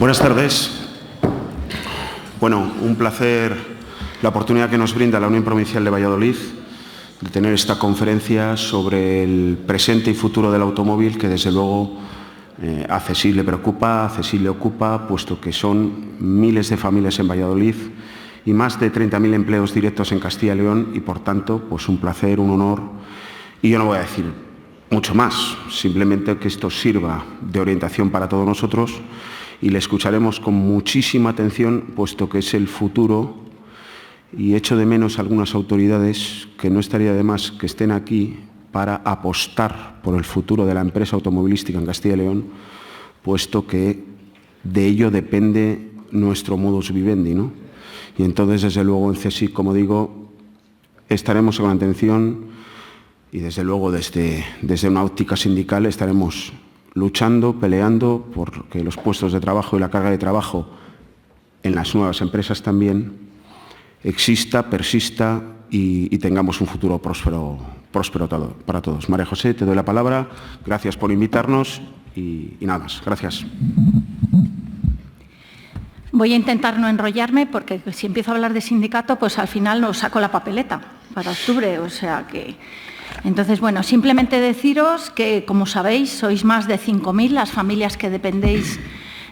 Buenas tardes. Bueno, un placer la oportunidad que nos brinda la Unión Provincial de Valladolid de tener esta conferencia sobre el presente y futuro del automóvil, que desde luego a CSIC le preocupa, a CSIC le ocupa, puesto que son miles de familias en Valladolid y más de 30.000 empleos directos en Castilla y León y, por tanto, pues un placer, un honor. Y yo no voy a decir mucho más, simplemente que esto sirva de orientación para todos nosotros y le escucharemos con muchísima atención, puesto que es el futuro, y echo de menos a algunas autoridades que no estaría de más que estén aquí para apostar por el futuro de la empresa automovilística en Castilla y León, puesto que de ello depende nuestro modus vivendi, ¿no? Y entonces, desde luego, en CSIC, como digo, estaremos con atención y, desde luego, desde una óptica sindical estaremos luchando, peleando por que los puestos de trabajo y la carga de trabajo en las nuevas empresas también exista, persista y tengamos un futuro próspero para todos. María José, te doy la palabra. Gracias por invitarnos y nada más. Gracias. Voy a intentar no enrollarme porque si empiezo a hablar de sindicato, pues al final nos saco la papeleta para octubre, o sea que... Entonces, bueno, simplemente deciros que, como sabéis, sois más de 5.000 las familias que dependéis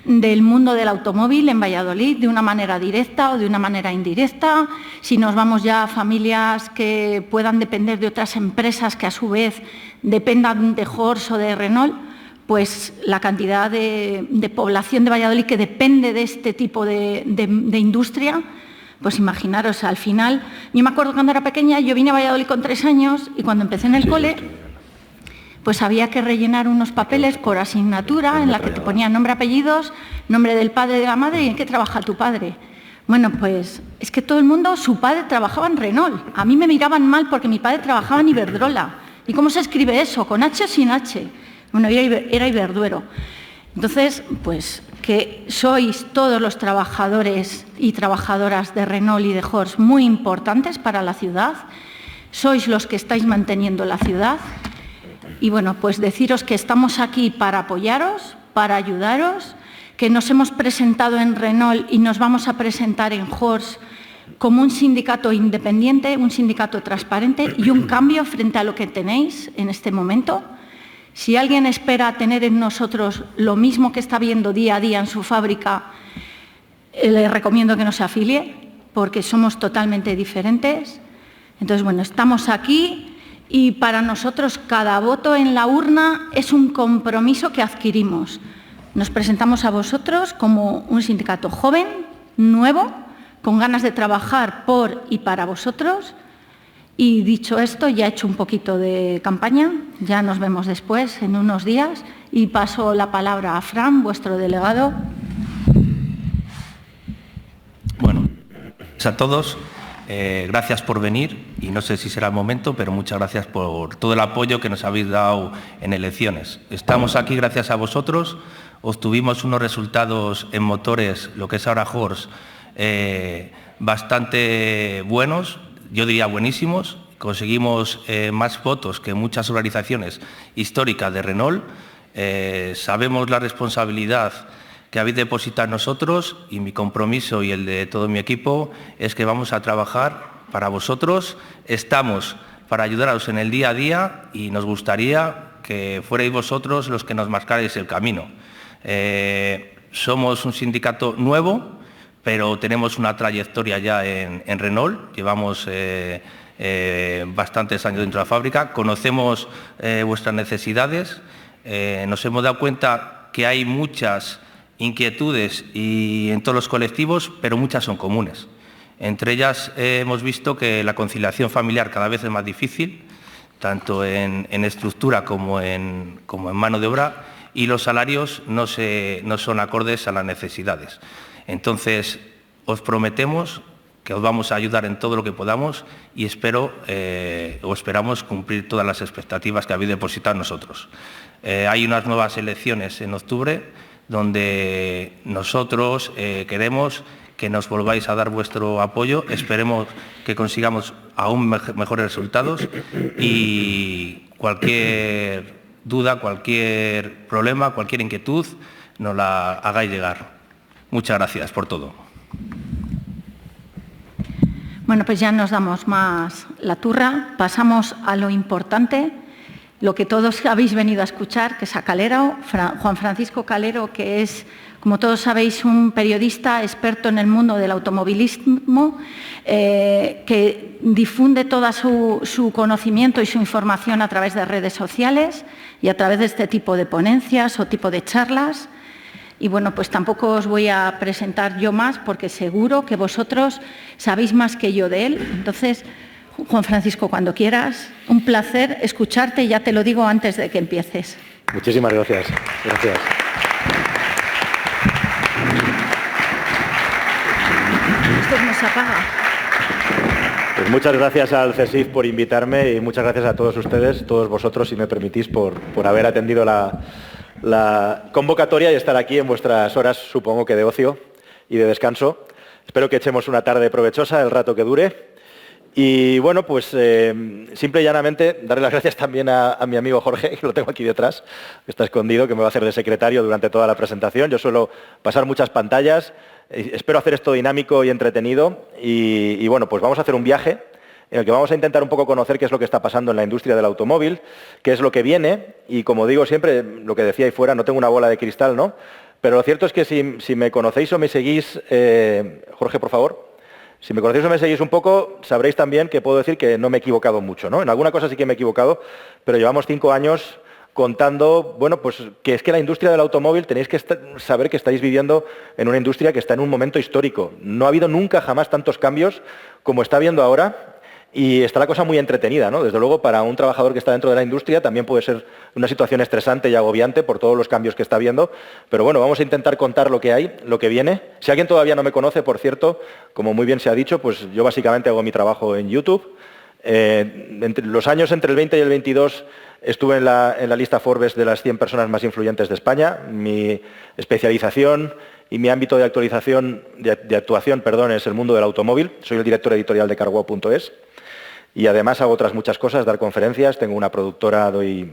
del mundo del automóvil en Valladolid, de una manera directa o de una manera indirecta. Si nos vamos ya a familias que puedan depender de otras empresas que a su vez dependan de Horse o de Renault, pues la cantidad de población de Valladolid que depende de este tipo de industria, pues imaginaros, al final, yo me acuerdo cuando era pequeña, yo vine a Valladolid con 3 años y cuando empecé en el cole, pues había que rellenar unos papeles por asignatura en la que te ponían nombre, apellidos, nombre del padre y de la madre y en qué trabaja tu padre. Bueno, pues es que todo el mundo, su padre trabajaba en Renault. A mí me miraban mal porque mi padre trabajaba en Iberdrola. ¿Y cómo se escribe eso? ¿Con H o sin H? Bueno, era Iberduero. Entonces, pues que sois todos los trabajadores y trabajadoras de Renault y de Horse muy importantes para la ciudad. Sois los que estáis manteniendo la ciudad. Y bueno, pues deciros que estamos aquí para apoyaros, para ayudaros, que nos hemos presentado en Renault y nos vamos a presentar en Horse como un sindicato independiente, un sindicato transparente y un cambio frente a lo que tenéis en este momento. Si alguien espera tener en nosotros lo mismo que está viendo día a día en su fábrica, le recomiendo que no se afilie, porque somos totalmente diferentes. Entonces, bueno, estamos aquí y para nosotros cada voto en la urna es un compromiso que adquirimos. Nos presentamos a vosotros como un sindicato joven, nuevo, con ganas de trabajar por y para vosotros. Y dicho esto, ya he hecho un poquito de campaña, ya nos vemos después, en unos días, y paso la palabra a Fran, vuestro delegado. Bueno, a todos, gracias por venir, y no sé si será el momento, pero muchas gracias por todo el apoyo que nos habéis dado en elecciones. Estamos aquí gracias a vosotros, obtuvimos unos resultados en motores, lo que es ahora Horse, bastante buenos, yo diría buenísimos. Conseguimos más votos que muchas organizaciones históricas de Renault. Sabemos la responsabilidad que habéis depositado en nosotros y mi compromiso y el de todo mi equipo es que vamos a trabajar para vosotros. Estamos para ayudaros en el día a día y nos gustaría que fuerais vosotros los que nos marcarais el camino. Somos un sindicato nuevo, pero tenemos una trayectoria ya en Renault, llevamos bastantes años dentro de la fábrica, conocemos vuestras necesidades, nos hemos dado cuenta que hay muchas inquietudes en todos los colectivos, pero muchas son comunes. Entre ellas hemos visto que la conciliación familiar cada vez es más difícil, tanto en estructura como en mano de obra, y los salarios no son acordes a las necesidades. Entonces, os prometemos que os vamos a ayudar en todo lo que podamos y esperamos cumplir todas las expectativas que habéis depositado en nosotros. Hay unas nuevas elecciones en octubre donde nosotros queremos que nos volváis a dar vuestro apoyo. Esperemos que consigamos aún mejores resultados y cualquier duda, cualquier problema, cualquier inquietud, nos la hagáis llegar. Muchas gracias por todo. Bueno, pues ya nos damos más la turra. Pasamos a lo importante, lo que todos habéis venido a escuchar, que es a Calero, Juan Francisco Calero, que es, como todos sabéis, un periodista experto en el mundo del automovilismo, que difunde todo su conocimiento y su información a través de redes sociales y a través de este tipo de ponencias o tipo de charlas. Y bueno, pues tampoco os voy a presentar yo más porque seguro que vosotros sabéis más que yo de él. Entonces, Juan Francisco, cuando quieras, un placer escucharte y ya te lo digo antes de que empieces. Muchísimas gracias. Gracias. Esto no se apaga. Pues muchas gracias al CSIF por invitarme y muchas gracias a todos ustedes, todos vosotros, si me permitís, por haber atendido la convocatoria y estar aquí en vuestras horas, supongo que de ocio y de descanso. Espero que echemos una tarde provechosa, el rato que dure. Y bueno, pues simple y llanamente darle las gracias también a mi amigo Jorge, que lo tengo aquí detrás, que está escondido, que me va a hacer de secretario durante toda la presentación. Yo suelo pasar muchas pantallas, espero hacer esto dinámico y entretenido. Y bueno, pues vamos a hacer un viaje en el que vamos a intentar un poco conocer qué es lo que está pasando en la industria del automóvil, qué es lo que viene, y como digo siempre, lo que decía ahí fuera, no tengo una bola de cristal, ¿no? Pero lo cierto es que si me conocéis o me seguís, Jorge, por favor, si me conocéis o me seguís un poco, sabréis también que puedo decir que no me he equivocado mucho, ¿no? En alguna cosa sí que me he equivocado, pero llevamos 5 años contando, bueno, pues que es que la industria del automóvil tenéis que saber que estáis viviendo en una industria que está en un momento histórico. No ha habido nunca jamás tantos cambios como está habiendo ahora. Y está la cosa muy entretenida, ¿no? Desde luego, para un trabajador que está dentro de la industria también puede ser una situación estresante y agobiante por todos los cambios que está habiendo. Pero bueno, vamos a intentar contar lo que hay, lo que viene. Si alguien todavía no me conoce, por cierto, como muy bien se ha dicho, pues yo básicamente hago mi trabajo en YouTube. Entre los años entre el 20 y el 22 estuve en la lista Forbes de las 100 personas más influyentes de España. Mi especialización y mi ámbito de actuación es el mundo del automóvil. Soy el director editorial de carwow.es. Y además hago otras muchas cosas, dar conferencias, tengo una productora, doy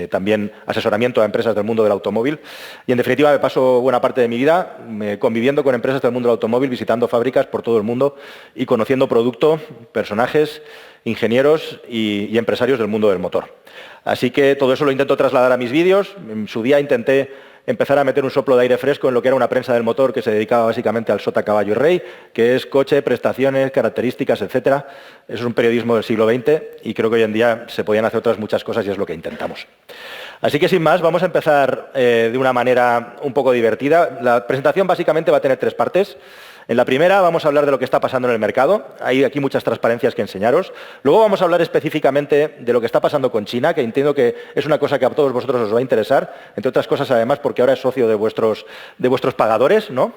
también asesoramiento a empresas del mundo del automóvil y en definitiva me paso buena parte de mi vida conviviendo con empresas del mundo del automóvil, visitando fábricas por todo el mundo y conociendo producto, personajes, ingenieros y empresarios del mundo del motor. Así que todo eso lo intento trasladar a mis vídeos. En su día intenté empezar a meter un soplo de aire fresco en lo que era una prensa del motor que se dedicaba básicamente al sota, caballo y rey, que es coche, prestaciones, características, etcétera. Eso es un periodismo del siglo XX y creo que hoy en día se podían hacer otras muchas cosas y es lo que intentamos. Así que sin más, vamos a empezar de una manera un poco divertida. La presentación básicamente va a tener 3 partes. En la primera vamos a hablar de lo que está pasando en el mercado. Hay aquí muchas transparencias que enseñaros. Luego vamos a hablar específicamente de lo que está pasando con China, que entiendo que es una cosa que a todos vosotros os va a interesar, entre otras cosas además porque ahora es socio de vuestros pagadores, ¿no?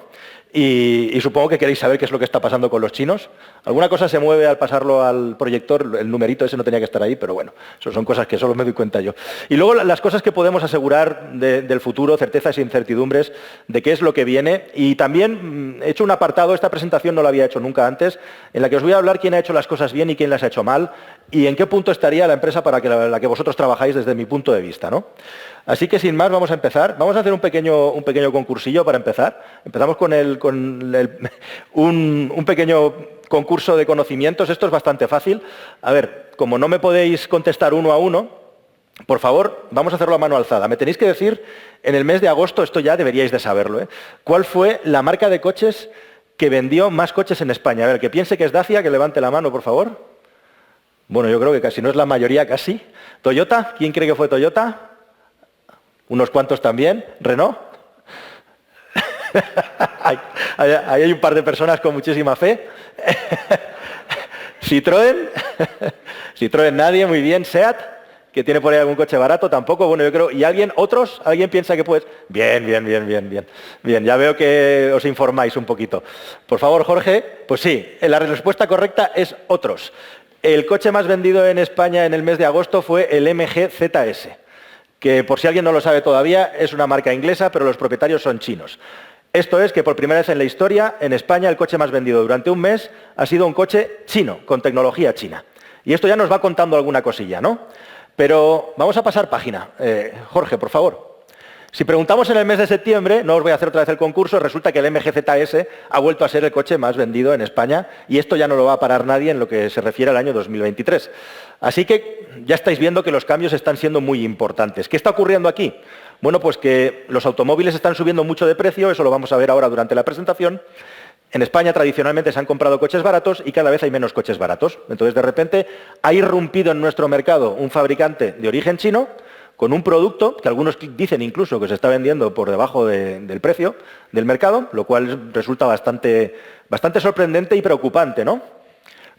Y supongo que queréis saber qué es lo que está pasando con los chinos. Alguna cosa se mueve al pasarlo al proyector, el numerito ese no tenía que estar ahí, pero bueno, eso son cosas que solo me doy cuenta yo. Y luego las cosas que podemos asegurar del futuro, certezas e incertidumbres de qué es lo que viene. Y también he hecho un apartado, esta presentación no la había hecho nunca antes, en la que os voy a hablar quién ha hecho las cosas bien y quién las ha hecho mal, y en qué punto estaría la empresa para la que vosotros trabajáis desde mi punto de vista, ¿no? Así que sin más vamos a empezar. Vamos a hacer un pequeño concursillo para empezar. Empezamos con un pequeño concurso de conocimientos. Esto es bastante fácil. A ver, como no me podéis contestar uno a uno, por favor, vamos a hacerlo a mano alzada. Me tenéis que decir, en el mes de agosto, esto ya deberíais de saberlo, ¿cuál fue la marca de coches que vendió más coches en España? A ver, que piense que es Dacia, que levante la mano, por favor. Bueno, yo creo que casi no es la mayoría, casi. ¿Toyota? ¿Quién cree que fue Toyota? Unos cuantos también. ¿Renault? Ahí hay un par de personas con muchísima fe. ¿Citroën? ¿Citroën nadie? Muy bien. ¿SEAT? ¿Que tiene por ahí algún coche barato? Tampoco. Bueno, yo creo... ¿Y alguien? ¿Otros? ¿Alguien piensa que puede...? Bien. Bien, ya veo que os informáis un poquito. Por favor, Jorge. Pues sí, la respuesta correcta es otros. El coche más vendido en España en el mes de agosto fue el MG ZS, que por si alguien no lo sabe todavía, es una marca inglesa, pero los propietarios son chinos. Esto es que por primera vez en la historia, en España, el coche más vendido durante un mes ha sido un coche chino, con tecnología china. Y esto ya nos va contando alguna cosilla, ¿no? Pero vamos a pasar página. Jorge, por favor. Si preguntamos en el mes de septiembre, no os voy a hacer otra vez el concurso, resulta que el MG-ZS ha vuelto a ser el coche más vendido en España y esto ya no lo va a parar nadie en lo que se refiere al año 2023. Así que ya estáis viendo que los cambios están siendo muy importantes. ¿Qué está ocurriendo aquí? Bueno, pues que los automóviles están subiendo mucho de precio, eso lo vamos a ver ahora durante la presentación. En España tradicionalmente se han comprado coches baratos y cada vez hay menos coches baratos. Entonces, de repente, ha irrumpido en nuestro mercado un fabricante de origen chino con un producto que algunos dicen incluso que se está vendiendo por debajo del precio del mercado, lo cual resulta bastante sorprendente y preocupante, ¿no?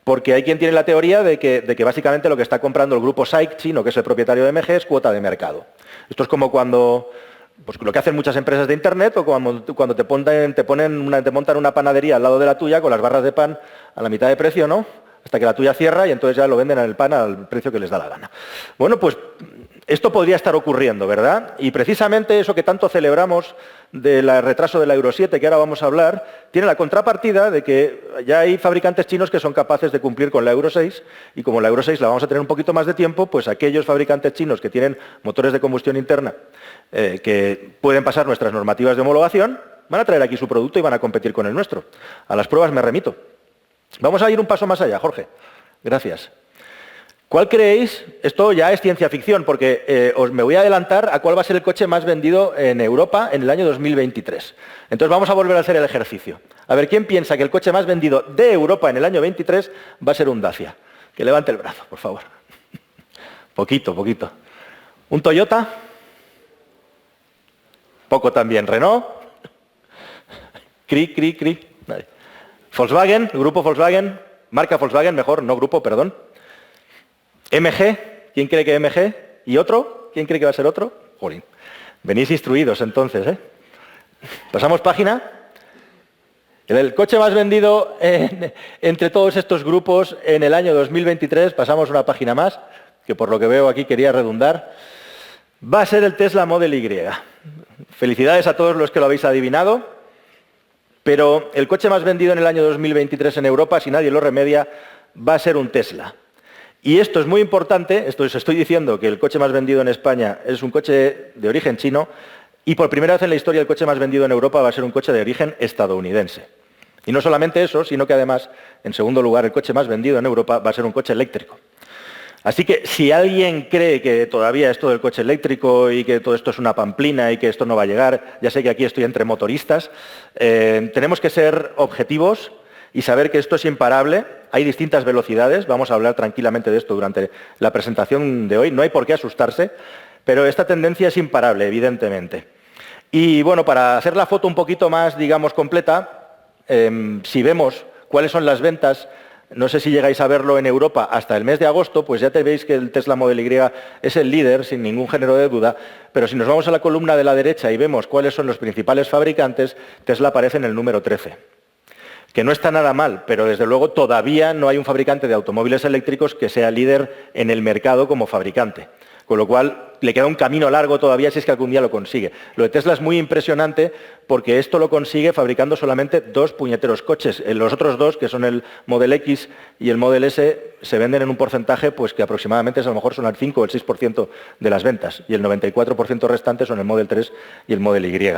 Porque hay quien tiene la teoría de que básicamente lo que está comprando el grupo SAIC chino, que es el propietario de MG, es cuota de mercado. Esto es como cuando, pues lo que hacen muchas empresas de Internet o cuando te montan una panadería al lado de la tuya con las barras de pan a la mitad de precio, ¿no? Hasta que la tuya cierra y entonces ya lo venden el pan al precio que les da la gana. Bueno, pues esto podría estar ocurriendo, ¿verdad? Y precisamente eso que tanto celebramos del retraso de la Euro 7, que ahora vamos a hablar, tiene la contrapartida de que ya hay fabricantes chinos que son capaces de cumplir con la Euro 6 y como la Euro 6 la vamos a tener un poquito más de tiempo, pues aquellos fabricantes chinos que tienen motores de combustión interna que pueden pasar nuestras normativas de homologación, van a traer aquí su producto y van a competir con el nuestro. A las pruebas me remito. Vamos a ir un paso más allá, Jorge. Gracias. ¿Cuál creéis? Esto ya es ciencia ficción, porque me voy a adelantar a cuál va a ser el coche más vendido en Europa en el año 2023. Entonces vamos a volver a hacer el ejercicio. A ver, ¿quién piensa que el coche más vendido de Europa en el año 23 va a ser un Dacia? Que levante el brazo, por favor. Poquito. ¿Un Toyota? Poco también. ¿Renault? Cri. Nadie. Volkswagen, el grupo Volkswagen, marca Volkswagen, mejor, no grupo, perdón. MG, ¿quién cree que MG? ¿Y otro? ¿Quién cree que va a ser otro? Jolín, venís instruidos entonces, ¿eh? Pasamos página. El coche más vendido entre todos estos grupos en el año 2023, pasamos una página más, que por lo que veo aquí quería redundar, va a ser el Tesla Model Y. Felicidades a todos los que lo habéis adivinado, pero el coche más vendido en el año 2023 en Europa, si nadie lo remedia, va a ser un Tesla. Y esto es muy importante, esto os estoy diciendo que el coche más vendido en España es un coche de origen chino y por primera vez en la historia el coche más vendido en Europa va a ser un coche de origen estadounidense. Y no solamente eso, sino que además, en segundo lugar, el coche más vendido en Europa va a ser un coche eléctrico. Así que si alguien cree que todavía esto del coche eléctrico y que todo esto es una pamplina y que esto no va a llegar, ya sé que aquí estoy entre motoristas, tenemos que ser objetivos y saber que esto es imparable. Hay distintas velocidades, vamos a hablar tranquilamente de esto durante la presentación de hoy, no hay por qué asustarse, pero esta tendencia es imparable, evidentemente. Y bueno, para hacer la foto un poquito más, digamos, completa, si vemos cuáles son las ventas, no sé si llegáis a verlo en Europa hasta el mes de agosto, pues ya te veis que el Tesla Model Y es el líder, sin ningún género de duda, pero si nos vamos a la columna de la derecha y vemos cuáles son los principales fabricantes, Tesla aparece en el número 13. Que no está nada mal, pero desde luego todavía no hay un fabricante de automóviles eléctricos que sea líder en el mercado como fabricante. Con lo cual le queda un camino largo todavía si es que algún día lo consigue. Lo de Tesla es muy impresionante porque esto lo consigue fabricando solamente 2 puñeteros coches. Los otros 2, que son el Model X y el Model S, se venden en un porcentaje pues, que aproximadamente a lo mejor son el 5 o el 6% de las ventas. Y el 94% restante son el Model 3 y el Model Y.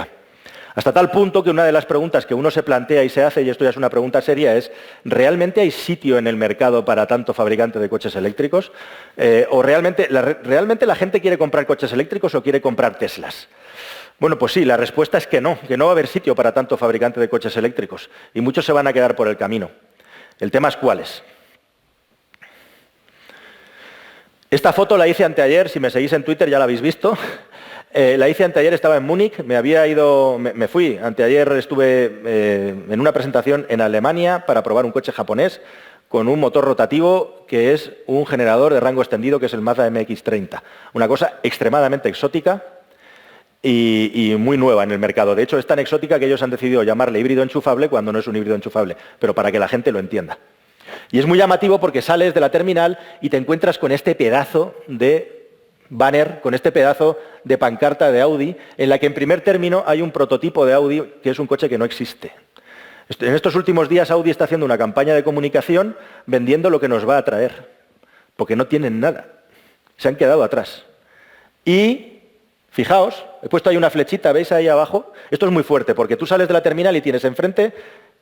Hasta tal punto que una de las preguntas que uno se plantea y se hace, y esto ya es una pregunta seria, es ¿realmente hay sitio en el mercado para tanto fabricante de coches eléctricos? ¿O realmente la gente quiere comprar coches eléctricos o quiere comprar Teslas? Bueno, pues sí, la respuesta es que no va a haber sitio para tanto fabricante de coches eléctricos y muchos se van a quedar por el camino. El tema es cuáles. Esta foto la hice anteayer, si me seguís en Twitter ya la habéis visto. La hice anteayer, estaba en Múnich, me fui. Anteayer estuve en una presentación en Alemania para probar un coche japonés con un motor rotativo que es un generador de rango extendido, que es el Mazda MX-30. Una cosa extremadamente exótica y muy nueva en el mercado. De hecho, es tan exótica que ellos han decidido llamarle híbrido enchufable cuando no es un híbrido enchufable, pero para que la gente lo entienda. Y es muy llamativo porque sales de la terminal y te encuentras con este pedazo de banner, con este pedazo de pancarta de Audi, en la que en primer término hay un prototipo de Audi que es un coche que no existe. En estos últimos días Audi está haciendo una campaña de comunicación vendiendo lo que nos va a traer, porque no tienen nada, se han quedado atrás. Y Fijaos, he puesto ahí una flechita, ¿veis ahí abajo? Esto es muy fuerte, porque tú sales de la terminal y tienes enfrente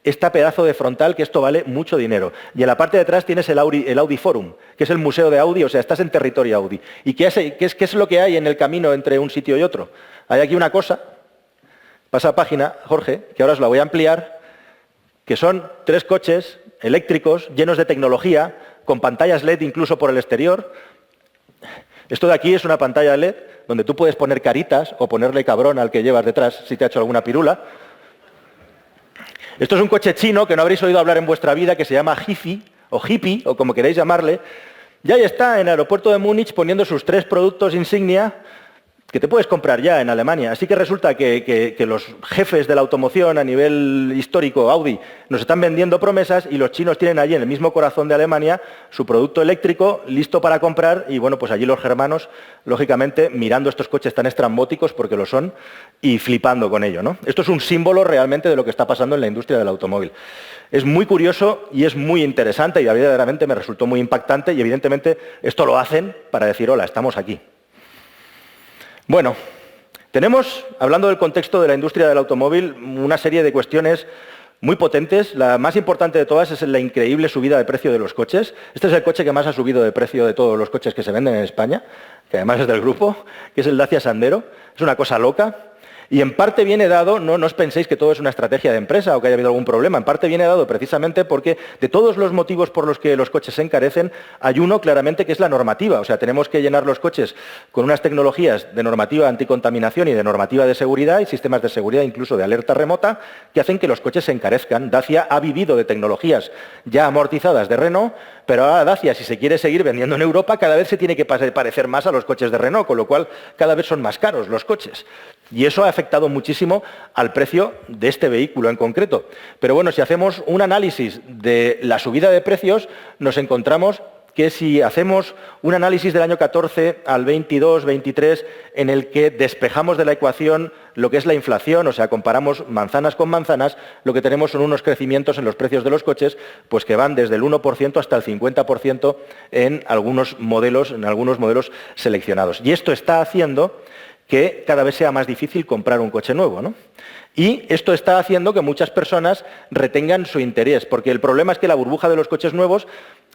este pedazo de frontal, que esto vale mucho dinero. Y en la parte de atrás tienes el Audi Forum, que es el museo de Audi, o sea, estás en territorio Audi. ¿Y qué es lo que hay en el camino entre un sitio y otro? Hay aquí una cosa, pasa a página, Jorge, que ahora os la voy a ampliar, que son 3 coches eléctricos llenos de tecnología, con pantallas LED incluso por el exterior. Esto de aquí es una pantalla LED donde tú puedes poner caritas o ponerle cabrón al que llevas detrás si te ha hecho alguna pirula. Esto es un coche chino que no habréis oído hablar en vuestra vida, que se llama Hifi, o Hippie, o como queréis llamarle. Y ahí está, en el aeropuerto de Múnich, poniendo sus 3 productos insignia que te puedes comprar ya en Alemania. Así que resulta que los jefes de la automoción a nivel histórico, Audi, nos están vendiendo promesas y los chinos tienen allí en el mismo corazón de Alemania su producto eléctrico listo para comprar y bueno, pues allí los germanos, lógicamente, mirando estos coches tan estrambóticos, porque lo son, y flipando con ello, ¿no? Esto es un símbolo realmente de lo que está pasando en la industria del automóvil. Es muy curioso y es muy interesante y verdaderamente me resultó muy impactante y evidentemente esto lo hacen para decir, hola, estamos aquí. Bueno, tenemos, hablando del contexto de la industria del automóvil, una serie de cuestiones muy potentes. La más importante de todas es la increíble subida de precio de los coches. Este es el coche que más ha subido de precio de todos los coches que se venden en España, que además es del grupo, que es el Dacia Sandero. Es una cosa loca. Y en parte viene dado, no os penséis que todo es una estrategia de empresa o que haya habido algún problema, en parte viene dado precisamente porque de todos los motivos por los que los coches se encarecen, hay uno claramente que es la normativa. O sea, tenemos que llenar los coches con unas tecnologías de normativa anticontaminación y de normativa de seguridad y sistemas de seguridad, incluso de alerta remota, que hacen que los coches se encarezcan. Dacia ha vivido de tecnologías ya amortizadas de Renault, pero ahora Dacia, si se quiere seguir vendiendo en Europa, cada vez se tiene que parecer más a los coches de Renault, con lo cual cada vez son más caros los coches. Y eso ha afectado muchísimo al precio de este vehículo en concreto. Pero bueno, si hacemos un análisis de la subida de precios, nos encontramos que si hacemos un análisis del año 14 al 22, 23, en el que despejamos de la ecuación lo que es la inflación, o sea, comparamos manzanas con manzanas, lo que tenemos son unos crecimientos en los precios de los coches, pues que van desde el 1% hasta el 50% en algunos modelos seleccionados. Y esto está haciendo que cada vez sea más difícil comprar un coche nuevo, ¿no? Y esto está haciendo que muchas personas retengan su interés, porque el problema es que la burbuja de los coches nuevos,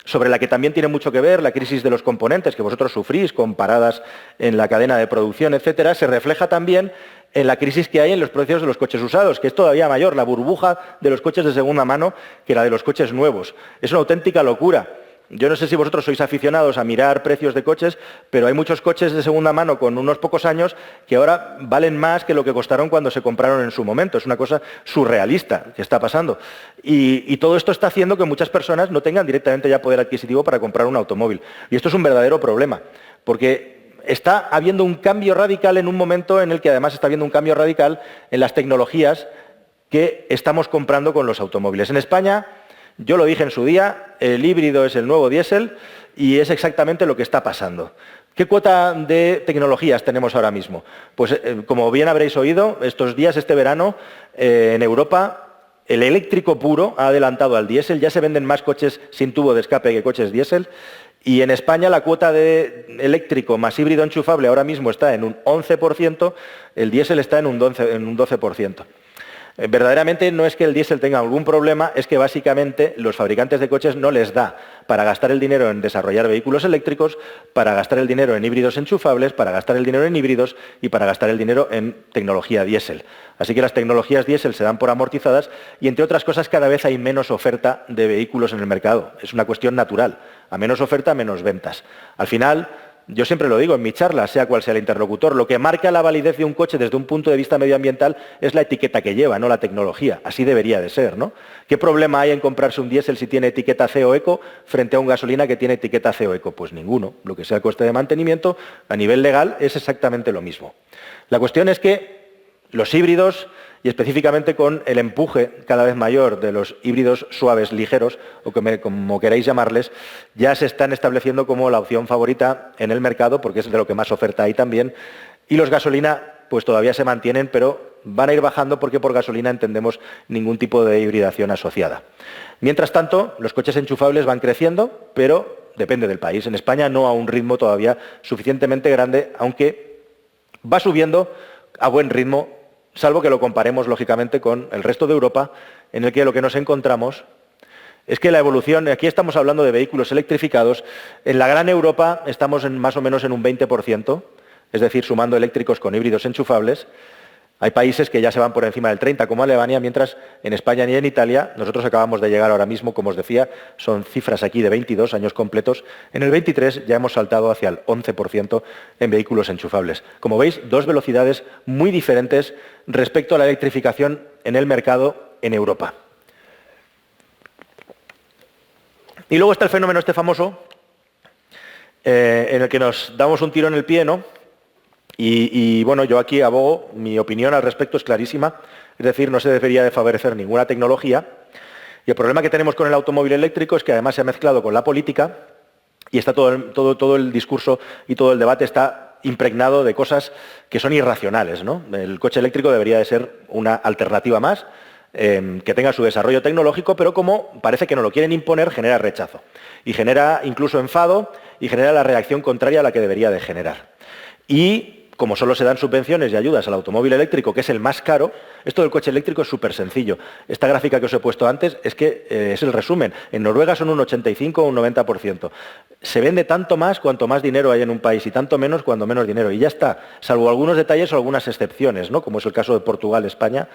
sobre la que también tiene mucho que ver la crisis de los componentes que vosotros sufrís con paradas en la cadena de producción, etcétera, se refleja también en la crisis que hay en los precios de los coches usados, que es todavía mayor, la burbuja de los coches de segunda mano que la de los coches nuevos. Es una auténtica locura. Yo no sé si vosotros sois aficionados a mirar precios de coches, pero hay muchos coches de segunda mano con unos pocos años que ahora valen más que lo que costaron cuando se compraron en su momento. Es una cosa surrealista que está pasando. Y todo esto está haciendo que muchas personas no tengan directamente ya poder adquisitivo para comprar un automóvil. Y esto es un verdadero problema, porque está habiendo un cambio radical en un momento en el que además está habiendo un cambio radical en las tecnologías que estamos comprando con los automóviles. En España, yo lo dije en su día, el híbrido es el nuevo diésel y es exactamente lo que está pasando. ¿Qué cuota de tecnologías tenemos ahora mismo? Pues como bien habréis oído, estos días, este verano, en Europa, el eléctrico puro ha adelantado al diésel, ya se venden más coches sin tubo de escape que coches diésel, y en España la cuota de eléctrico más híbrido enchufable ahora mismo está en un 11%, el diésel está en un 12%. Verdaderamente no es que el diésel tenga algún problema, es que básicamente los fabricantes de coches no les da para gastar el dinero en desarrollar vehículos eléctricos, para gastar el dinero en híbridos enchufables, para gastar el dinero en híbridos y para gastar el dinero en tecnología diésel. Así que las tecnologías diésel se dan por amortizadas y, entre otras cosas, cada vez hay menos oferta de vehículos en el mercado. Es una cuestión natural. A menos oferta, menos ventas. Al final, yo siempre lo digo en mi charla, sea cual sea el interlocutor, lo que marca la validez de un coche desde un punto de vista medioambiental es la etiqueta que lleva, no la tecnología. Así debería de ser, ¿no? ¿Qué problema hay en comprarse un diésel si tiene etiqueta CO Eco frente a un gasolina que tiene etiqueta CO Eco? Pues ninguno. Lo que sea el coste de mantenimiento, a nivel legal, es exactamente lo mismo. La cuestión es que los híbridos, y específicamente con el empuje cada vez mayor de los híbridos suaves, ligeros, o como queráis llamarles, ya se están estableciendo como la opción favorita en el mercado, porque es de lo que más oferta hay también, y los gasolina pues todavía se mantienen, pero van a ir bajando porque por gasolina entendemos ningún tipo de hibridación asociada. Mientras tanto, los coches enchufables van creciendo, pero depende del país. En España no a un ritmo todavía suficientemente grande, aunque va subiendo a buen ritmo, salvo que lo comparemos, lógicamente, con el resto de Europa, en el que lo que nos encontramos es que la evolución, aquí estamos hablando de vehículos electrificados, en la gran Europa estamos más o menos en un 20%, es decir, sumando eléctricos con híbridos enchufables. Hay países que ya se van por encima del 30%, como Alemania, mientras en España y en Italia, nosotros acabamos de llegar ahora mismo, como os decía, son cifras aquí de 22 años completos. En el 23 ya hemos saltado hacia el 11% en vehículos enchufables. Como veis, dos velocidades muy diferentes respecto a la electrificación en el mercado en Europa. Y luego está el fenómeno este famoso, en el que nos damos un tiro en el pie, ¿no? Y bueno, yo aquí abogo, mi opinión al respecto es clarísima, es decir, no se debería de favorecer ninguna tecnología. Y el problema que tenemos con el automóvil eléctrico es que además se ha mezclado con la política y está todo el discurso y todo el debate está impregnado de cosas que son irracionales, ¿no? El coche eléctrico debería de ser una alternativa más, que tenga su desarrollo tecnológico, pero como parece que no lo quieren imponer, genera rechazo. Y genera incluso enfado y genera la reacción contraria a la que debería de generar. Y como solo se dan subvenciones y ayudas al automóvil eléctrico, que es el más caro, esto del coche eléctrico es súper sencillo. Esta gráfica que os he puesto antes es que es el resumen. En Noruega son un 85 o un 90%. Se vende tanto más cuanto más dinero hay en un país y tanto menos cuando menos dinero. Y ya está, salvo algunos detalles o algunas excepciones, ¿no? Como es el caso de Portugal, España,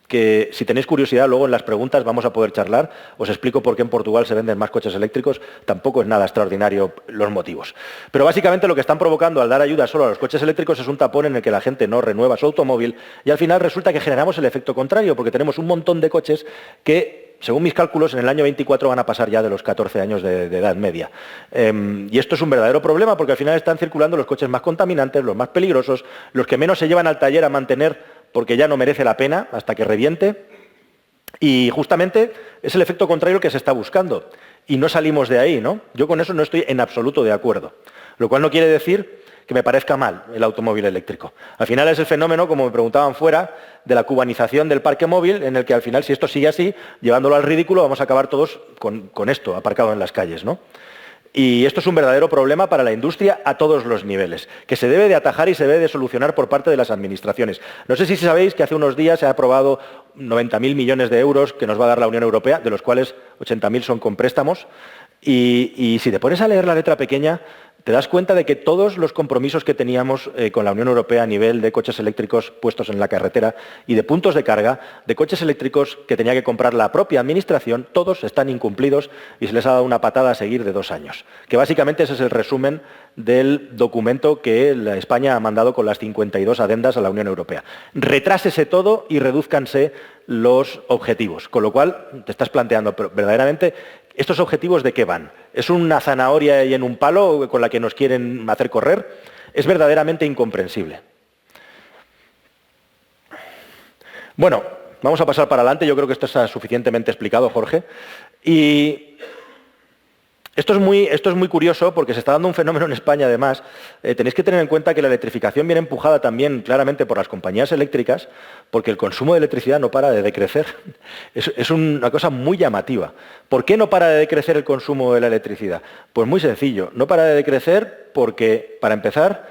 que si tenéis curiosidad, luego en las preguntas vamos a poder charlar. Os explico por qué en Portugal se venden más coches eléctricos. Tampoco es nada extraordinario los motivos. Pero básicamente lo que están provocando al dar ayuda solo a los coches eléctricos es un tapón en el que la gente no renueva su automóvil y al final resulta que generamos el efecto contrario, porque tenemos un montón de coches que, según mis cálculos, en el año 24 van a pasar ya de los 14 años de edad media. Y esto es un verdadero problema porque al final están circulando los coches más contaminantes, los más peligrosos, los que menos se llevan al taller a mantener porque ya no merece la pena hasta que reviente. Y justamente es el efecto contrario que se está buscando. Y no salimos de ahí, ¿no? Yo con eso no estoy en absoluto de acuerdo. Lo cual no quiere decir que me parezca mal el automóvil eléctrico. Al final es el fenómeno, como me preguntaban fuera, de la cubanización del parque móvil, en el que al final, si esto sigue así, llevándolo al ridículo, vamos a acabar todos con esto, aparcado en las calles, ¿no? Y esto es un verdadero problema para la industria a todos los niveles, que se debe de atajar y se debe de solucionar por parte de las administraciones. No sé si sabéis que hace unos días se ha aprobado 90.000 millones de euros que nos va a dar la Unión Europea, de los cuales 80.000 son con préstamos. Y si te pones a leer la letra pequeña, te das cuenta de que todos los compromisos que teníamos con la Unión Europea a nivel de coches eléctricos puestos en la carretera y de puntos de carga, de coches eléctricos que tenía que comprar la propia administración, todos están incumplidos y se les ha dado una patada a seguir de 2 años. Que básicamente ese es el resumen del documento que España ha mandado con las 52 adendas a la Unión Europea. Retrásese todo y redúzcanse los objetivos, con lo cual te estás planteando, pero verdaderamente, ¿estos objetivos de qué van? ¿Es una zanahoria ahí en un palo con la que nos quieren hacer correr? Es verdaderamente incomprensible. Bueno, vamos a pasar para adelante. Yo creo que esto está suficientemente explicado, Jorge. Y esto es muy curioso porque se está dando un fenómeno en España, además. Tenéis que tener en cuenta que la electrificación viene empujada también claramente por las compañías eléctricas, porque el consumo de electricidad no para de decrecer. Es una cosa muy llamativa. ¿Por qué no para de decrecer el consumo de la electricidad? Pues muy sencillo. No para de decrecer porque, para empezar,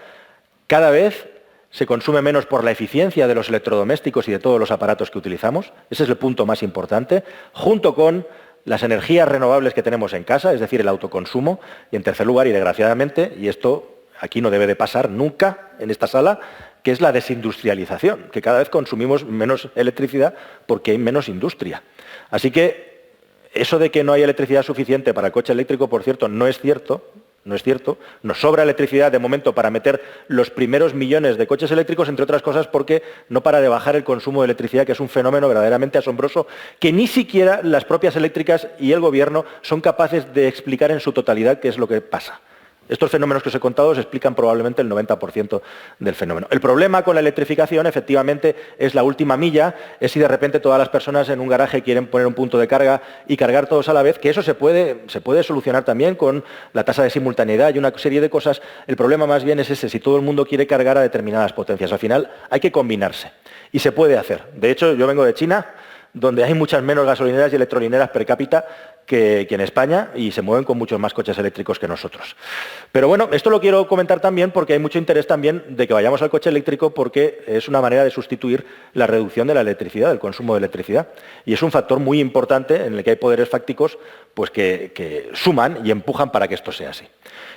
cada vez se consume menos por la eficiencia de los electrodomésticos y de todos los aparatos que utilizamos. Ese es el punto más importante, junto con las energías renovables que tenemos en casa, es decir, el autoconsumo. Y en tercer lugar, y desgraciadamente, y esto aquí no debe de pasar nunca en esta sala, que es la desindustrialización, que cada vez consumimos menos electricidad porque hay menos industria. Así que eso de que no hay electricidad suficiente para el coche eléctrico, por cierto, no es cierto. No es cierto. Nos sobra electricidad de momento para meter los primeros millones de coches eléctricos, entre otras cosas porque no para de bajar el consumo de electricidad, que es un fenómeno verdaderamente asombroso, que ni siquiera las propias eléctricas y el gobierno son capaces de explicar en su totalidad qué es lo que pasa. Estos fenómenos que os he contado se explican probablemente el 90% del fenómeno. El problema con la electrificación, efectivamente, es la última milla, es si de repente todas las personas en un garaje quieren poner un punto de carga y cargar todos a la vez, que eso se puede solucionar también con la tasa de simultaneidad y una serie de cosas. El problema más bien es ese, si todo el mundo quiere cargar a determinadas potencias. Al final hay que combinarse y se puede hacer. De hecho, yo vengo de China, donde hay muchas menos gasolineras y electrolineras per cápita que en España, y se mueven con muchos más coches eléctricos que nosotros. Pero bueno, esto lo quiero comentar también porque hay mucho interés también de que vayamos al coche eléctrico, porque es una manera de sustituir la reducción de la electricidad, del consumo de electricidad. Y es un factor muy importante en el que hay poderes fácticos pues que suman y empujan para que esto sea así.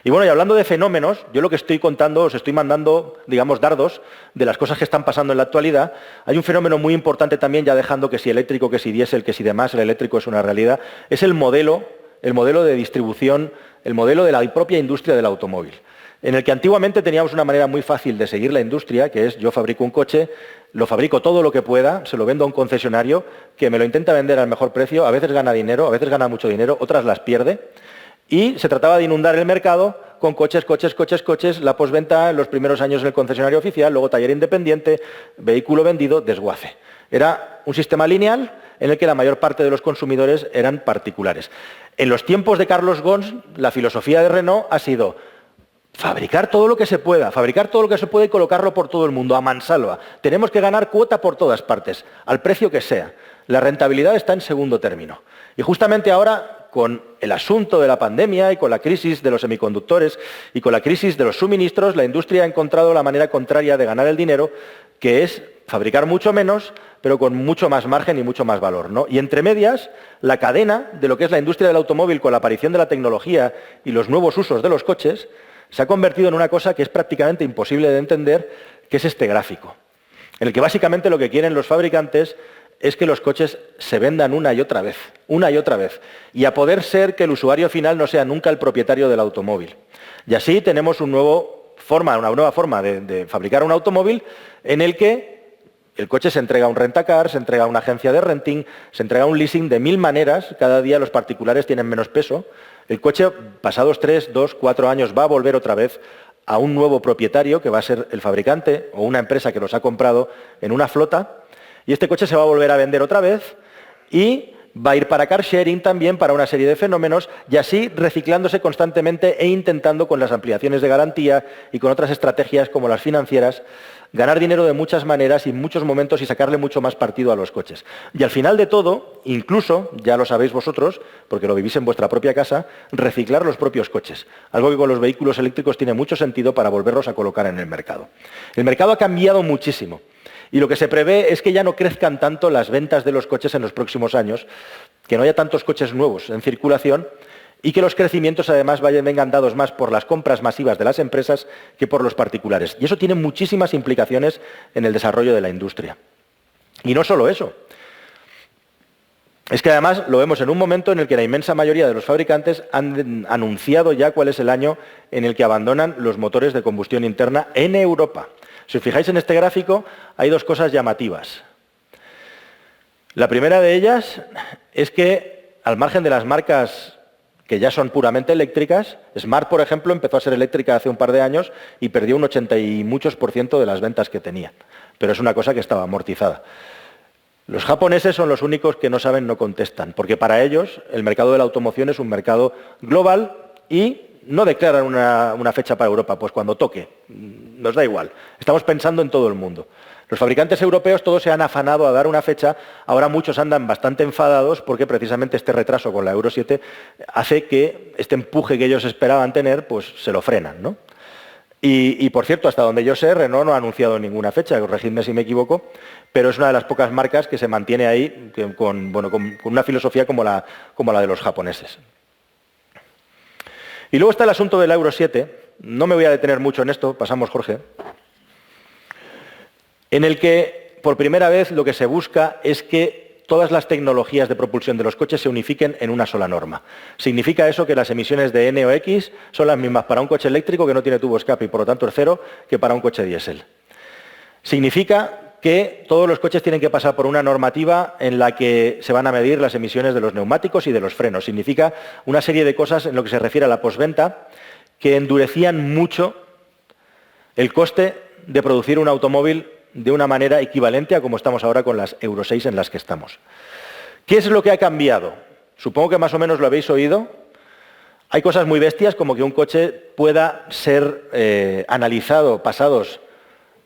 Y bueno, y hablando de fenómenos, yo lo que estoy contando, os estoy mandando, digamos, dardos de las cosas que están pasando en la actualidad. Hay un fenómeno muy importante también, ya dejando que si eléctrico, que si diésel, que si demás, el eléctrico es una realidad, es el modelo de distribución, el modelo de la propia industria del automóvil, en el que antiguamente teníamos una manera muy fácil de seguir la industria, que es: yo fabrico un coche, lo fabrico todo lo que pueda, se lo vendo a un concesionario que me lo intenta vender al mejor precio, a veces gana dinero, a veces gana mucho dinero, otras las pierde, y se trataba de inundar el mercado con coches, la postventa en los primeros años en el concesionario oficial, luego taller independiente, vehículo vendido, desguace. Era un sistema lineal en el que la mayor parte de los consumidores eran particulares. En los tiempos de Carlos Ghosn, la filosofía de Renault ha sido fabricar todo lo que se pueda, y colocarlo por todo el mundo, a mansalva. Tenemos que ganar cuota por todas partes, al precio que sea. La rentabilidad está en segundo término. Y justamente ahora, con el asunto de la pandemia y con la crisis de los semiconductores y con la crisis de los suministros, la industria ha encontrado la manera contraria de ganar el dinero, que es fabricar mucho menos, pero con mucho más margen y mucho más valor, ¿no? Y entre medias, la cadena de lo que es la industria del automóvil, con la aparición de la tecnología y los nuevos usos de los coches, se ha convertido en una cosa que es prácticamente imposible de entender, que es este gráfico, en el que básicamente lo que quieren los fabricantes es que los coches se vendan una y otra vez, y a poder ser que el usuario final no sea nunca el propietario del automóvil. Y así tenemos una nueva forma de fabricar un automóvil, en el que el coche se entrega a un rentacar, se entrega a una agencia de renting, se entrega a un leasing de 1000 maneras. Cada día los particulares tienen menos peso. El coche, pasados 3, 2, 4 años, va a volver otra vez a un nuevo propietario, que va a ser el fabricante o una empresa que los ha comprado en una flota, y este coche se va a volver a vender otra vez y va a ir para car sharing también, para una serie de fenómenos, y así reciclándose constantemente e intentando, con las ampliaciones de garantía y con otras estrategias como las financieras, ganar dinero de muchas maneras y en muchos momentos, y sacarle mucho más partido a los coches. Y al final de todo, incluso, ya lo sabéis vosotros, porque lo vivís en vuestra propia casa, reciclar los propios coches. Algo que con los vehículos eléctricos tiene mucho sentido para volverlos a colocar en el mercado. El mercado ha cambiado muchísimo. Y lo que se prevé es que ya no crezcan tanto las ventas de los coches en los próximos años, que no haya tantos coches nuevos en circulación, y que los crecimientos además vengan dados más por las compras masivas de las empresas que por los particulares. Y eso tiene muchísimas implicaciones en el desarrollo de la industria. Y no solo eso. Es que además lo vemos en un momento en el que la inmensa mayoría de los fabricantes han anunciado ya cuál es el año en el que abandonan los motores de combustión interna en Europa. Si os fijáis en este gráfico, hay dos cosas llamativas. La primera de ellas es que, al margen de las marcas que ya son puramente eléctricas, Smart, por ejemplo, empezó a ser eléctrica hace un par de años y perdió un 80 y muchos % de las ventas que tenía. Pero es una cosa que estaba amortizada. Los japoneses son los únicos que no saben, no contestan, porque para ellos el mercado de la automoción es un mercado global y no declaran una fecha para Europa, pues cuando toque, nos da igual. Estamos pensando en todo el mundo. Los fabricantes europeos todos se han afanado a dar una fecha, ahora muchos andan bastante enfadados porque precisamente este retraso con la Euro 7 hace que este empuje que ellos esperaban tener, pues se lo frenan, ¿no? Y por cierto, hasta donde yo sé, Renault no ha anunciado ninguna fecha, corregidme si me equivoco, pero es una de las pocas marcas que se mantiene ahí con una filosofía como la de los japoneses. Y luego está el asunto de la Euro 7, no me voy a detener mucho en esto, pasamos Jorge, en el que por primera vez lo que se busca es que todas las tecnologías de propulsión de los coches se unifiquen en una sola norma. Significa eso que las emisiones de N o X son las mismas para un coche eléctrico que no tiene tubo escape y por lo tanto es cero que para un coche diésel. Significa que todos los coches tienen que pasar por una normativa en la que se van a medir las emisiones de los neumáticos y de los frenos. Significa una serie de cosas en lo que se refiere a la postventa que endurecían mucho el coste de producir un automóvil de una manera equivalente a como estamos ahora con las Euro 6 en las que estamos. ¿Qué es lo que ha cambiado? Supongo que más o menos lo habéis oído. Hay cosas muy bestias como que un coche pueda ser analizado pasados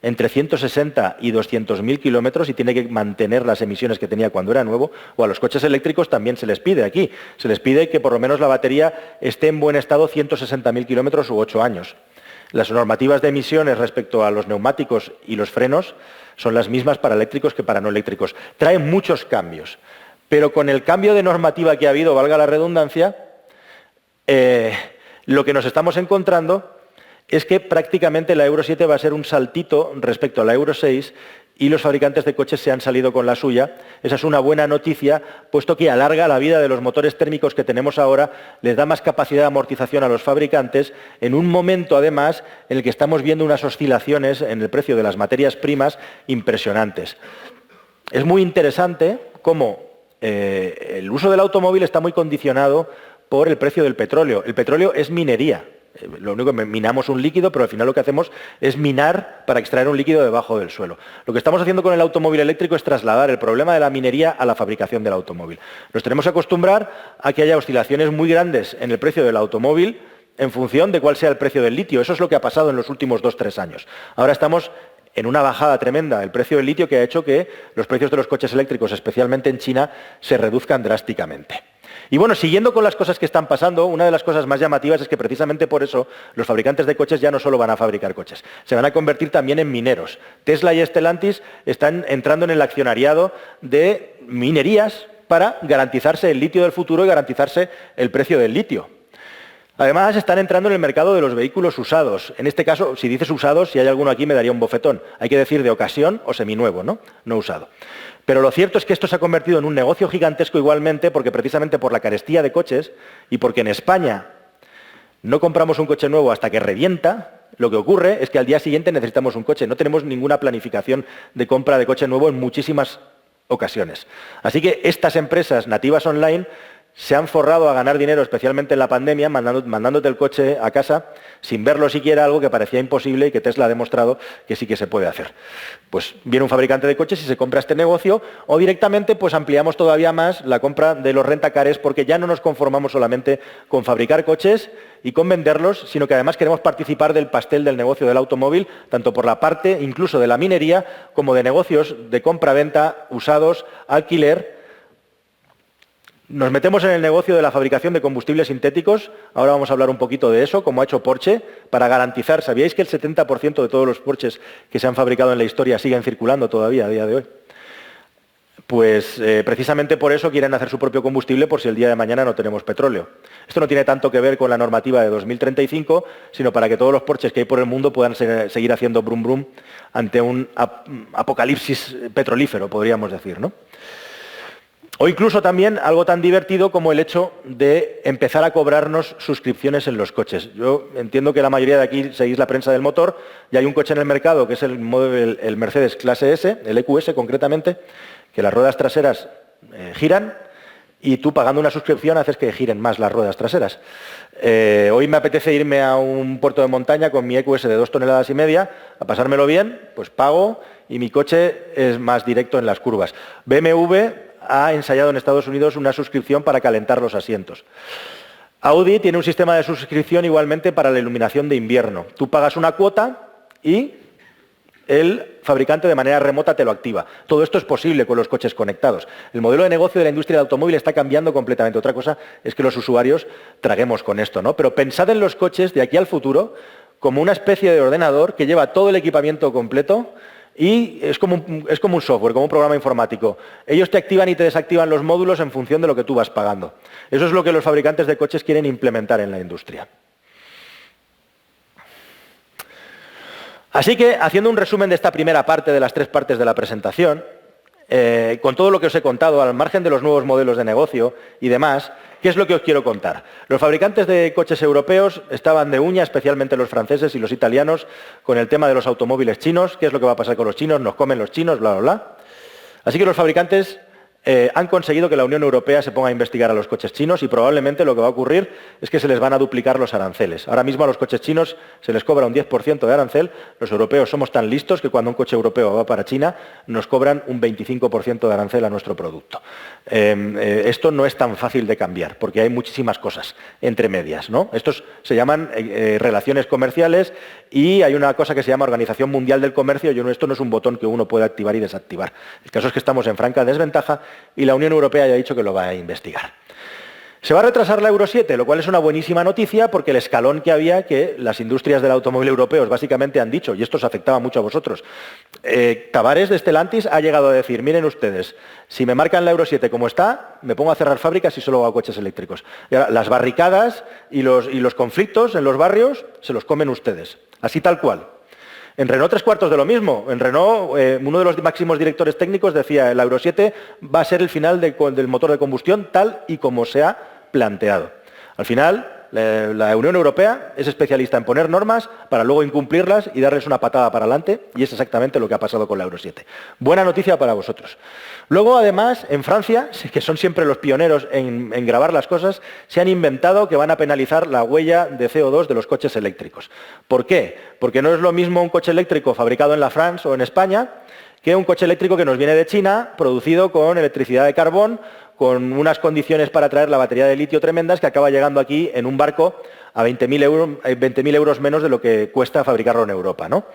entre 160 y 200.000 kilómetros y tiene que mantener las emisiones que tenía cuando era nuevo, o a los coches eléctricos también se les pide aquí. Se les pide que por lo menos la batería esté en buen estado 160.000 kilómetros u 8 años. Las normativas de emisiones respecto a los neumáticos y los frenos son las mismas para eléctricos que para no eléctricos. Traen muchos cambios, pero con el cambio de normativa que ha habido, valga la redundancia, lo que nos estamos encontrando es que prácticamente la Euro 7 va a ser un saltito respecto a la Euro 6 y los fabricantes de coches se han salido con la suya. Esa es una buena noticia, puesto que alarga la vida de los motores térmicos que tenemos ahora, les da más capacidad de amortización a los fabricantes, en un momento, además, en el que estamos viendo unas oscilaciones en el precio de las materias primas impresionantes. Es muy interesante cómo el uso del automóvil está muy condicionado por el precio del petróleo. El petróleo es minería. Lo único que minamos un líquido, pero al final lo que hacemos es minar para extraer un líquido debajo del suelo. Lo que estamos haciendo con el automóvil eléctrico es trasladar el problema de la minería a la fabricación del automóvil. Nos tenemos que acostumbrar a que haya oscilaciones muy grandes en el precio del automóvil en función de cuál sea el precio del litio. Eso es lo que ha pasado en los últimos 2-3 años. Ahora estamos en una bajada tremenda del precio del litio que ha hecho que los precios de los coches eléctricos, especialmente en China, se reduzcan drásticamente. Y bueno, siguiendo con las cosas que están pasando, una de las cosas más llamativas es que precisamente por eso los fabricantes de coches ya no solo van a fabricar coches, se van a convertir también en mineros. Tesla y Stellantis están entrando en el accionariado de minerías para garantizarse el litio del futuro y garantizarse el precio del litio. Además, están entrando en el mercado de los vehículos usados. En este caso, si dices usados, si hay alguno aquí me daría un bofetón. Hay que decir de ocasión o seminuevo, ¿no? No usado. Pero lo cierto es que esto se ha convertido en un negocio gigantesco igualmente porque precisamente por la carestía de coches y porque en España no compramos un coche nuevo hasta que revienta, lo que ocurre es que al día siguiente necesitamos un coche. No tenemos ninguna planificación de compra de coche nuevo en muchísimas ocasiones. Así que estas empresas nativas online se han forrado a ganar dinero, especialmente en la pandemia, mandándote el coche a casa sin verlo siquiera, algo que parecía imposible y que Tesla ha demostrado que sí que se puede hacer. Pues viene un fabricante de coches y se compra este negocio, o directamente pues ampliamos todavía más la compra de los rentacares porque ya no nos conformamos solamente con fabricar coches y con venderlos, sino que además queremos participar del pastel del negocio del automóvil, tanto por la parte incluso de la minería como de negocios de compra-venta, usados, alquiler. Nos metemos en el negocio de la fabricación de combustibles sintéticos, ahora vamos a hablar un poquito de eso, como ha hecho Porsche, para garantizar, ¿sabíais que el 70% de todos los Porsches que se han fabricado en la historia siguen circulando todavía a día de hoy? Pues precisamente por eso quieren hacer su propio combustible por si el día de mañana no tenemos petróleo. Esto no tiene tanto que ver con la normativa de 2035, sino para que todos los Porsches que hay por el mundo puedan seguir haciendo brum brum ante un apocalipsis petrolífero, podríamos decir, ¿no? O incluso también algo tan divertido como el hecho de empezar a cobrarnos suscripciones en los coches. Yo entiendo que la mayoría de aquí seguís la prensa del motor y hay un coche en el mercado que es el Mercedes clase S, el EQS concretamente, que las ruedas traseras giran y tú pagando una suscripción haces que giren más las ruedas traseras. Hoy me apetece irme a un puerto de montaña con mi EQS de 2,5 toneladas a pasármelo bien, pues pago y mi coche es más directo en las curvas. BMW ha ensayado en Estados Unidos una suscripción para calentar los asientos. Audi tiene un sistema de suscripción igualmente para la iluminación de invierno. Tú pagas una cuota y el fabricante de manera remota te lo activa. Todo esto es posible con los coches conectados. El modelo de negocio de la industria del automóvil está cambiando completamente. Otra cosa es que los usuarios traguemos con esto, ¿no? Pero pensad en los coches de aquí al futuro como una especie de ordenador que lleva todo el equipamiento completo y es como un software, como un programa informático. Ellos te activan y te desactivan los módulos en función de lo que tú vas pagando. Eso es lo que los fabricantes de coches quieren implementar en la industria. Así que, haciendo un resumen de esta primera parte de las 3 partes de la presentación, con todo lo que os he contado, al margen de los nuevos modelos de negocio y demás, ¿qué es lo que os quiero contar? Los fabricantes de coches europeos estaban de uña, especialmente los franceses y los italianos, con el tema de los automóviles chinos. ¿Qué es lo que va a pasar con los chinos? Nos comen los chinos, bla, bla, bla. Así que los fabricantes han conseguido que la Unión Europea se ponga a investigar a los coches chinos y probablemente lo que va a ocurrir es que se les van a duplicar los aranceles. Ahora mismo a los coches chinos se les cobra un 10% de arancel. Los europeos somos tan listos que cuando un coche europeo va para China nos cobran un 25% de arancel a nuestro producto. Esto no es tan fácil de cambiar porque hay muchísimas cosas entre medias, ¿no? Estos se llaman relaciones comerciales y hay una cosa que se llama Organización Mundial del Comercio y esto no es un botón que uno puede activar y desactivar. El caso es que estamos en franca desventaja y la Unión Europea ya ha dicho que lo va a investigar. Se va a retrasar la Euro 7, lo cual es una buenísima noticia porque el escalón que había, que las industrias del automóvil europeos básicamente han dicho, y esto os afectaba mucho a vosotros, Tavares de Stellantis ha llegado a decir, miren ustedes, si me marcan la Euro 7 como está, me pongo a cerrar fábricas y solo hago coches eléctricos. Y ahora, las barricadas y los conflictos en los barrios se los comen ustedes, así tal cual. En Renault 3/4 de lo mismo. En Renault, uno de los máximos directores técnicos decía, la Euro 7 va a ser el final del motor de combustión tal y como se ha planteado. Al final, la Unión Europea es especialista en poner normas para luego incumplirlas y darles una patada para adelante, y es exactamente lo que ha pasado con la Euro 7. Buena noticia para vosotros. Luego, además, en Francia, que son siempre los pioneros en grabar las cosas, se han inventado que van a penalizar la huella de CO2 de los coches eléctricos. ¿Por qué? Porque no es lo mismo un coche eléctrico fabricado en la France o en España que un coche eléctrico que nos viene de China, producido con electricidad de carbón, con unas condiciones para traer la batería de litio tremendas, que acaba llegando aquí en un barco a 20.000 euros menos de lo que cuesta fabricarlo en Europa, ¿no?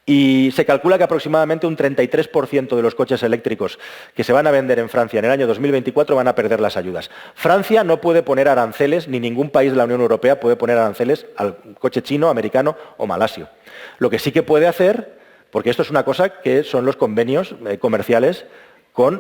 Y se calcula que aproximadamente un 33% de los coches eléctricos que se van a vender en Francia en el año 2024 van a perder las ayudas. Francia no puede poner aranceles, ni ningún país de la Unión Europea puede poner aranceles al coche chino, americano o malasio. Lo que sí que puede hacer, porque esto es una cosa que son los convenios comerciales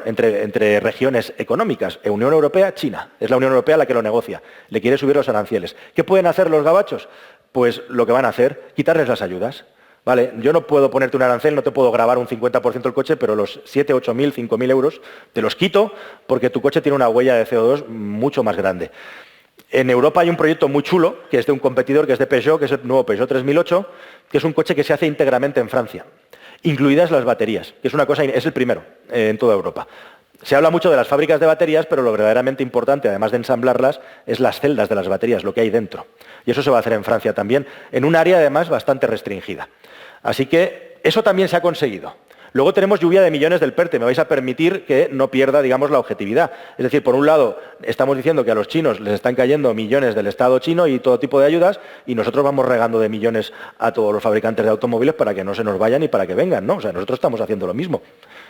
entre regiones económicas, Unión Europea, China. Es la Unión Europea la que lo negocia, le quiere subir los aranceles. ¿Qué pueden hacer los gabachos? Pues lo que van a hacer, quitarles las ayudas. Vale, yo no puedo ponerte un arancel, no te puedo grabar un 50% del coche, pero los 7, 8.000, 5.000 euros te los quito porque tu coche tiene una huella de CO2 mucho más grande. En Europa hay un proyecto muy chulo, que es de un competidor, que es de Peugeot, que es el nuevo Peugeot 3008, que es un coche que se hace íntegramente en Francia, incluidas las baterías, que es el primero en toda Europa. Se habla mucho de las fábricas de baterías, pero lo verdaderamente importante, además de ensamblarlas, es las celdas de las baterías, lo que hay dentro. Y eso se va a hacer en Francia también, en un área además bastante restringida. Así que eso también se ha conseguido. Luego tenemos lluvia de millones del PERTE. Me vais a permitir que no pierda, digamos, la objetividad. Es decir, por un lado, estamos diciendo que a los chinos les están cayendo millones del Estado chino y todo tipo de ayudas, y nosotros vamos regando de millones a todos los fabricantes de automóviles para que no se nos vayan y para que vengan, ¿no? O sea, nosotros estamos haciendo lo mismo.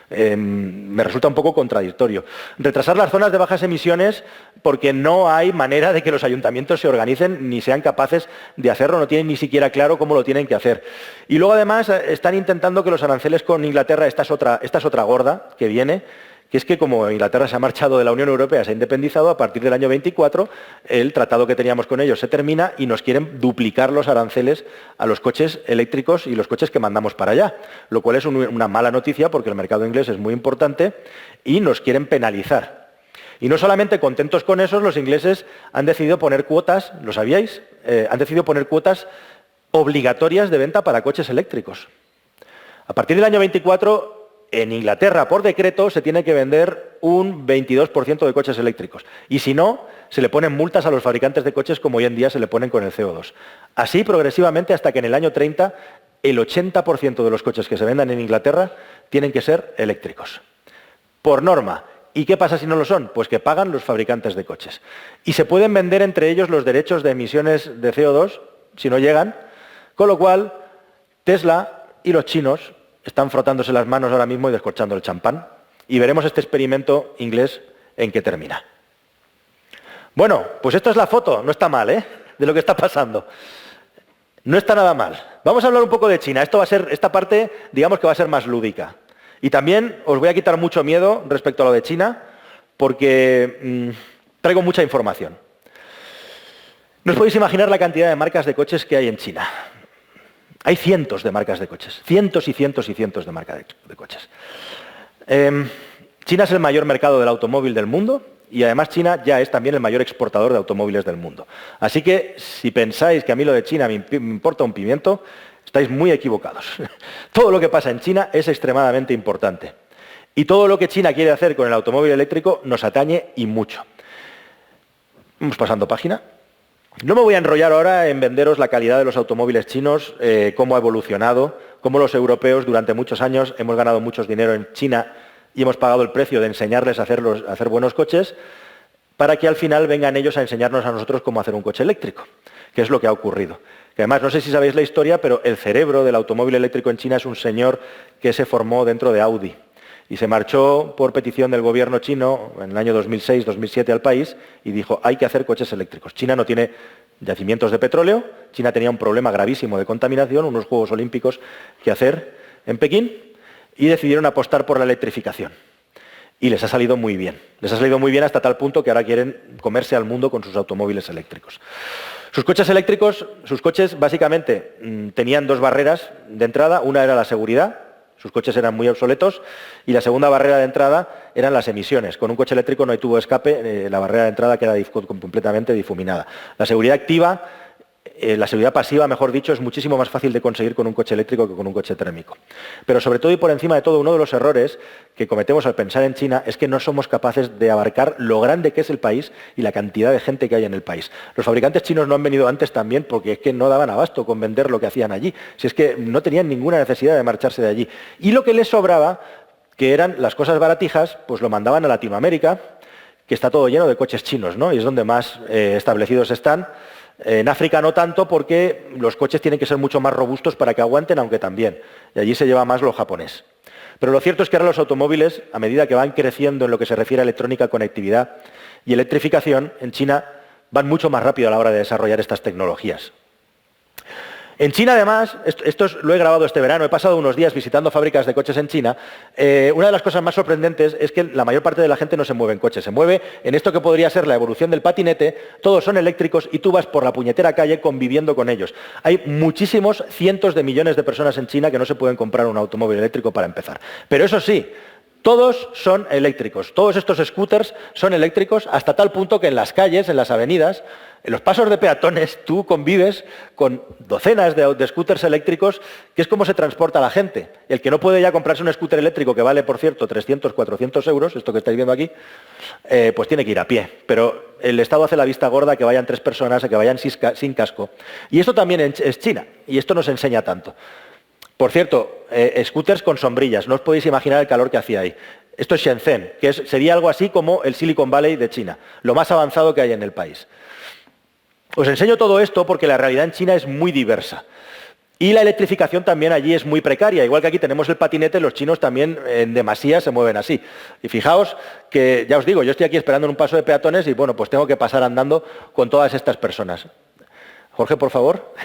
Me resulta un poco contradictorio. Retrasar las zonas de bajas emisiones porque no hay manera de que los ayuntamientos se organicen ni sean capaces de hacerlo, no tienen ni siquiera claro cómo lo tienen que hacer. Y luego además están intentando que los aranceles con Inglaterra, esta es otra gorda que viene, que es que como Inglaterra se ha marchado de la Unión Europea, se ha independizado, a partir del año 24 el tratado que teníamos con ellos se termina y nos quieren duplicar los aranceles a los coches eléctricos y los coches que mandamos para allá, lo cual es una mala noticia porque el mercado inglés es muy importante y nos quieren penalizar. Y no solamente contentos con eso, los ingleses han decidido poner cuotas, ¿lo sabíais? Han decidido poner cuotas obligatorias de venta para coches eléctricos. A partir del año 24, en Inglaterra, por decreto, se tiene que vender un 22% de coches eléctricos. Y si no, se le ponen multas a los fabricantes de coches como hoy en día se le ponen con el CO2. Así, progresivamente, hasta que en el año 30, el 80% de los coches que se vendan en Inglaterra tienen que ser eléctricos. Por norma. ¿Y qué pasa si no lo son? Pues que pagan los fabricantes de coches. Y se pueden vender entre ellos los derechos de emisiones de CO2, si no llegan, con lo cual Tesla y los chinos están frotándose las manos ahora mismo y descorchando el champán. Y veremos este experimento inglés en qué termina. Bueno, pues esto es la foto, no está mal, de lo que está pasando. No está nada mal. Vamos a hablar un poco de China. Esta parte, digamos que va a ser más lúdica. Y también os voy a quitar mucho miedo respecto a lo de China, porque traigo mucha información. No os podéis imaginar la cantidad de marcas de coches que hay en China. Hay cientos de marcas de coches, cientos y cientos y cientos de marcas de coches. China es el mayor mercado del automóvil del mundo y además China ya es también el mayor exportador de automóviles del mundo. Así que si pensáis que a mí lo de China me importa un pimiento, estáis muy equivocados. Todo lo que pasa en China es extremadamente importante. Y todo lo que China quiere hacer con el automóvil eléctrico nos atañe y mucho. Vamos pasando página. No me voy a enrollar ahora en venderos la calidad de los automóviles chinos, cómo ha evolucionado, cómo los europeos durante muchos años hemos ganado mucho dinero en China y hemos pagado el precio de enseñarles a hacer buenos coches, para que al final vengan ellos a enseñarnos a nosotros cómo hacer un coche eléctrico, que es lo que ha ocurrido. Que además, no sé si sabéis la historia, pero el cerebro del automóvil eléctrico en China es un señor que se formó dentro de Audi y se marchó por petición del gobierno chino en el año 2006-2007 al país y dijo, hay que hacer coches eléctricos. China no tiene yacimientos de petróleo, China tenía un problema gravísimo de contaminación, unos Juegos Olímpicos que hacer en Pekín, y decidieron apostar por la electrificación. Y les ha salido muy bien. Les ha salido muy bien hasta tal punto que ahora quieren comerse al mundo con sus automóviles eléctricos. Sus coches eléctricos, sus coches básicamente tenían dos barreras de entrada. Una era la seguridad, sus coches eran muy obsoletos, y la segunda barrera de entrada eran las emisiones. Con un coche eléctrico no hay tubo de escape, la barrera de entrada queda completamente difuminada. La seguridad activa, la seguridad pasiva, mejor dicho, es muchísimo más fácil de conseguir con un coche eléctrico que con un coche térmico. Pero sobre todo y por encima de todo, uno de los errores que cometemos al pensar en China es que no somos capaces de abarcar lo grande que es el país y la cantidad de gente que hay en el país. Los fabricantes chinos no han venido antes también porque es que no daban abasto con vender lo que hacían allí. Si es que no tenían ninguna necesidad de marcharse de allí. Y lo que les sobraba, que eran las cosas baratijas, pues lo mandaban a Latinoamérica, que está todo lleno de coches chinos, ¿no? Y es donde más establecidos están. En África no tanto, porque los coches tienen que ser mucho más robustos para que aguanten, aunque también. Y allí se lleva más lo japonés. Pero lo cierto es que ahora los automóviles, a medida que van creciendo en lo que se refiere a electrónica, conectividad y electrificación, en China van mucho más rápido a la hora de desarrollar estas tecnologías. En China, además, esto lo he grabado este verano, he pasado unos días visitando fábricas de coches en China. Una de las cosas más sorprendentes es que la mayor parte de la gente no se mueve en coches, se mueve en esto que podría ser la evolución del patinete, todos son eléctricos y tú vas por la puñetera calle conviviendo con ellos. Hay muchísimos, cientos de millones de personas en China que no se pueden comprar un automóvil eléctrico para empezar. Pero eso sí, todos son eléctricos, todos estos scooters son eléctricos hasta tal punto que en las calles, en las avenidas, en los pasos de peatones, tú convives con docenas de scooters eléctricos, que es como se transporta la gente. El que no puede ya comprarse un scooter eléctrico, que vale, por cierto, 300, 400 euros, esto que estáis viendo aquí, pues tiene que ir a pie. Pero el Estado hace la vista gorda que vayan 3 personas, a que vayan sin casco. Y esto también es China, y esto nos enseña tanto. Por cierto, scooters con sombrillas, no os podéis imaginar el calor que hacía ahí. Esto es Shenzhen, que sería algo así como el Silicon Valley de China, lo más avanzado que hay en el país. Os enseño todo esto porque la realidad en China es muy diversa. Y la electrificación también allí es muy precaria. Igual que aquí tenemos el patinete, los chinos también en demasía se mueven así. Y fijaos que, ya os digo, yo estoy aquí esperando en un paso de peatones y bueno, pues tengo que pasar andando con todas estas personas. Jorge, por favor.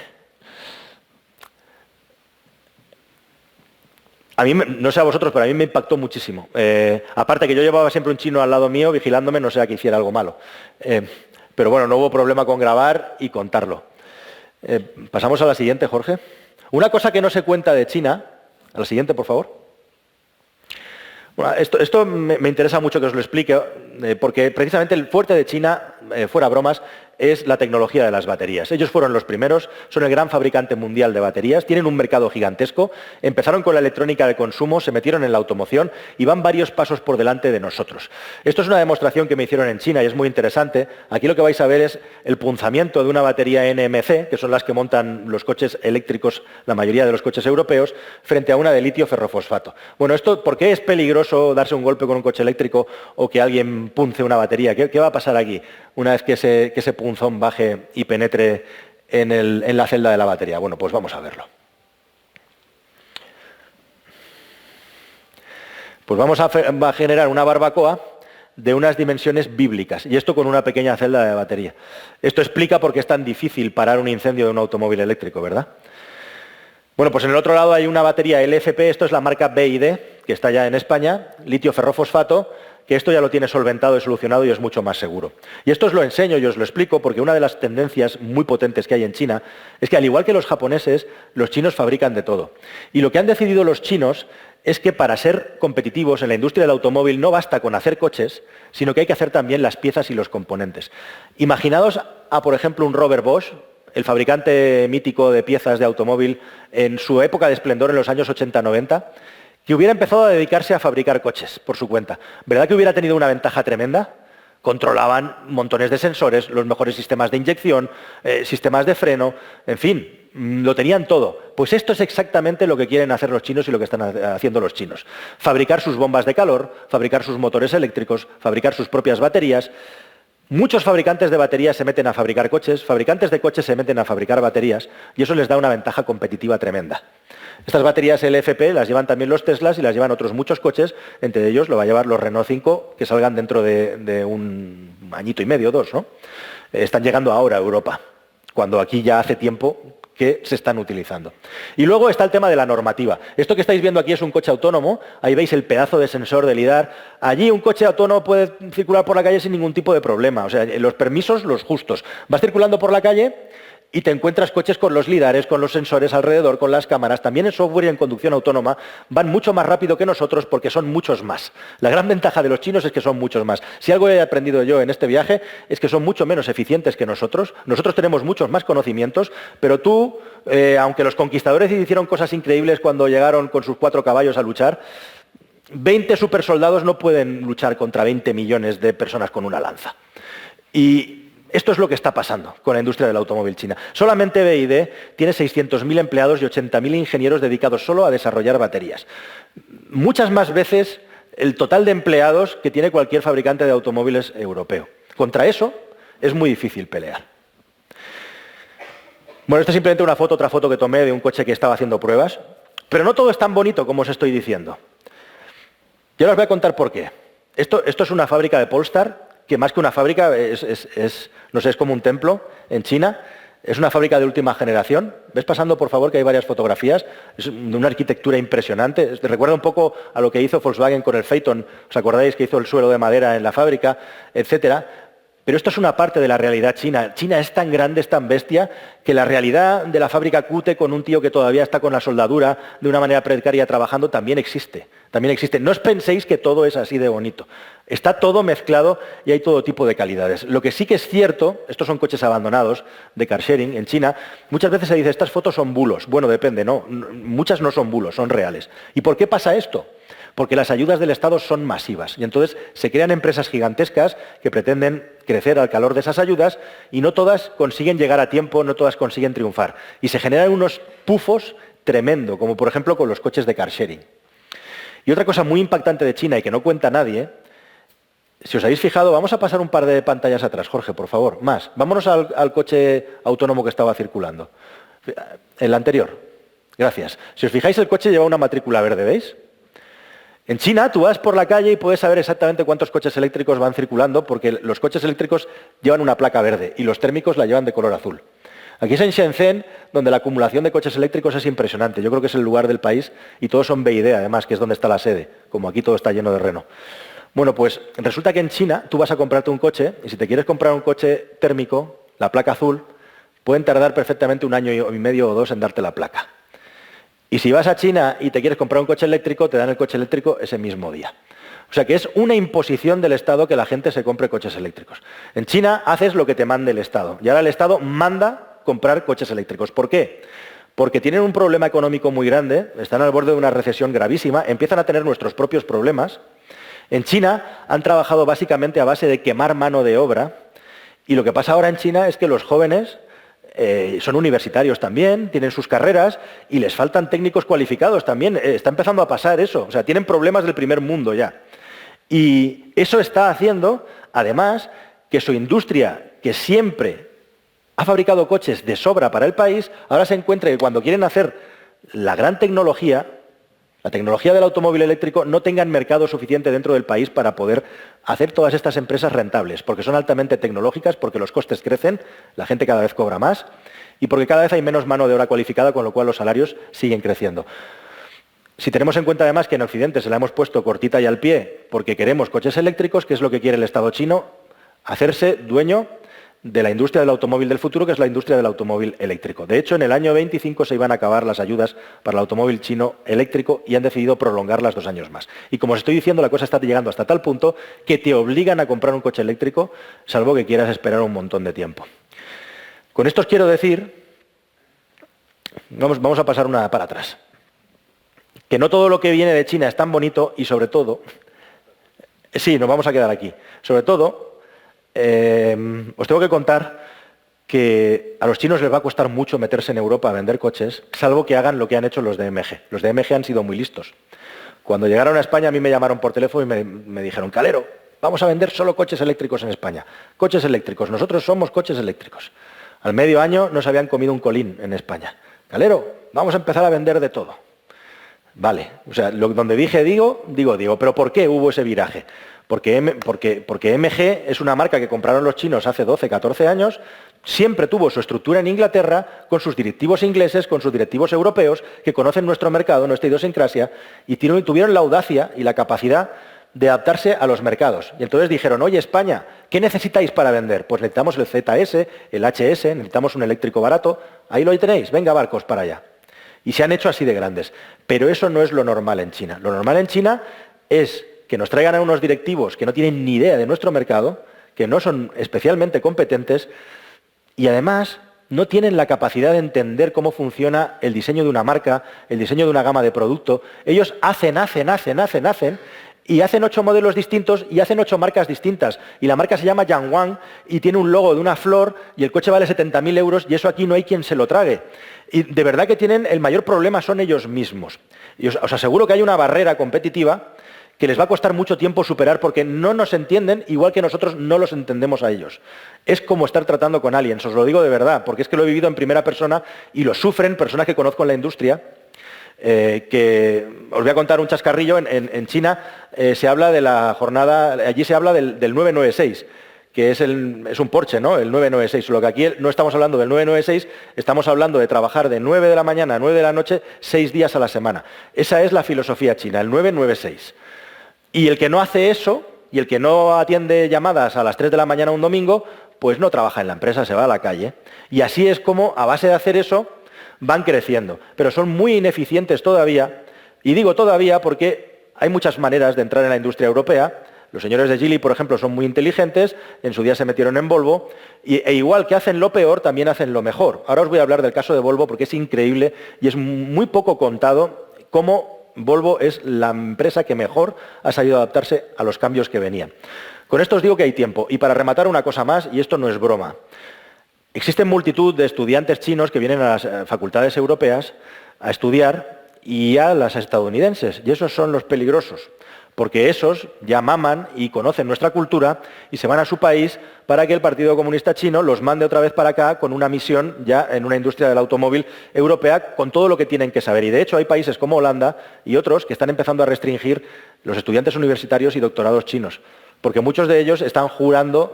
A mí, no sé a vosotros, pero a mí me impactó muchísimo. Aparte que yo llevaba siempre un chino al lado mío vigilándome, no sea que hiciera algo malo. Pero bueno, no hubo problema con grabar y contarlo. Pasamos a la siguiente, Jorge. Una cosa que no se cuenta de China, a la siguiente, por favor. Bueno, esto me interesa mucho que os lo explique, porque precisamente el fuerte de China, fuera bromas, es la tecnología de las baterías. Ellos fueron los primeros, son el gran fabricante mundial de baterías, tienen un mercado gigantesco, empezaron con la electrónica de consumo, se metieron en la automoción y van varios pasos por delante de nosotros. Esto es una demostración que me hicieron en China y es muy interesante. Aquí lo que vais a ver es el punzamiento de una batería NMC, que son las que montan los coches eléctricos, la mayoría de los coches europeos, frente a una de litio ferrofosfato. Bueno, ¿esto por qué es peligroso darse un golpe con un coche eléctrico o que alguien punce una batería? ¿Qué va a pasar aquí una vez que ese punzón baje y penetre en la celda de la batería? Bueno, pues vamos a verlo. Pues vamos a generar una barbacoa de unas dimensiones bíblicas, y esto con una pequeña celda de batería. Esto explica por qué es tan difícil parar un incendio de un automóvil eléctrico, ¿verdad? Bueno, pues en el otro lado hay una batería LFP, esto es la marca BYD, que está ya en España, litio ferrofosfato, que esto ya lo tiene solventado y solucionado y es mucho más seguro. Y esto os lo enseño y os lo explico porque una de las tendencias muy potentes que hay en China es que al igual que los japoneses, los chinos fabrican de todo. Y lo que han decidido los chinos es que para ser competitivos en la industria del automóvil no basta con hacer coches, sino que hay que hacer también las piezas y los componentes. Imaginaos a, por ejemplo, un Robert Bosch, el fabricante mítico de piezas de automóvil en su época de esplendor en los años 80-90, que hubiera empezado a dedicarse a fabricar coches por su cuenta. ¿Verdad que hubiera tenido una ventaja tremenda? Controlaban montones de sensores, los mejores sistemas de inyección, sistemas de freno, en fin, lo tenían todo. Pues esto es exactamente lo que quieren hacer los chinos y lo que están haciendo los chinos. Fabricar sus bombas de calor, fabricar sus motores eléctricos, fabricar sus propias baterías. Muchos fabricantes de baterías se meten a fabricar coches, fabricantes de coches se meten a fabricar baterías y eso les da una ventaja competitiva tremenda. Estas baterías LFP las llevan también los Teslas y las llevan otros muchos coches, entre ellos lo va a llevar los Renault 5, que salgan dentro de un añito y medio, 2, ¿no? Están llegando ahora a Europa, cuando aquí ya hace tiempo que se están utilizando. Y luego está el tema de la normativa. Esto que estáis viendo aquí es un coche autónomo, ahí veis el pedazo de sensor de LIDAR. Allí un coche autónomo puede circular por la calle sin ningún tipo de problema, o sea, los permisos los justos. Vas circulando por la calle y te encuentras coches con los lidares, con los sensores alrededor, con las cámaras. También en software y en conducción autónoma van mucho más rápido que nosotros porque son muchos más. La gran ventaja de los chinos es que son muchos más. Si algo he aprendido yo en este viaje es que son mucho menos eficientes que nosotros. Nosotros tenemos muchos más conocimientos, pero tú, aunque los conquistadores hicieron cosas increíbles cuando llegaron con sus 4 caballos a luchar, 20 supersoldados no pueden luchar contra 20 millones de personas con una lanza. Y esto es lo que está pasando con la industria del automóvil china. Solamente BYD tiene 600.000 empleados y 80.000 ingenieros dedicados solo a desarrollar baterías. Muchas más veces el total de empleados que tiene cualquier fabricante de automóviles europeo. Contra eso es muy difícil pelear. Bueno, esta es simplemente otra foto que tomé de un coche que estaba haciendo pruebas, pero no todo es tan bonito como os estoy diciendo. Yo os voy a contar por qué. Esto es una fábrica de Polestar, que más que una fábrica no sé, es como un templo en China. Es una fábrica de última generación. ¿Ves pasando, por favor, que hay varias fotografías? Es de una arquitectura impresionante. Recuerda un poco a lo que hizo Volkswagen con el Phaeton. ¿Os acordáis que hizo el suelo de madera en la fábrica, etcétera? Pero esto es una parte de la realidad china. China es tan grande, es tan bestia, que la realidad de la fábrica CUTE con un tío que todavía está con la soldadura de una manera precaria trabajando también existe. También existe. No os penséis que todo es así de bonito. Está todo mezclado y hay todo tipo de calidades. Lo que sí que es cierto, estos son coches abandonados de car sharing en China, muchas veces se dice, estas fotos son bulos. Bueno, depende, no. Muchas no son bulos, son reales. ¿Y por qué pasa esto? Porque las ayudas del Estado son masivas y entonces se crean empresas gigantescas que pretenden crecer al calor de esas ayudas y no todas consiguen llegar a tiempo, no todas consiguen triunfar. Y se generan unos pufos tremendo, como por ejemplo con los coches de car sharing. Y otra cosa muy impactante de China y que no cuenta nadie, si os habéis fijado, vamos a pasar un par de pantallas atrás, Jorge, por favor, más. Vámonos al coche autónomo que estaba circulando. El anterior. Gracias. Si os fijáis, el coche lleva una matrícula verde, ¿veis? En China tú vas por la calle y puedes saber exactamente cuántos coches eléctricos van circulando porque los coches eléctricos llevan una placa verde y los térmicos la llevan de color azul. Aquí es en Shenzhen, donde la acumulación de coches eléctricos es impresionante. Yo creo que es el lugar del país y todos son BYD, además, que es donde está la sede, como aquí todo está lleno de Renault. Bueno, pues resulta que en China tú vas a comprarte un coche y si te quieres comprar un coche térmico, la placa azul, pueden tardar perfectamente 1 año y medio o 2 en darte la placa. Y si vas a China y te quieres comprar un coche eléctrico, te dan el coche eléctrico ese mismo día. O sea que es una imposición del Estado que la gente se compre coches eléctricos. En China haces lo que te mande el Estado. Y ahora el Estado manda comprar coches eléctricos. ¿Por qué? Porque tienen un problema económico muy grande, están al borde de una recesión gravísima, empiezan a tener nuestros propios problemas. En China han trabajado básicamente a base de quemar mano de obra. Y lo que pasa ahora en China es que los jóvenes son universitarios también, tienen sus carreras y les faltan técnicos cualificados también. Está empezando a pasar eso. O sea, tienen problemas del primer mundo ya. Y eso está haciendo, además, que su industria, que siempre ha fabricado coches de sobra para el país, ahora se encuentra que cuando quieren hacer la gran tecnología, la tecnología del automóvil eléctrico, no tengan mercado suficiente dentro del país para poder hacer todas estas empresas rentables, porque son altamente tecnológicas, porque los costes crecen, la gente cada vez cobra más y porque cada vez hay menos mano de obra cualificada, con lo cual los salarios siguen creciendo. Si tenemos en cuenta además que en Occidente se la hemos puesto cortita y al pie porque queremos coches eléctricos, ¿qué es lo que quiere el Estado chino? Hacerse dueño de la industria del automóvil del futuro, que es la industria del automóvil eléctrico. De hecho, en el año 25 se iban a acabar las ayudas para el automóvil chino eléctrico y han decidido prolongarlas 2 años más. Y como os estoy diciendo, la cosa está llegando hasta tal punto que te obligan a comprar un coche eléctrico, salvo que quieras esperar un montón de tiempo. Con esto os quiero decir, vamos a pasar una para atrás, que no todo lo que viene de China es tan bonito y sobre todo, sí, nos vamos a quedar aquí, sobre todo, os tengo que contar que a los chinos les va a costar mucho meterse en Europa a vender coches, salvo que hagan lo que han hecho los de MG. Los de MG han sido muy listos. Cuando llegaron a España, a mí me llamaron por teléfono y me dijeron, Calero, vamos a vender solo coches eléctricos en España. Coches eléctricos, nosotros somos coches eléctricos. Al medio año nos habían comido un colín en España. Calero, vamos a empezar a vender de todo. Vale, o sea, donde dije digo, pero ¿por qué hubo ese viraje? Porque MG es una marca que compraron los chinos hace 12, 14 años, siempre tuvo su estructura en Inglaterra, con sus directivos ingleses, con sus directivos europeos, que conocen nuestro mercado, nuestra idiosincrasia, y tuvieron la audacia y la capacidad de adaptarse a los mercados. Y entonces dijeron, oye, España, ¿qué necesitáis para vender? Pues necesitamos el ZS, el HS, necesitamos un eléctrico barato, ahí lo tenéis, venga barcos para allá. Y se han hecho así de grandes. Pero eso no es lo normal en China. Lo normal en China es que nos traigan a unos directivos que no tienen ni idea de nuestro mercado, que no son especialmente competentes y además no tienen la capacidad de entender cómo funciona el diseño de una marca, el diseño de una gama de producto. Ellos hacen y hacen 8 modelos distintos y hacen 8 marcas distintas. Y la marca se llama Yangwang y tiene un logo de una flor y el coche vale 70.000 euros y eso aquí no hay quien se lo trague. Y de verdad que tienen el mayor problema son ellos mismos. Y os aseguro que hay una barrera competitiva que les va a costar mucho tiempo superar porque no nos entienden igual que nosotros no los entendemos a ellos. Es como estar tratando con aliens, os lo digo de verdad, porque es que lo he vivido en primera persona y lo sufren personas que conozco en la industria. Que os voy a contar un chascarrillo, en China se habla de la jornada, allí se habla del 996, que es un Porsche, ¿no? El 996, solo que aquí no estamos hablando del 996, estamos hablando de trabajar de 9 de la mañana a 9 de la noche, 6 días a la semana. Esa es la filosofía china, el 996. Y el que no hace eso, y el que no atiende llamadas a las 3 de la mañana un domingo, pues no trabaja en la empresa, se va a la calle. Y así es como, a base de hacer eso, van creciendo. Pero son muy ineficientes todavía, y digo todavía porque hay muchas maneras de entrar en la industria europea. Los señores de Geely, por ejemplo, son muy inteligentes, en su día se metieron en Volvo, e igual que hacen lo peor, también hacen lo mejor. Ahora os voy a hablar del caso de Volvo porque es increíble y es muy poco contado cómo Volvo es la empresa que mejor ha sabido adaptarse a los cambios que venían. Con esto os digo que hay tiempo. Y para rematar una cosa más, y esto no es broma, existen multitud de estudiantes chinos que vienen a las facultades europeas a estudiar y a las estadounidenses, y esos son los peligrosos, porque esos ya maman y conocen nuestra cultura y se van a su país para que el Partido Comunista Chino los mande otra vez para acá con una misión ya en una industria del automóvil europea con todo lo que tienen que saber. Y de hecho hay países como Holanda y otros que están empezando a restringir los estudiantes universitarios y doctorados chinos, porque muchos de ellos están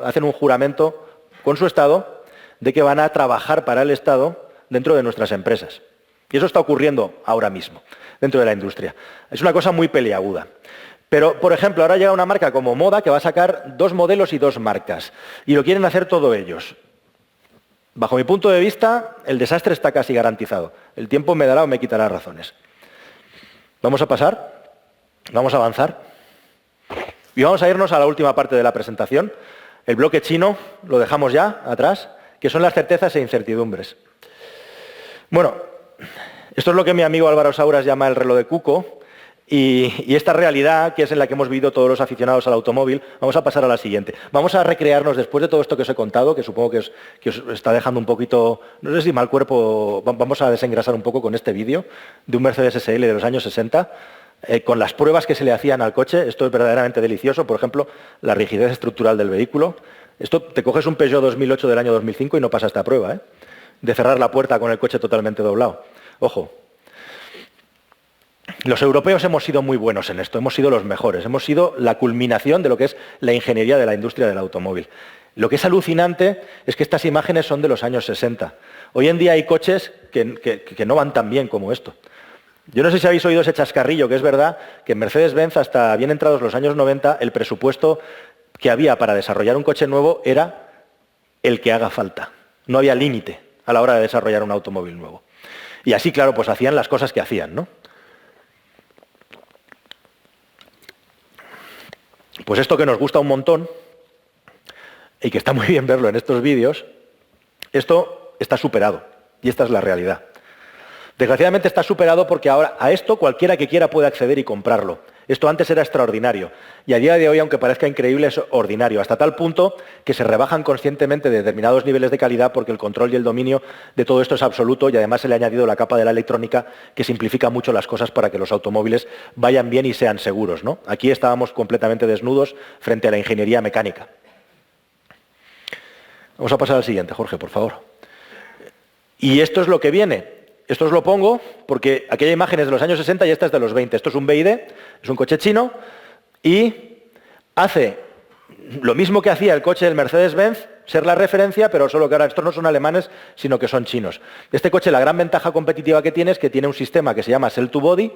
hacen un juramento con su Estado de que van a trabajar para el Estado dentro de nuestras empresas. Y eso está ocurriendo ahora mismo dentro de la industria. Es una cosa muy peliaguda. Pero, por ejemplo, ahora llega una marca como Moda que va a sacar 2 modelos y 2 marcas. Y lo quieren hacer todo ellos. Bajo mi punto de vista, el desastre está casi garantizado. El tiempo me dará o me quitará razones. ¿Vamos a pasar? ¿Vamos a avanzar? Y vamos a irnos a la última parte de la presentación. El bloque chino lo dejamos ya atrás, que son las certezas e incertidumbres. Bueno, esto es lo que mi amigo Álvaro Sauras llama el reloj de cuco. Y esta realidad, que es en la que hemos vivido todos los aficionados al automóvil, vamos a pasar a la siguiente. Vamos a recrearnos después de todo esto que os he contado, que supongo que os está dejando un poquito, no sé si mal cuerpo, vamos a desengrasar un poco con este vídeo de un Mercedes SL de los años 60, con las pruebas que se le hacían al coche. Esto es verdaderamente delicioso. Por ejemplo, la rigidez estructural del vehículo. Esto, te coges un Peugeot 2008 del año 2005 y no pasa esta prueba, de cerrar la puerta con el coche totalmente doblado. Ojo. Los europeos hemos sido muy buenos en esto, hemos sido los mejores, hemos sido la culminación de lo que es la ingeniería de la industria del automóvil. Lo que es alucinante es que estas imágenes son de los años 60. Hoy en día hay coches que no van tan bien como esto. Yo no sé si habéis oído ese chascarrillo, que es verdad que en Mercedes-Benz, hasta bien entrados los años 90, el presupuesto que había para desarrollar un coche nuevo era el que haga falta. No había límite a la hora de desarrollar un automóvil nuevo. Y así, claro, pues hacían las cosas que hacían, ¿no? Pues esto que nos gusta un montón, y que está muy bien verlo en estos vídeos, esto está superado, y esta es la realidad. Desgraciadamente está superado porque ahora a esto cualquiera que quiera puede acceder y comprarlo. Esto antes era extraordinario y a día de hoy, aunque parezca increíble, es ordinario, hasta tal punto que se rebajan conscientemente determinados niveles de calidad porque el control y el dominio de todo esto es absoluto y además se le ha añadido la capa de la electrónica que simplifica mucho las cosas para que los automóviles vayan bien y sean seguros, ¿no? Aquí estábamos completamente desnudos frente a la ingeniería mecánica. Vamos a pasar al siguiente, Jorge, por favor. Y esto es lo que viene. Esto os lo pongo porque aquella imagen es de los años 60 y esta es de los 20. Esto es un BYD, es un coche chino y hace lo mismo que hacía el coche del Mercedes-Benz, ser la referencia, pero solo que ahora estos no son alemanes, sino que son chinos. Este coche, la gran ventaja competitiva que tiene es que tiene un sistema que se llama Cell to Body,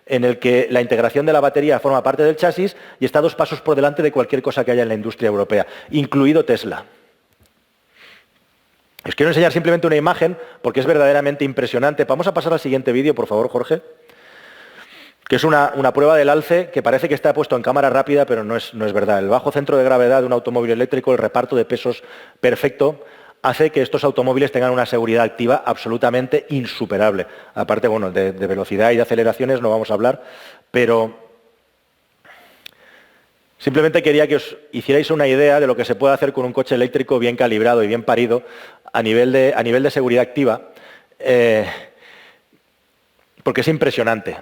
en el que la integración de la batería forma parte del chasis y está 2 pasos por delante de cualquier cosa que haya en la industria europea, incluido Tesla. Os quiero enseñar simplemente una imagen porque es verdaderamente impresionante. Vamos a pasar al siguiente vídeo, por favor, Jorge. Que es una prueba del alce que parece que está puesto en cámara rápida, pero no es verdad. El bajo centro de gravedad de un automóvil eléctrico, el reparto de pesos perfecto, hace que estos automóviles tengan una seguridad activa absolutamente insuperable. Aparte, bueno, de velocidad y de aceleraciones no vamos a hablar, pero simplemente quería que os hicierais una idea de lo que se puede hacer con un coche eléctrico bien calibrado y bien parido a nivel de seguridad activa, porque es impresionante.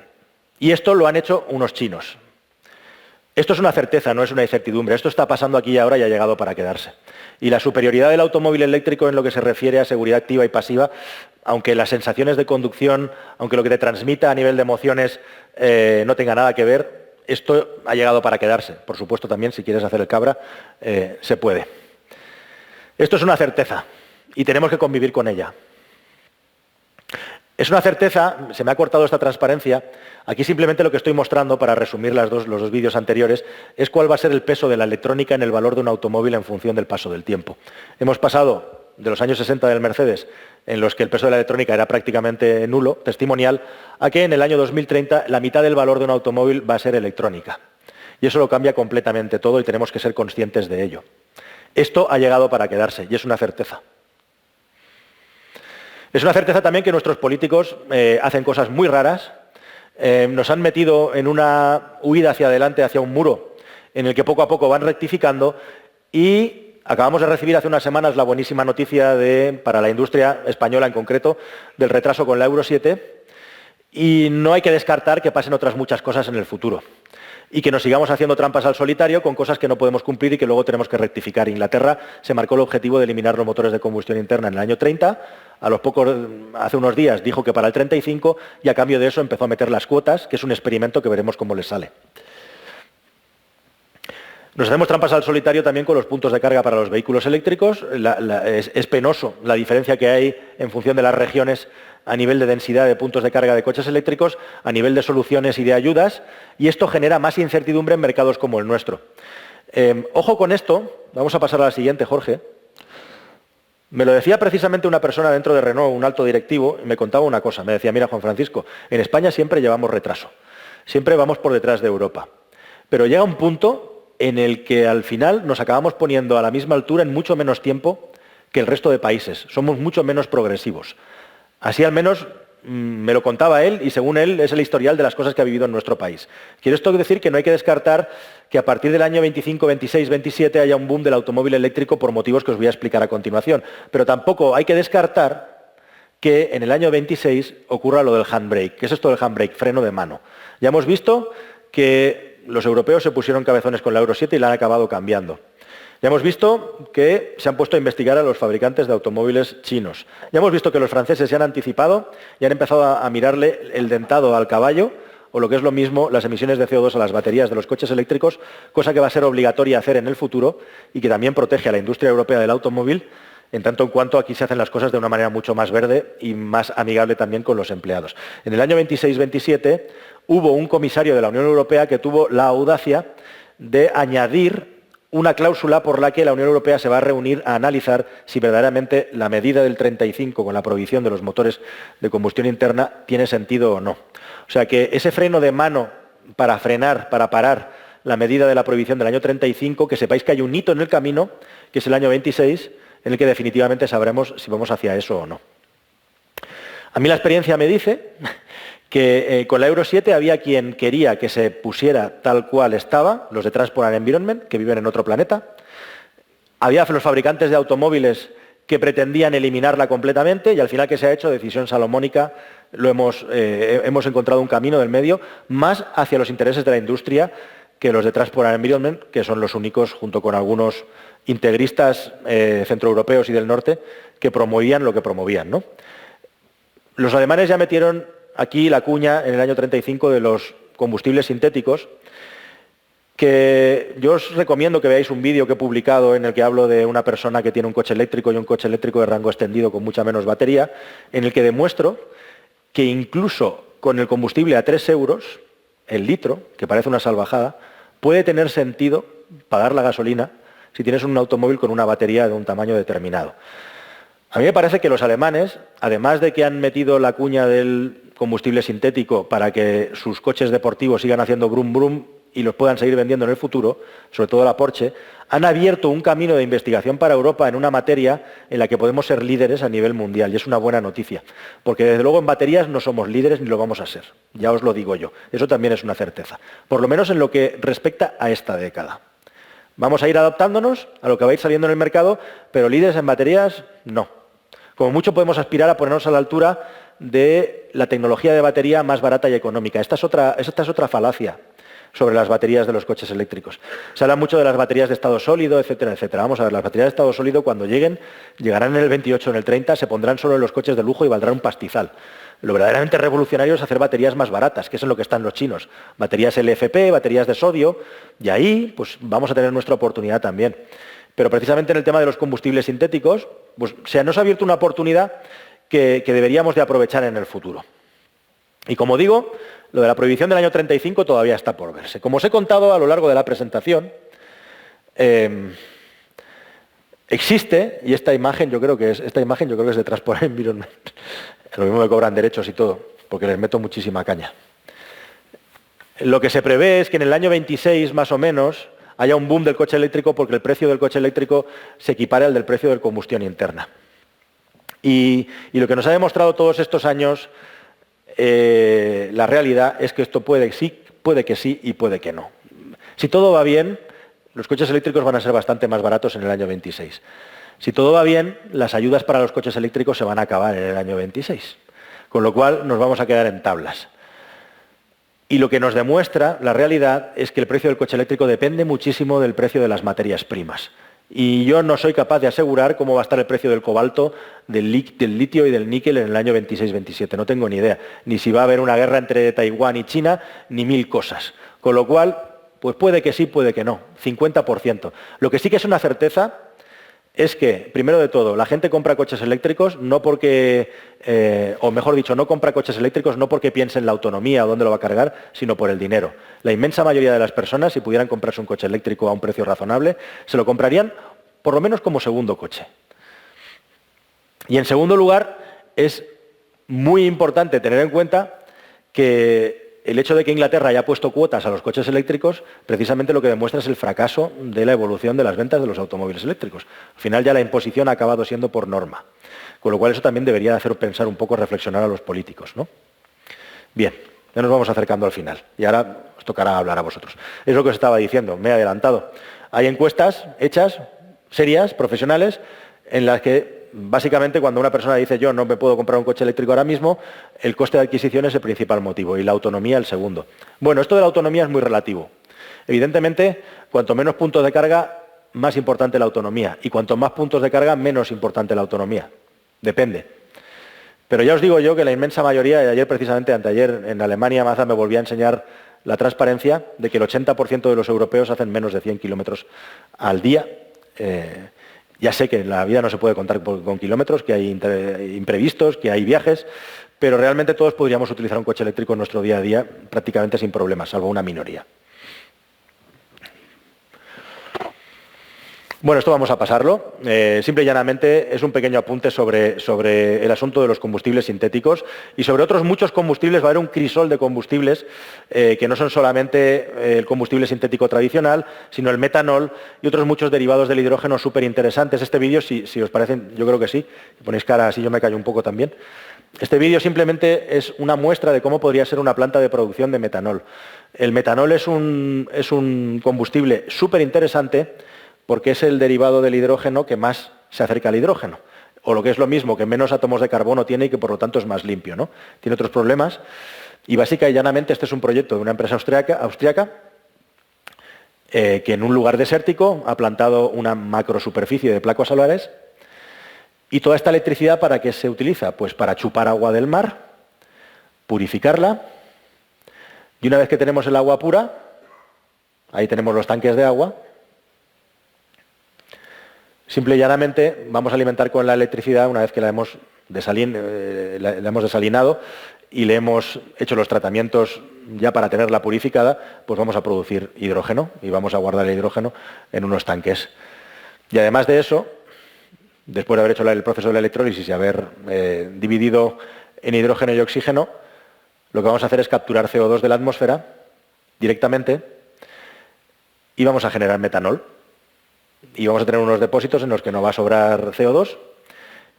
Y esto lo han hecho unos chinos. Esto es una certeza, no es una incertidumbre. Esto está pasando aquí y ahora y ha llegado para quedarse. Y la superioridad del automóvil eléctrico en lo que se refiere a seguridad activa y pasiva, aunque las sensaciones de conducción, aunque lo que te transmita a nivel de emociones no tenga nada que ver, esto ha llegado para quedarse. Por supuesto también, si quieres hacer el cabra, se puede. Esto es una certeza y tenemos que convivir con ella. Es una certeza, se me ha cortado esta transparencia, aquí simplemente lo que estoy mostrando, para resumir los dos vídeos anteriores, es cuál va a ser el peso de la electrónica en el valor de un automóvil en función del paso del tiempo. Hemos pasado de los años 60 del Mercedes, en los que el peso de la electrónica era prácticamente nulo, testimonial, a que en el año 2030 la mitad del valor de un automóvil va a ser electrónica. Y eso lo cambia completamente todo y tenemos que ser conscientes de ello. Esto ha llegado para quedarse y es una certeza. Es una certeza también que nuestros políticos hacen cosas muy raras, nos han metido en una huida hacia adelante, hacia un muro, en el que poco a poco van rectificando y acabamos de recibir hace unas semanas la buenísima noticia para la industria española en concreto, del retraso con la Euro 7 y no hay que descartar que pasen otras muchas cosas en el futuro y que nos sigamos haciendo trampas al solitario con cosas que no podemos cumplir y que luego tenemos que rectificar. Inglaterra se marcó el objetivo de eliminar los motores de combustión interna en el año 30, hace unos días dijo que para el 35 y a cambio de eso empezó a meter las cuotas, que es un experimento que veremos cómo les sale. Nos hacemos trampas al solitario también con los puntos de carga para los vehículos eléctricos. Es penoso la diferencia que hay en función de las regiones a nivel de densidad de puntos de carga de coches eléctricos, a nivel de soluciones y de ayudas, y esto genera más incertidumbre en mercados como el nuestro. Ojo con esto, vamos a pasar a la siguiente, Jorge. Me lo decía precisamente una persona dentro de Renault, un alto directivo, y me contaba una cosa. Me decía, mira, Juan Francisco, en España siempre llevamos retraso, siempre vamos por detrás de Europa, pero llega un punto en el que al final nos acabamos poniendo a la misma altura en mucho menos tiempo que el resto de países. Somos mucho menos progresivos. Así al menos me lo contaba él y según él es el historial de las cosas que ha vivido en nuestro país. Quiero esto decir que no hay que descartar que a partir del año 25, 26, 27 haya un boom del automóvil eléctrico por motivos que os voy a explicar a continuación. Pero tampoco hay que descartar que en el año 26 ocurra lo del handbrake. ¿Qué es esto del handbrake? Freno de mano. Ya hemos visto que los europeos se pusieron cabezones con la Euro 7 y la han acabado cambiando. Ya hemos visto que se han puesto a investigar a los fabricantes de automóviles chinos. Ya hemos visto que los franceses se han anticipado y han empezado a mirarle el dentado al caballo, o lo que es lo mismo, las emisiones de CO2 a las baterías de los coches eléctricos, cosa que va a ser obligatoria hacer en el futuro y que también protege a la industria europea del automóvil, en tanto en cuanto aquí se hacen las cosas de una manera mucho más verde y más amigable también con los empleados. En el año 26-27 hubo un comisario de la Unión Europea que tuvo la audacia de añadir una cláusula por la que la Unión Europea se va a reunir a analizar si verdaderamente la medida del 35 con la prohibición de los motores de combustión interna tiene sentido o no. O sea que ese freno de mano para frenar, para parar la medida de la prohibición del año 35, que sepáis que hay un hito en el camino, que es el año 26, en el que definitivamente sabremos si vamos hacia eso o no. A mí la experiencia me dice que con la Euro 7 había quien quería que se pusiera tal cual estaba, los de Transport and Environment, que viven en otro planeta. Había los fabricantes de automóviles que pretendían eliminarla completamente y al final, ¿qué se ha hecho? Decisión salomónica, hemos encontrado un camino del medio más hacia los intereses de la industria que los de Transport and Environment, que son los únicos, junto con algunos integristas centroeuropeos y del norte, que promovían lo que promovían, ¿no? Los alemanes ya metieron aquí la cuña en el año 35 de los combustibles sintéticos, que yo os recomiendo que veáis un vídeo que he publicado en el que hablo de una persona que tiene un coche eléctrico y un coche eléctrico de rango extendido con mucha menos batería, en el que demuestro que incluso con el combustible a 3 euros, el litro, que parece una salvajada, puede tener sentido pagar la gasolina si tienes un automóvil con una batería de un tamaño determinado. A mí me parece que los alemanes, además de que han metido la cuña del combustible sintético para que sus coches deportivos sigan haciendo brum brum y los puedan seguir vendiendo en el futuro, sobre todo la Porsche, han abierto un camino de investigación para Europa en una materia en la que podemos ser líderes a nivel mundial, y es una buena noticia, porque desde luego en baterías no somos líderes ni lo vamos a ser, ya os lo digo yo, eso también es una certeza, por lo menos en lo que respecta a esta década. Vamos a ir adaptándonos a lo que va a ir saliendo en el mercado, pero líderes en baterías, no. Como mucho podemos aspirar a ponernos a la altura de la tecnología de batería más barata y económica. Esta es otra falacia sobre las baterías de los coches eléctricos. Se habla mucho de las baterías de estado sólido, etcétera, etcétera. Vamos a ver, las baterías de estado sólido cuando llegarán en el 28 o en el 30, se pondrán solo en los coches de lujo y valdrán un pastizal. Lo verdaderamente revolucionario es hacer baterías más baratas, que es en lo que están los chinos. Baterías LFP, baterías de sodio, y ahí pues vamos a tener nuestra oportunidad también. Pero precisamente en el tema de los combustibles sintéticos, pues nos ha abierto una oportunidad que deberíamos de aprovechar en el futuro. Y como digo, lo de la prohibición del año 35 todavía está por verse. Como os he contado a lo largo de la presentación, existe, y esta imagen yo creo que es de Transport and Environment, lo mismo me cobran derechos y todo, porque les meto muchísima caña. Lo que se prevé es que en el año 26 más o menos haya un boom del coche eléctrico porque el precio del coche eléctrico se equipare al del precio de combustión interna. Y lo que nos ha demostrado todos estos años, la realidad es que esto puede que sí y puede que no. Si todo va bien, los coches eléctricos van a ser bastante más baratos en el año 26. Si todo va bien, las ayudas para los coches eléctricos se van a acabar en el año 26, con lo cual nos vamos a quedar en tablas. Y lo que nos demuestra la realidad es que el precio del coche eléctrico depende muchísimo del precio de las materias primas. Y yo no soy capaz de asegurar cómo va a estar el precio del cobalto, del litio y del níquel en el año 26-27. No tengo ni idea. Ni si va a haber una guerra entre Taiwán y China, ni mil cosas. Con lo cual, pues puede que sí, puede que no. 50%. Lo que sí que es una certeza es que, primero de todo, la gente compra coches eléctricos no porque, o mejor dicho, no compra coches eléctricos no porque piense en la autonomía o dónde lo va a cargar, sino por el dinero. La inmensa mayoría de las personas, si pudieran comprarse un coche eléctrico a un precio razonable, se lo comprarían por lo menos como segundo coche. Y en segundo lugar, es muy importante tener en cuenta que el hecho de que Inglaterra haya puesto cuotas a los coches eléctricos, precisamente lo que demuestra es el fracaso de la evolución de las ventas de los automóviles eléctricos. Al final ya la imposición ha acabado siendo por norma. Con lo cual eso también debería hacer pensar un poco, reflexionar a los políticos, ¿no? Bien, ya nos vamos acercando al final. Y ahora os tocará hablar a vosotros. Es lo que os estaba diciendo, me he adelantado. Hay encuestas hechas, serias, profesionales, en las que básicamente cuando una persona dice yo no me puedo comprar un coche eléctrico ahora mismo, el coste de adquisición es el principal motivo y la autonomía el segundo. Bueno, esto de la autonomía es muy relativo. Evidentemente, cuanto menos puntos de carga, más importante la autonomía. Y cuanto más puntos de carga, menos importante la autonomía. Depende. Pero ya os digo yo que la inmensa mayoría, y ayer precisamente, anteayer, en Alemania, Mazda me volvió a enseñar la transparencia de que el 80% de los europeos hacen menos de 100 kilómetros al día. Ya sé que en la vida no se puede contar con kilómetros, que hay imprevistos, que hay viajes, pero realmente todos podríamos utilizar un coche eléctrico en nuestro día a día prácticamente sin problemas, salvo una minoría. Bueno, esto vamos a pasarlo. Simple y llanamente es un pequeño apunte sobre el asunto de los combustibles sintéticos y sobre otros muchos combustibles. Va a haber un crisol de combustibles que no son solamente el combustible sintético tradicional, sino el metanol y otros muchos derivados del hidrógeno súper interesantes. Este vídeo, si os parece, yo creo que sí. Si ponéis cara así, yo me callo un poco también. Este vídeo simplemente es una muestra de cómo podría ser una planta de producción de metanol. El metanol es un combustible súper interesante porque es el derivado del hidrógeno que más se acerca al hidrógeno. O lo que es lo mismo, que menos átomos de carbono tiene y que por lo tanto es más limpio, ¿no? Tiene otros problemas. Y básica y llanamente este es un proyecto de una empresa austriaca que en un lugar desértico ha plantado una macrosuperficie de placas solares. ¿Y toda esta electricidad para qué se utiliza? Pues para chupar agua del mar, purificarla, y una vez que tenemos el agua pura, ahí tenemos los tanques de agua, simple y llanamente vamos a alimentar con la electricidad una vez que la hemos desalinado y le hemos hecho los tratamientos ya para tenerla purificada, pues vamos a producir hidrógeno y vamos a guardar el hidrógeno en unos tanques. Y además de eso, después de haber hecho el proceso de la electrólisis y haber dividido en hidrógeno y oxígeno, lo que vamos a hacer es capturar CO2 de la atmósfera directamente y vamos a generar metanol. Y vamos a tener unos depósitos en los que no va a sobrar CO2,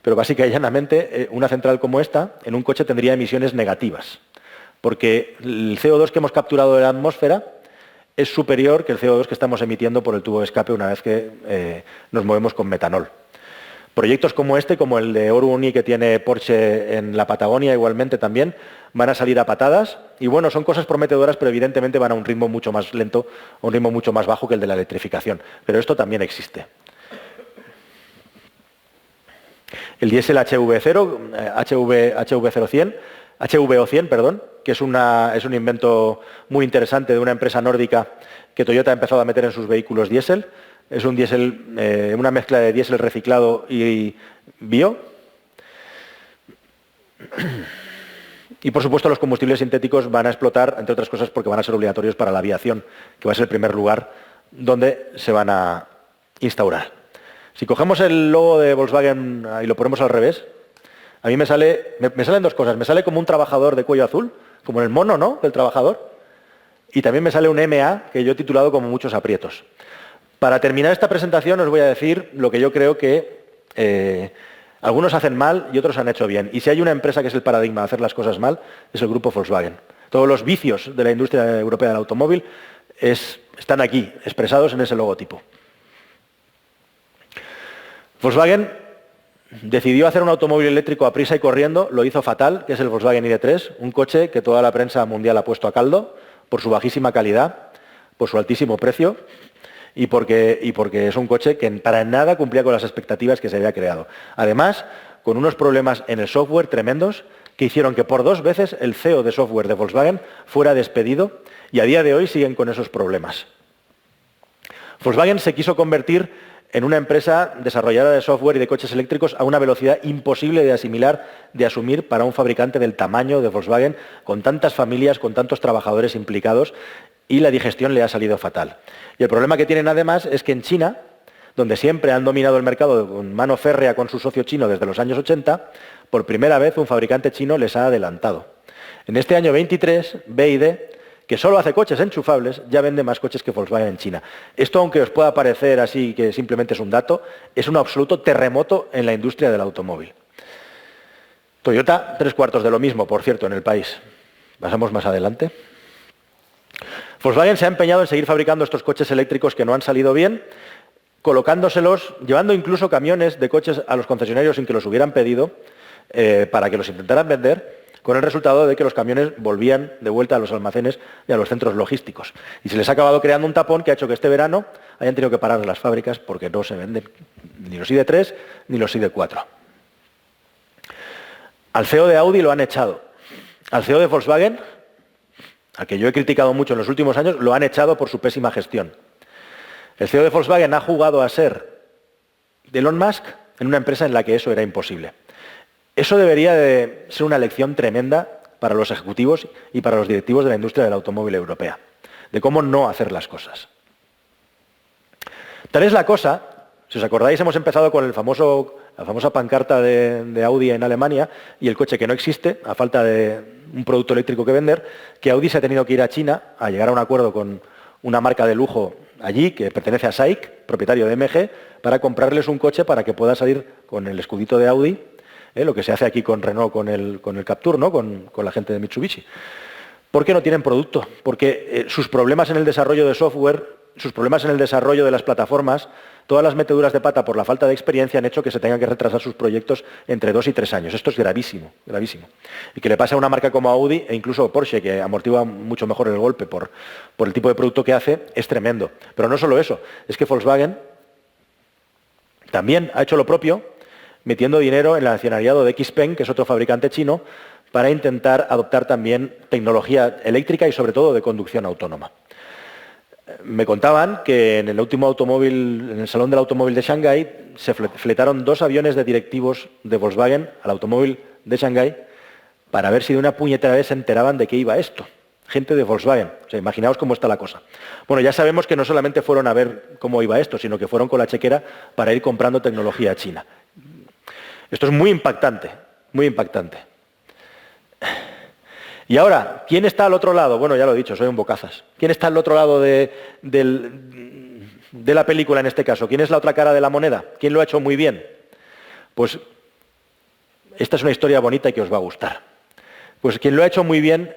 pero básicamente y llanamente una central como esta en un coche tendría emisiones negativas, porque el CO2 que hemos capturado de la atmósfera es superior que el CO2 que estamos emitiendo por el tubo de escape una vez que nos movemos con metanol. Proyectos como este, como el de Oruni que tiene Porsche en la Patagonia igualmente también, van a salir a patadas y bueno, son cosas prometedoras, pero evidentemente van a un ritmo mucho más lento, a un ritmo mucho más bajo que el de la electrificación. Pero esto también existe. El diésel HVO100, que es un invento muy interesante de una empresa nórdica que Toyota ha empezado a meter en sus vehículos diésel. Es un diésel, una mezcla de diésel reciclado y bio. Y por supuesto los combustibles sintéticos van a explotar, entre otras cosas, porque van a ser obligatorios para la aviación, que va a ser el primer lugar donde se van a instaurar. Si cogemos el logo de Volkswagen y lo ponemos al revés, a mí me salen dos cosas. Me sale como un trabajador de cuello azul, como en el mono, ¿no?, del trabajador. Y también me sale un MA, que yo he titulado como muchos aprietos. Para terminar esta presentación os voy a decir lo que yo creo que algunos hacen mal y otros han hecho bien. Y si hay una empresa que es el paradigma de hacer las cosas mal, es el grupo Volkswagen. Todos los vicios de la industria europea del automóvil están aquí, expresados en ese logotipo. Volkswagen decidió hacer un automóvil eléctrico a prisa y corriendo, lo hizo fatal, que es el Volkswagen ID.3, un coche que toda la prensa mundial ha puesto a caldo por su bajísima calidad, por su altísimo precio, y porque es un coche que para nada cumplía con las expectativas que se había creado. Además, con unos problemas en el software tremendos que hicieron que por 2 veces el CEO de software de Volkswagen fuera despedido y a día de hoy siguen con esos problemas. Volkswagen se quiso convertir en una empresa desarrolladora de software y de coches eléctricos a una velocidad imposible de asimilar, de asumir para un fabricante del tamaño de Volkswagen, con tantas familias, con tantos trabajadores implicados, y la digestión le ha salido fatal. Y el problema que tienen además es que en China, donde siempre han dominado el mercado con mano férrea con su socio chino desde los años 80, por primera vez un fabricante chino les ha adelantado. En este año 23, BYD, que solo hace coches enchufables, ya vende más coches que Volkswagen en China. Esto, aunque os pueda parecer así que simplemente es un dato, es un absoluto terremoto en la industria del automóvil. Toyota, 3/4 de lo mismo, por cierto, en el país. Pasamos más adelante. Volkswagen se ha empeñado en seguir fabricando estos coches eléctricos que no han salido bien, colocándoselos, llevando incluso camiones de coches a los concesionarios sin que los hubieran pedido, para que los intentaran vender, con el resultado de que los camiones volvían de vuelta a los almacenes y a los centros logísticos. Y se les ha acabado creando un tapón que ha hecho que este verano hayan tenido que parar las fábricas porque no se venden ni los ID.3 ni los ID.4. Al CEO de Audi lo han echado. Al CEO de Volkswagen, al que yo he criticado mucho en los últimos años, lo han echado por su pésima gestión. El CEO de Volkswagen ha jugado a ser de Elon Musk en una empresa en la que eso era imposible. Eso debería de ser una lección tremenda para los ejecutivos y para los directivos de la industria del automóvil europea, de cómo no hacer las cosas. Tal es la cosa, si os acordáis, hemos empezado con la famosa pancarta de Audi en Alemania y el coche que no existe, a falta de un producto eléctrico que vender, que Audi se ha tenido que ir a China a llegar a un acuerdo con una marca de lujo allí, que pertenece a SAIC, propietario de MG, para comprarles un coche para que pueda salir con el escudito de Audi lo que se hace aquí con Renault, con el Captur, ¿no? con la gente de Mitsubishi. ¿Por qué no tienen producto? Porque sus problemas en el desarrollo de software, sus problemas en el desarrollo de las plataformas, todas las meteduras de pata por la falta de experiencia han hecho que se tengan que retrasar sus proyectos entre 2 y 3 años. Esto es gravísimo, gravísimo. Y que le pase a una marca como Audi e incluso Porsche, que amortigua mucho mejor el golpe por el tipo de producto que hace, es tremendo. Pero no solo eso, es que Volkswagen también ha hecho lo propio, metiendo dinero en el accionariado de XPeng, que es otro fabricante chino, para intentar adoptar también tecnología eléctrica y sobre todo de conducción autónoma. Me contaban que en el último automóvil, en el Salón del Automóvil de Shanghái, se fletaron 2 aviones de directivos de Volkswagen al automóvil de Shanghái para ver si de una puñetera vez se enteraban de qué iba esto. Gente de Volkswagen. O sea, imaginaos cómo está la cosa. Bueno, ya sabemos que no solamente fueron a ver cómo iba esto, sino que fueron con la chequera para ir comprando tecnología china. Esto es muy impactante, muy impactante. Y ahora, ¿quién está al otro lado? Bueno, ya lo he dicho, soy un bocazas. ¿Quién está al otro lado de la película en este caso? ¿Quién es la otra cara de la moneda? ¿Quién lo ha hecho muy bien? Pues esta es una historia bonita y que os va a gustar. Pues quien lo ha hecho muy bien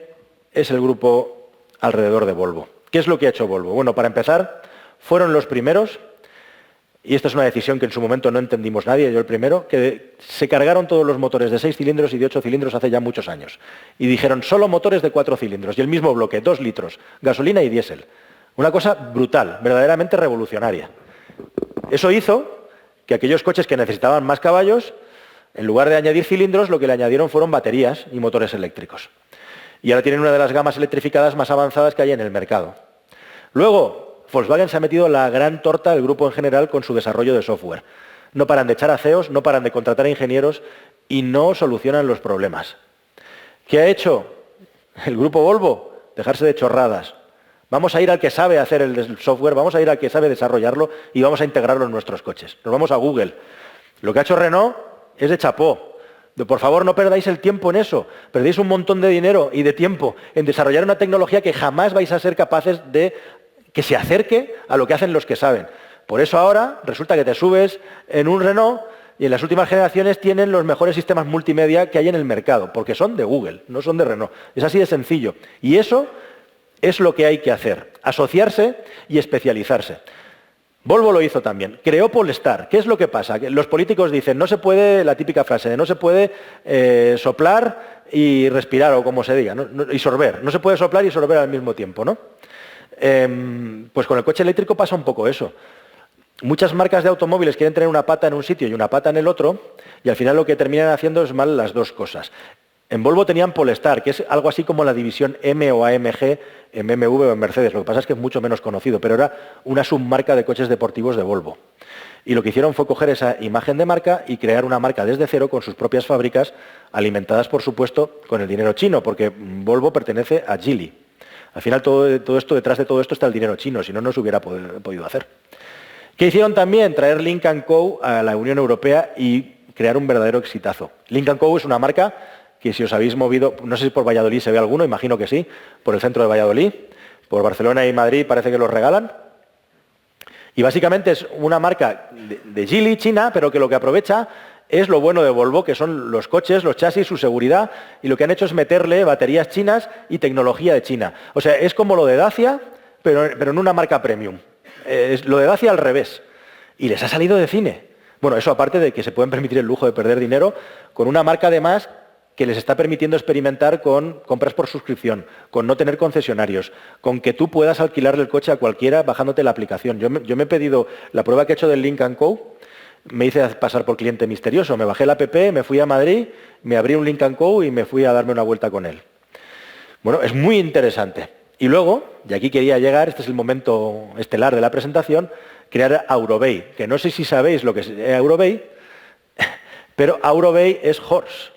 es el grupo alrededor de Volvo. ¿Qué es lo que ha hecho Volvo? Bueno, para empezar, fueron los primeros, y esta es una decisión que en su momento no entendimos nadie, yo el primero, que se cargaron todos los motores de 6 cilindros y de 8 cilindros hace ya muchos años. Y dijeron, solo motores de 4 cilindros, y el mismo bloque, 2 litros, gasolina y diésel. Una cosa brutal, verdaderamente revolucionaria. Eso hizo que aquellos coches que necesitaban más caballos, en lugar de añadir cilindros, lo que le añadieron fueron baterías y motores eléctricos. Y ahora tienen una de las gamas electrificadas más avanzadas que hay en el mercado. Luego, Volkswagen se ha metido la gran torta del grupo en general con su desarrollo de software. No paran de echar a CEOs, no paran de contratar a ingenieros y no solucionan los problemas. ¿Qué ha hecho el grupo Volvo? Dejarse de chorradas. Vamos a ir al que sabe hacer el software, vamos a ir al que sabe desarrollarlo y vamos a integrarlo en nuestros coches. Nos vamos a Google. Lo que ha hecho Renault es de chapó. Por favor, no perdáis el tiempo en eso. Perdéis un montón de dinero y de tiempo en desarrollar una tecnología que jamás vais a ser capaces de que se acerque a lo que hacen los que saben. Por eso ahora resulta que te subes en un Renault y en las últimas generaciones tienen los mejores sistemas multimedia que hay en el mercado, porque son de Google, no son de Renault. Es así de sencillo. Y eso es lo que hay que hacer, asociarse y especializarse. Volvo lo hizo también, creó Polestar. ¿Qué es lo que pasa? Que los políticos dicen, no se puede, la típica frase de no se puede soplar y respirar, o como se diga, y sorber. No se puede soplar y sorber al mismo tiempo, ¿no? Pues con el coche eléctrico pasa un poco eso. Muchas marcas de automóviles quieren tener una pata en un sitio y una pata en el otro, y al final lo que terminan haciendo es mal las dos cosas. En Volvo tenían Polestar, que es algo así como la división M o AMG en BMW o en Mercedes. Lo que pasa es que es mucho menos conocido, pero era una submarca de coches deportivos de Volvo. Y lo que hicieron fue coger esa imagen de marca y crear una marca desde cero con sus propias fábricas, alimentadas, por supuesto, con el dinero chino, porque Volvo pertenece a Geely. Al final, todo esto, detrás de todo esto está el dinero chino, si no, no se hubiera podido hacer. ¿Qué hicieron también? Traer Lynk & Co. a la Unión Europea y crear un verdadero exitazo. Lynk & Co. es una marca que si os habéis movido, no sé si por Valladolid se ve alguno, imagino que sí, por el centro de Valladolid, por Barcelona y Madrid parece que los regalan. Y básicamente es una marca de Geely, China, pero que lo que aprovecha es lo bueno de Volvo, que son los coches, los chasis, su seguridad, y lo que han hecho es meterle baterías chinas y tecnología de China. O sea, es como lo de Dacia, pero en una marca premium. Es lo de Dacia al revés. Y les ha salido de cine. Bueno, eso aparte de que se pueden permitir el lujo de perder dinero con una marca además que les está permitiendo experimentar con compras por suscripción, con no tener concesionarios, con que tú puedas alquilarle el coche a cualquiera bajándote la aplicación. Yo me he pedido la prueba que he hecho del Lynk & Co., me hice pasar por cliente misterioso, me bajé la app, me fui a Madrid, me abrí un Lynk & Co. y me fui a darme una vuelta con él. Bueno, es muy interesante. Y luego, y aquí quería llegar, este es el momento estelar de la presentación, crear Aurobay, que no sé si sabéis lo que es Aurobay, pero Aurobay es Horse.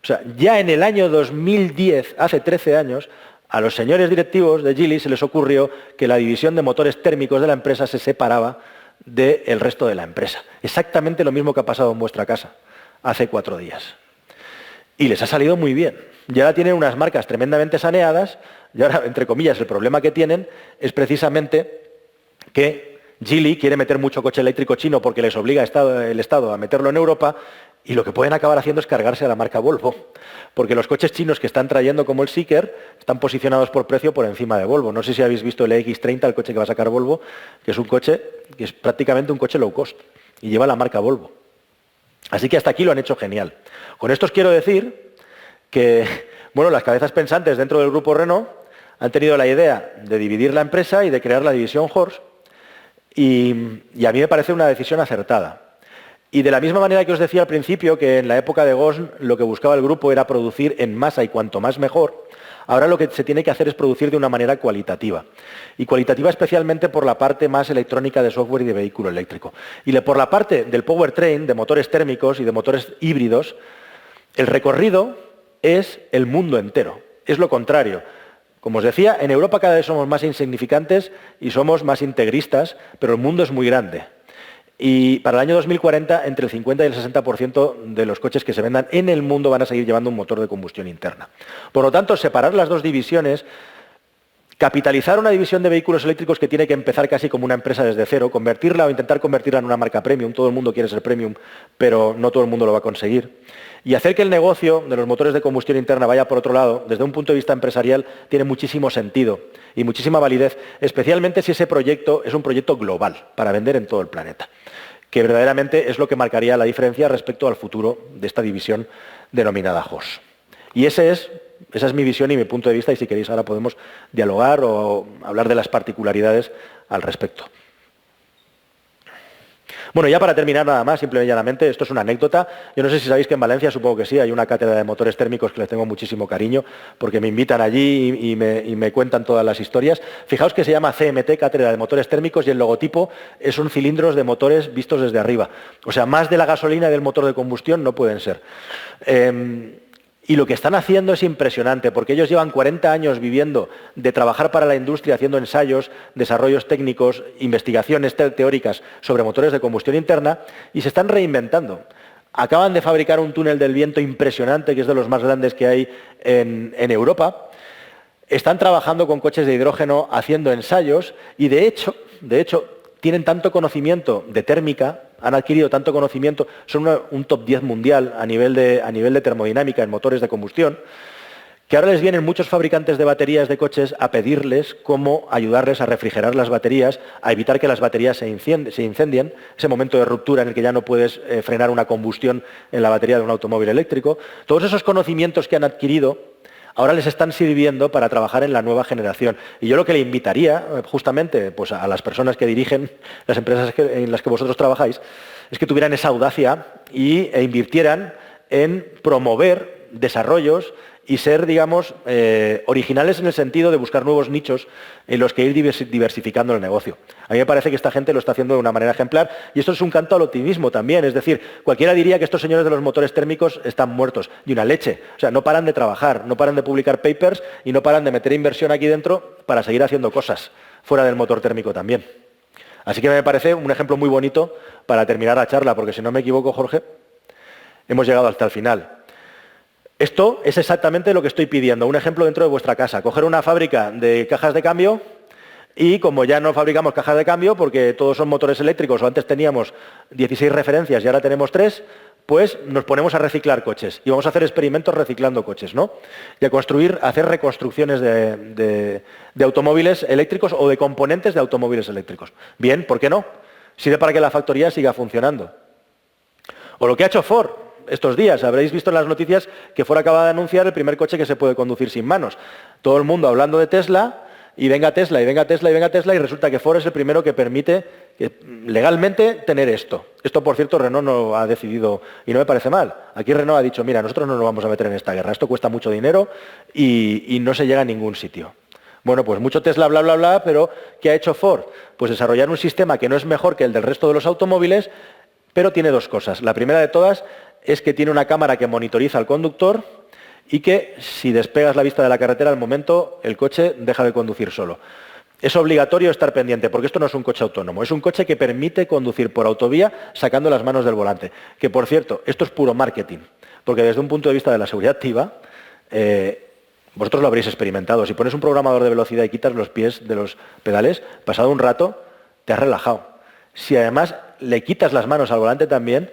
O sea, ya en el año 2010, hace 13 años, a los señores directivos de Geely se les ocurrió que la división de motores térmicos de la empresa se separaba del resto de la empresa. Exactamente lo mismo que ha pasado en vuestra casa hace 4 días. Y les ha salido muy bien. Y ahora tienen unas marcas tremendamente saneadas, y ahora, entre comillas, el problema que tienen es precisamente que Geely quiere meter mucho coche eléctrico chino porque les obliga el Estado a meterlo en Europa, Y lo que pueden acabar haciendo es cargarse a la marca Volvo, porque los coches chinos que están trayendo como el Seeker están posicionados por precio por encima de Volvo. No sé si habéis visto el EX30, el coche que va a sacar Volvo, que es un coche que es prácticamente un coche low cost y lleva la marca Volvo. Así que hasta aquí lo han hecho genial. Con esto os quiero decir que, bueno, las cabezas pensantes dentro del grupo Renault han tenido la idea de dividir la empresa y de crear la división Horse, y a mí me parece una decisión acertada. Y de la misma manera que os decía al principio que en la época de Gosn lo que buscaba el grupo era producir en masa y cuanto más mejor, ahora lo que se tiene que hacer es producir de una manera cualitativa. Y cualitativa especialmente por la parte más electrónica de software y de vehículo eléctrico. Y por la parte del powertrain, de motores térmicos y de motores híbridos, el recorrido es el mundo entero. Es lo contrario. Como os decía, en Europa cada vez somos más insignificantes y somos más integristas, pero el mundo es muy grande. Y para el año 2040, entre el 50 y el 60% de los coches que se vendan en el mundo van a seguir llevando un motor de combustión interna. Por lo tanto, separar las dos divisiones, capitalizar una división de vehículos eléctricos que tiene que empezar casi como una empresa desde cero, convertirla o intentar convertirla en una marca premium, todo el mundo quiere ser premium, pero no todo el mundo lo va a conseguir, y hacer que el negocio de los motores de combustión interna vaya por otro lado, desde un punto de vista empresarial, tiene muchísimo sentido y muchísima validez, especialmente si ese proyecto es un proyecto global, para vender en todo el planeta, que verdaderamente es lo que marcaría la diferencia respecto al futuro de esta división denominada HOS. Y esa es mi visión y mi punto de vista, y si queréis ahora podemos dialogar o hablar de las particularidades al respecto. Bueno, ya para terminar nada más, simplemente y llanamente, esto es una anécdota. Yo no sé si sabéis que en Valencia, supongo que sí, hay una cátedra de motores térmicos que les tengo muchísimo cariño, porque me invitan allí y me cuentan todas las historias. Fijaos que se llama CMT, Cátedra de Motores Térmicos, y el logotipo son cilindros de motores vistos desde arriba. O sea, más de la gasolina y del motor de combustión no pueden ser. Y lo que están haciendo es impresionante, porque ellos llevan 40 años viviendo de trabajar para la industria, haciendo ensayos, desarrollos técnicos, investigaciones teóricas sobre motores de combustión interna, y se están reinventando. Acaban de fabricar un túnel del viento impresionante, que es de los más grandes que hay en Europa. Están trabajando con coches de hidrógeno, haciendo ensayos, y de hecho, tienen tanto conocimiento de térmica, han adquirido tanto conocimiento, son un top 10 mundial a nivel de termodinámica en motores de combustión, que ahora les vienen muchos fabricantes de baterías de coches a pedirles cómo ayudarles a refrigerar las baterías, a evitar que las baterías se incendien, ese momento de ruptura en el que ya no puedes frenar una combustión en la batería de un automóvil eléctrico. Todos esos conocimientos que han adquirido ahora les están sirviendo para trabajar en la nueva generación. Y yo lo que le invitaría, justamente, pues a las personas que dirigen las empresas en las que vosotros trabajáis, es que tuvieran esa audacia e invirtieran en promover desarrollos y ser, digamos, originales en el sentido de buscar nuevos nichos en los que ir diversificando el negocio. A mí me parece que esta gente lo está haciendo de una manera ejemplar, y esto es un canto al optimismo también, es decir, cualquiera diría que estos señores de los motores térmicos están muertos, y una leche. O sea, no paran de trabajar, no paran de publicar papers y no paran de meter inversión aquí dentro para seguir haciendo cosas fuera del motor térmico también. Así que me parece un ejemplo muy bonito para terminar la charla, porque si no me equivoco, Jorge, hemos llegado hasta el final. Esto es exactamente lo que estoy pidiendo, un ejemplo dentro de vuestra casa. Coger una fábrica de cajas de cambio y, como ya no fabricamos cajas de cambio porque todos son motores eléctricos, o antes teníamos 16 referencias y ahora tenemos 3, pues nos ponemos a reciclar coches y vamos a hacer experimentos reciclando coches, ¿no? Y a hacer reconstrucciones de automóviles eléctricos o de componentes de automóviles eléctricos. Bien, ¿por qué no? Sirve para que la factoría siga funcionando. O lo que ha hecho Ford estos días. Habréis visto en las noticias que Ford acaba de anunciar el primer coche que se puede conducir sin manos. Todo el mundo hablando de Tesla, y venga Tesla, y venga Tesla, y venga Tesla, y resulta que Ford es el primero que permite legalmente tener esto. Esto, por cierto, Renault no ha decidido, y no me parece mal. Aquí Renault ha dicho, mira, nosotros no nos vamos a meter en esta guerra, esto cuesta mucho dinero y no se llega a ningún sitio. Bueno, pues mucho Tesla, bla, bla, bla, pero ¿qué ha hecho Ford? Pues desarrollar un sistema que no es mejor que el del resto de los automóviles, pero tiene dos cosas. La primera de todas es que tiene una cámara que monitoriza al conductor y que, si despegas la vista de la carretera, al momento el coche deja de conducir solo. Es obligatorio estar pendiente, porque esto no es un coche autónomo, es un coche que permite conducir por autovía sacando las manos del volante. Que, por cierto, esto es puro marketing, porque desde un punto de vista de la seguridad activa, vosotros lo habréis experimentado. Si pones un programador de velocidad y quitas los pies de los pedales, pasado un rato, te has relajado. Si además le quitas las manos al volante también,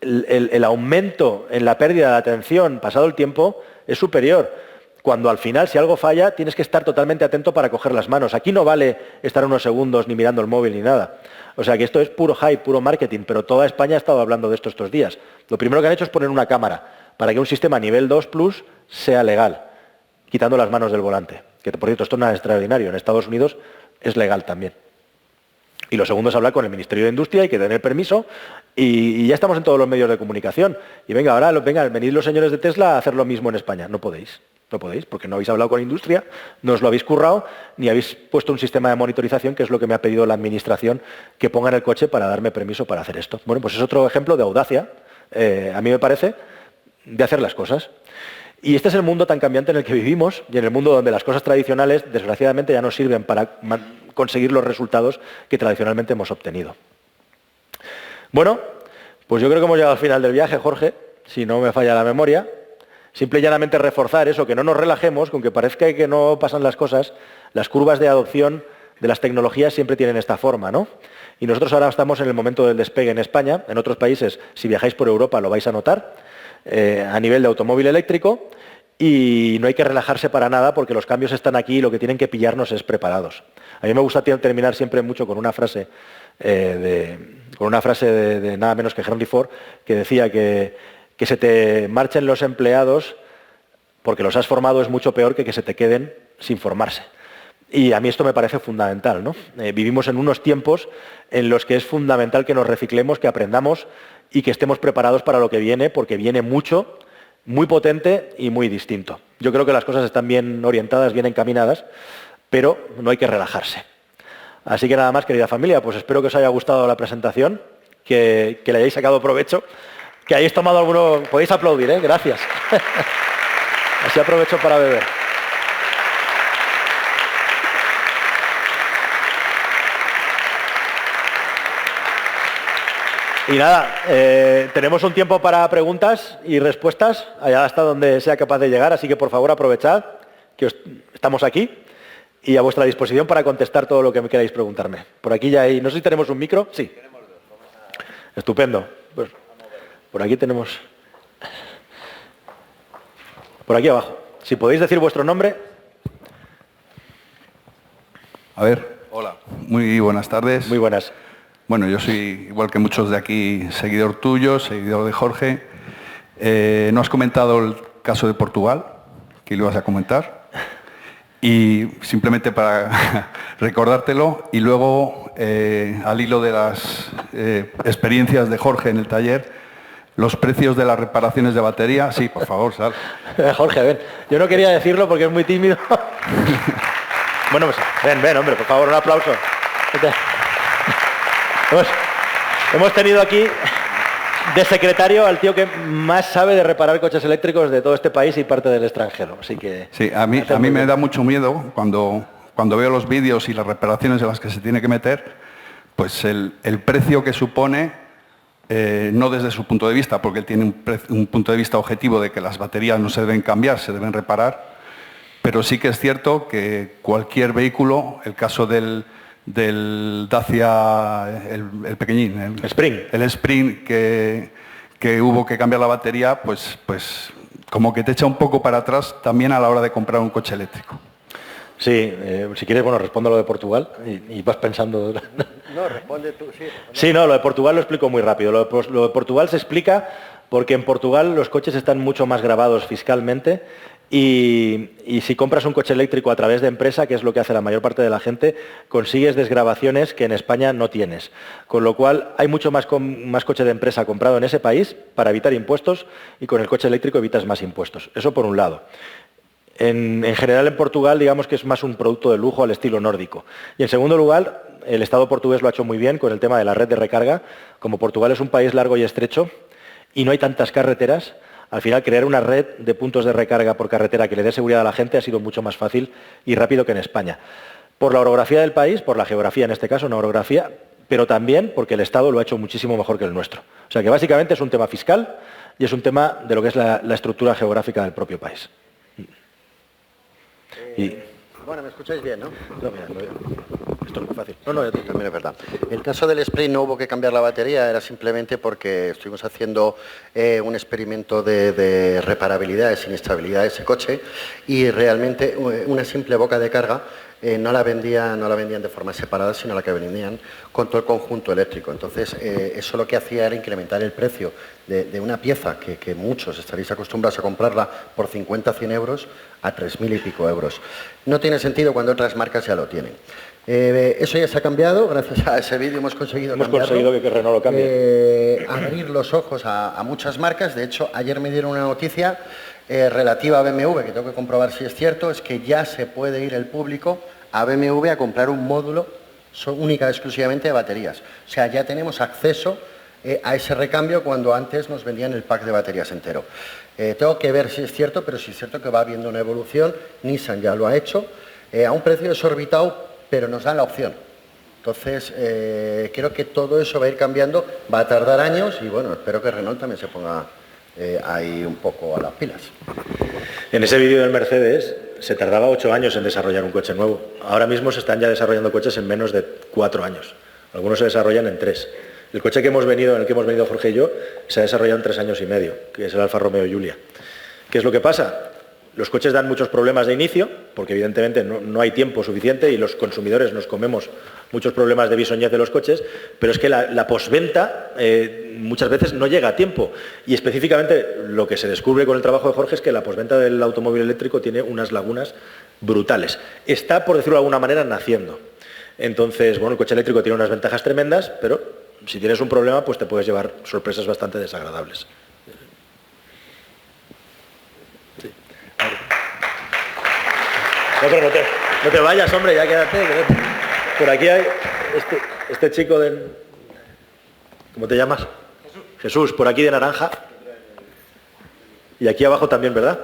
el aumento en la pérdida de atención pasado el tiempo es superior. Cuando al final, si algo falla, tienes que estar totalmente atento para coger las manos. Aquí no vale estar unos segundos ni mirando el móvil ni nada. O sea que esto es puro hype, puro marketing, pero toda España ha estado hablando de esto estos días. Lo primero que han hecho es poner una cámara para que un sistema nivel 2 Plus sea legal, quitando las manos del volante. Que por cierto, esto no es extraordinario. En Estados Unidos es legal también. Y lo segundo es hablar con el Ministerio de Industria, hay que tener permiso, y ya estamos en todos los medios de comunicación. Y venga, ahora venid los señores de Tesla a hacer lo mismo en España. No podéis, porque no habéis hablado con Industria, no os lo habéis currado, ni habéis puesto un sistema de monitorización, que es lo que me ha pedido la Administración, que ponga en el coche para darme permiso para hacer esto. Bueno, pues es otro ejemplo de audacia, a mí me parece, de hacer las cosas. Y este es el mundo tan cambiante en el que vivimos, y en el mundo donde las cosas tradicionales, desgraciadamente, ya no sirven para conseguir los resultados que tradicionalmente hemos obtenido. Bueno, pues yo creo que hemos llegado al final del viaje, Jorge, si no me falla la memoria. Simple y llanamente reforzar eso, que no nos relajemos, que aunque parezca que no pasan las cosas, las curvas de adopción de las tecnologías siempre tienen esta forma, ¿no? Y nosotros ahora estamos en el momento del despegue en España. En otros países, si viajáis por Europa, lo vais a notar, a nivel de automóvil eléctrico. Y no hay que relajarse para nada porque los cambios están aquí y lo que tienen que pillarnos es preparados. A mí me gusta terminar siempre mucho con una frase de nada menos que Henry Ford, que decía que se te marchen los empleados porque los has formado es mucho peor que se te queden sin formarse. Y a mí esto me parece fundamental, ¿no? Vivimos en unos tiempos en los que es fundamental que nos reciclemos, que aprendamos y que estemos preparados para lo que viene, porque viene mucho, muy potente y muy distinto. Yo creo que las cosas están bien orientadas, bien encaminadas, pero no hay que relajarse. Así que nada más, querida familia, pues espero que os haya gustado la presentación, que le hayáis sacado provecho, que hayáis tomado alguno... Podéis aplaudir, ¿eh? Gracias. Así aprovecho para beber. Y nada, tenemos un tiempo para preguntas y respuestas, allá hasta donde sea capaz de llegar, así que por favor aprovechad que estamos aquí y a vuestra disposición para contestar todo lo que me queráis preguntarme. Por aquí ya hay, no sé si tenemos un micro, sí. Estupendo. Pues, por aquí tenemos, por aquí abajo. Si podéis decir vuestro nombre. A ver, hola, muy buenas tardes. Muy buenas. Bueno, yo soy, igual que muchos de aquí, seguidor tuyo, seguidor de Jorge. No has comentado el caso de Portugal, que lo ibas a comentar. Y simplemente para recordártelo, y luego, al hilo de las experiencias de Jorge en el taller, los precios de las reparaciones de batería. Sí, por favor, sal. Jorge, ven. Yo no quería decirlo porque es muy tímido. Bueno, pues ven, hombre, por favor, un aplauso. Hemos tenido aquí de secretario al tío que más sabe de reparar coches eléctricos de todo este país y parte del extranjero. Así que... Sí, a mí me da mucho miedo cuando veo los vídeos y las reparaciones en las que se tiene que meter, pues el precio que supone, no desde su punto de vista, porque él tiene un punto de vista objetivo de que las baterías no se deben cambiar, se deben reparar, pero sí que es cierto que cualquier vehículo, el caso del Dacia, el pequeñín, el Spring que hubo que cambiar la batería, pues como que te echa un poco para atrás también a la hora de comprar un coche eléctrico. Sí, si quieres, bueno, respondo lo de Portugal y vas pensando... No, responde tú, sí. Sí, no, lo de Portugal lo explico muy rápido. Lo de Portugal se explica porque en Portugal los coches están mucho más gravados fiscalmente y si compras un coche eléctrico a través de empresa, que es lo que hace la mayor parte de la gente, consigues desgravaciones que en España no tienes. Con lo cual hay mucho más coche de empresa comprado en ese país para evitar impuestos y con el coche eléctrico evitas más impuestos. Eso por un lado. En general en Portugal digamos que es más un producto de lujo al estilo nórdico. Y en segundo lugar, el Estado portugués lo ha hecho muy bien con el tema de la red de recarga. Como Portugal es un país largo y estrecho y no hay tantas carreteras, al final crear una red de puntos de recarga por carretera que le dé seguridad a la gente ha sido mucho más fácil y rápido que en España. Por la orografía del país, por la geografía en este caso, una orografía, pero también porque el Estado lo ha hecho muchísimo mejor que el nuestro. O sea que básicamente es un tema fiscal y es un tema de lo que es la estructura geográfica del propio país. Bueno, me escucháis bien, ¿no? No, mira, Esto es muy fácil. También es verdad. El caso del Sprint no hubo que cambiar la batería, era simplemente porque estuvimos haciendo un experimento de reparabilidad, de siniestrabilidad de ese coche, y realmente una simple boca de carga no la vendían de forma separada, sino la que vendían con todo el conjunto eléctrico. Entonces, eso lo que hacía era incrementar el precio de una pieza que muchos estaréis acostumbrados a comprarla por 50 100 euros a 3.000 y pico euros. No tiene sentido cuando otras marcas ya lo tienen. Eso ya se ha cambiado, gracias a ese vídeo hemos conseguido que Renault lo cambie. Abrir los ojos a muchas marcas. De hecho, ayer me dieron una noticia relativa a BMW, que tengo que comprobar si es cierto, es que ya se puede ir el público a BMW a comprar un módulo única y exclusivamente de baterías. O sea, ya tenemos acceso a ese recambio cuando antes nos vendían el pack de baterías entero. Tengo que ver si es cierto, pero sí es cierto que va habiendo una evolución. Nissan ya lo ha hecho, a un precio desorbitado, pero nos dan la opción. Entonces, creo que todo eso va a ir cambiando, va a tardar años y bueno, espero que Renault también se ponga ahí un poco a las pilas. En ese vídeo del Mercedes se tardaba 8 años en desarrollar un coche nuevo. Ahora mismo se están ya desarrollando coches en menos de 4 años. Algunos se desarrollan en 3. El coche en el que hemos venido Jorge y yo se ha desarrollado en 3 años y medio, que es el Alfa Romeo Giulia. ¿Qué es lo que pasa? Los coches dan muchos problemas de inicio, porque evidentemente no hay tiempo suficiente y los consumidores nos comemos muchos problemas de bisoñez de los coches, pero es que la postventa muchas veces no llega a tiempo. Y específicamente lo que se descubre con el trabajo de Jorge es que la postventa del automóvil eléctrico tiene unas lagunas brutales. Está, por decirlo de alguna manera, naciendo. Entonces, bueno, el coche eléctrico tiene unas ventajas tremendas, pero si tienes un problema, pues te puedes llevar sorpresas bastante desagradables. No, pero no te vayas, hombre, ya quédate. Por aquí hay este chico de... ¿Cómo te llamas? Jesús, por aquí de naranja. Y aquí abajo también, ¿verdad?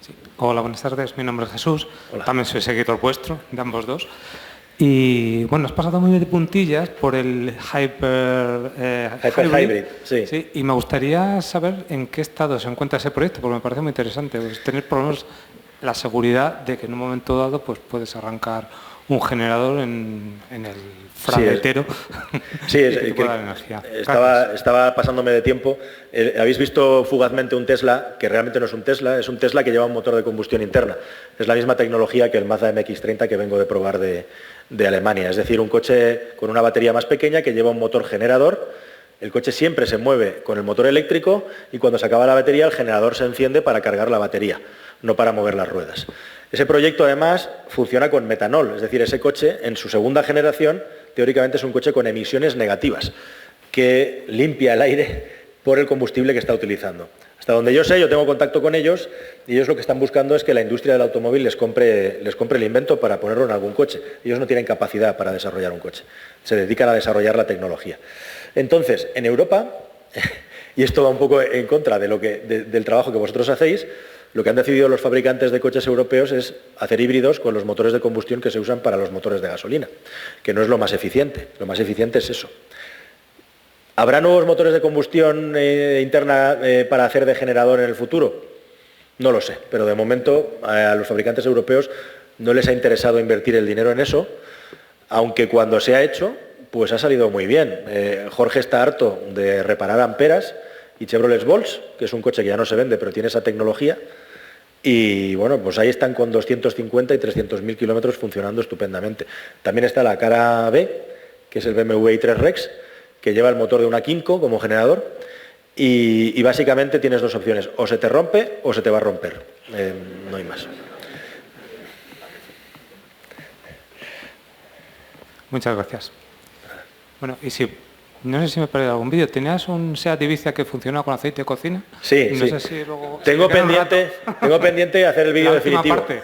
Sí. Hola, buenas tardes. Mi nombre es Jesús. Hola. También soy seguidor vuestro, de ambos dos. Y bueno, has pasado muy de puntillas por el Hyper Hybrid. Sí. Y me gustaría saber en qué estado se encuentra ese proyecto, porque me parece muy interesante. Pues tener por lo menos la seguridad de que en un momento dado pues puedes arrancar un generador en el fraletero. Sí, estaba pasándome de tiempo. Habéis visto fugazmente un Tesla, que realmente no es un Tesla, es un Tesla que lleva un motor de combustión interna. Es la misma tecnología que el Mazda MX-30 que vengo de probar de Alemania. Es decir, un coche con una batería más pequeña que lleva un motor generador. El coche siempre se mueve con el motor eléctrico y cuando se acaba la batería el generador se enciende para cargar la batería, no para mover las ruedas. Ese proyecto además funciona con metanol, es decir, ese coche en su segunda generación teóricamente es un coche con emisiones negativas que limpia el aire por el combustible que está utilizando. Hasta donde yo sé, yo tengo contacto con ellos y ellos lo que están buscando es que la industria del automóvil les compre el invento para ponerlo en algún coche. Ellos no tienen capacidad para desarrollar un coche, se dedican a desarrollar la tecnología. Entonces, en Europa, y esto va un poco en contra del trabajo que vosotros hacéis, lo que han decidido los fabricantes de coches europeos es hacer híbridos con los motores de combustión que se usan para los motores de gasolina, que no es lo más eficiente es eso. ¿Habrá nuevos motores de combustión interna para hacer de generador en el futuro? No lo sé, pero de momento a los fabricantes europeos no les ha interesado invertir el dinero en eso, aunque cuando se ha hecho, pues ha salido muy bien. Jorge está harto de reparar amperas y Chevrolet Volts, que es un coche que ya no se vende, pero tiene esa tecnología, y bueno, pues ahí están con 250 y 300.000 kilómetros funcionando estupendamente. También está la cara B, que es el BMW i3 Rex, que lleva el motor de una Kymco como generador, y básicamente tienes dos opciones, o se te rompe o se te va a romper, no hay más. Muchas gracias. Bueno, y si... No sé si me he perdido algún vídeo. ¿Tenías un Seat Ibiza que funcionaba con aceite de cocina? Sí, no sí. Sé si luego... Tengo pendiente hacer el vídeo definitivo. Parte.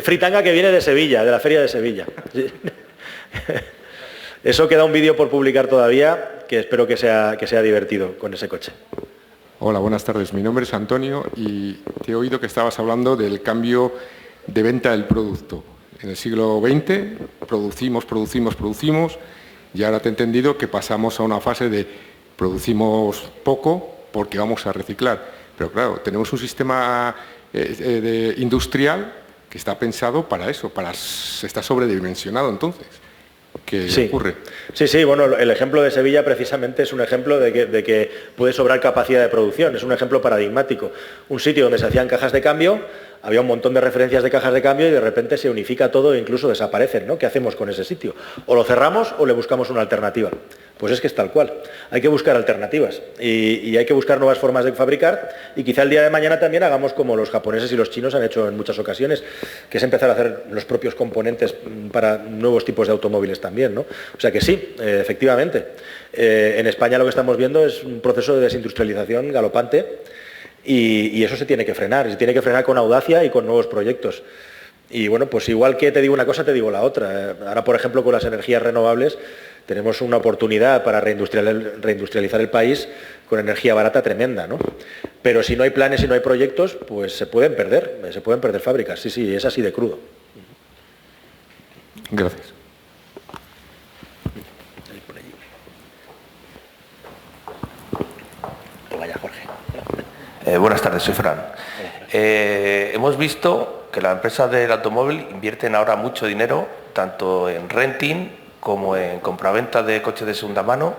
Fritanga que viene de Sevilla, de la feria de Sevilla. Sí. Eso queda un vídeo por publicar todavía, que espero que sea divertido con ese coche. Hola, buenas tardes. Mi nombre es Antonio y te he oído que estabas hablando del cambio de venta del producto. En el siglo XX producimos y ahora te he entendido que pasamos a una fase de producimos poco porque vamos a reciclar. Pero claro, tenemos un sistema industrial que está pensado para eso, está sobredimensionado entonces. ¿Qué ocurre? Sí, bueno, el ejemplo de Sevilla precisamente es un ejemplo de que puede sobrar capacidad de producción, es un ejemplo paradigmático. Un sitio donde se hacían cajas de cambio, había un montón de referencias de cajas de cambio y de repente se unifica todo e incluso desaparecen, ¿no? ¿Qué hacemos con ese sitio? O lo cerramos o le buscamos una alternativa. Pues es que es tal cual. Hay que buscar alternativas y hay que buscar nuevas formas de fabricar y quizá el día de mañana también hagamos como los japoneses y los chinos han hecho en muchas ocasiones, que es empezar a hacer los propios componentes para nuevos tipos de automóviles también, ¿no? O sea que sí, efectivamente. En España lo que estamos viendo es un proceso de desindustrialización galopante y eso se tiene que frenar. Se tiene que frenar con audacia y con nuevos proyectos. Y bueno, pues igual que te digo una cosa, te digo la otra. Ahora, por ejemplo, con las energías renovables tenemos una oportunidad para reindustrializar el país con energía barata tremenda, ¿no? Pero si no hay planes y no hay proyectos, pues se pueden perder fábricas. Sí, es así de crudo. Gracias. Vaya, Jorge. Buenas tardes, soy Fran. Hemos visto que la empresa del automóvil invierten ahora mucho dinero, tanto en renting como en compraventa de coches de segunda mano.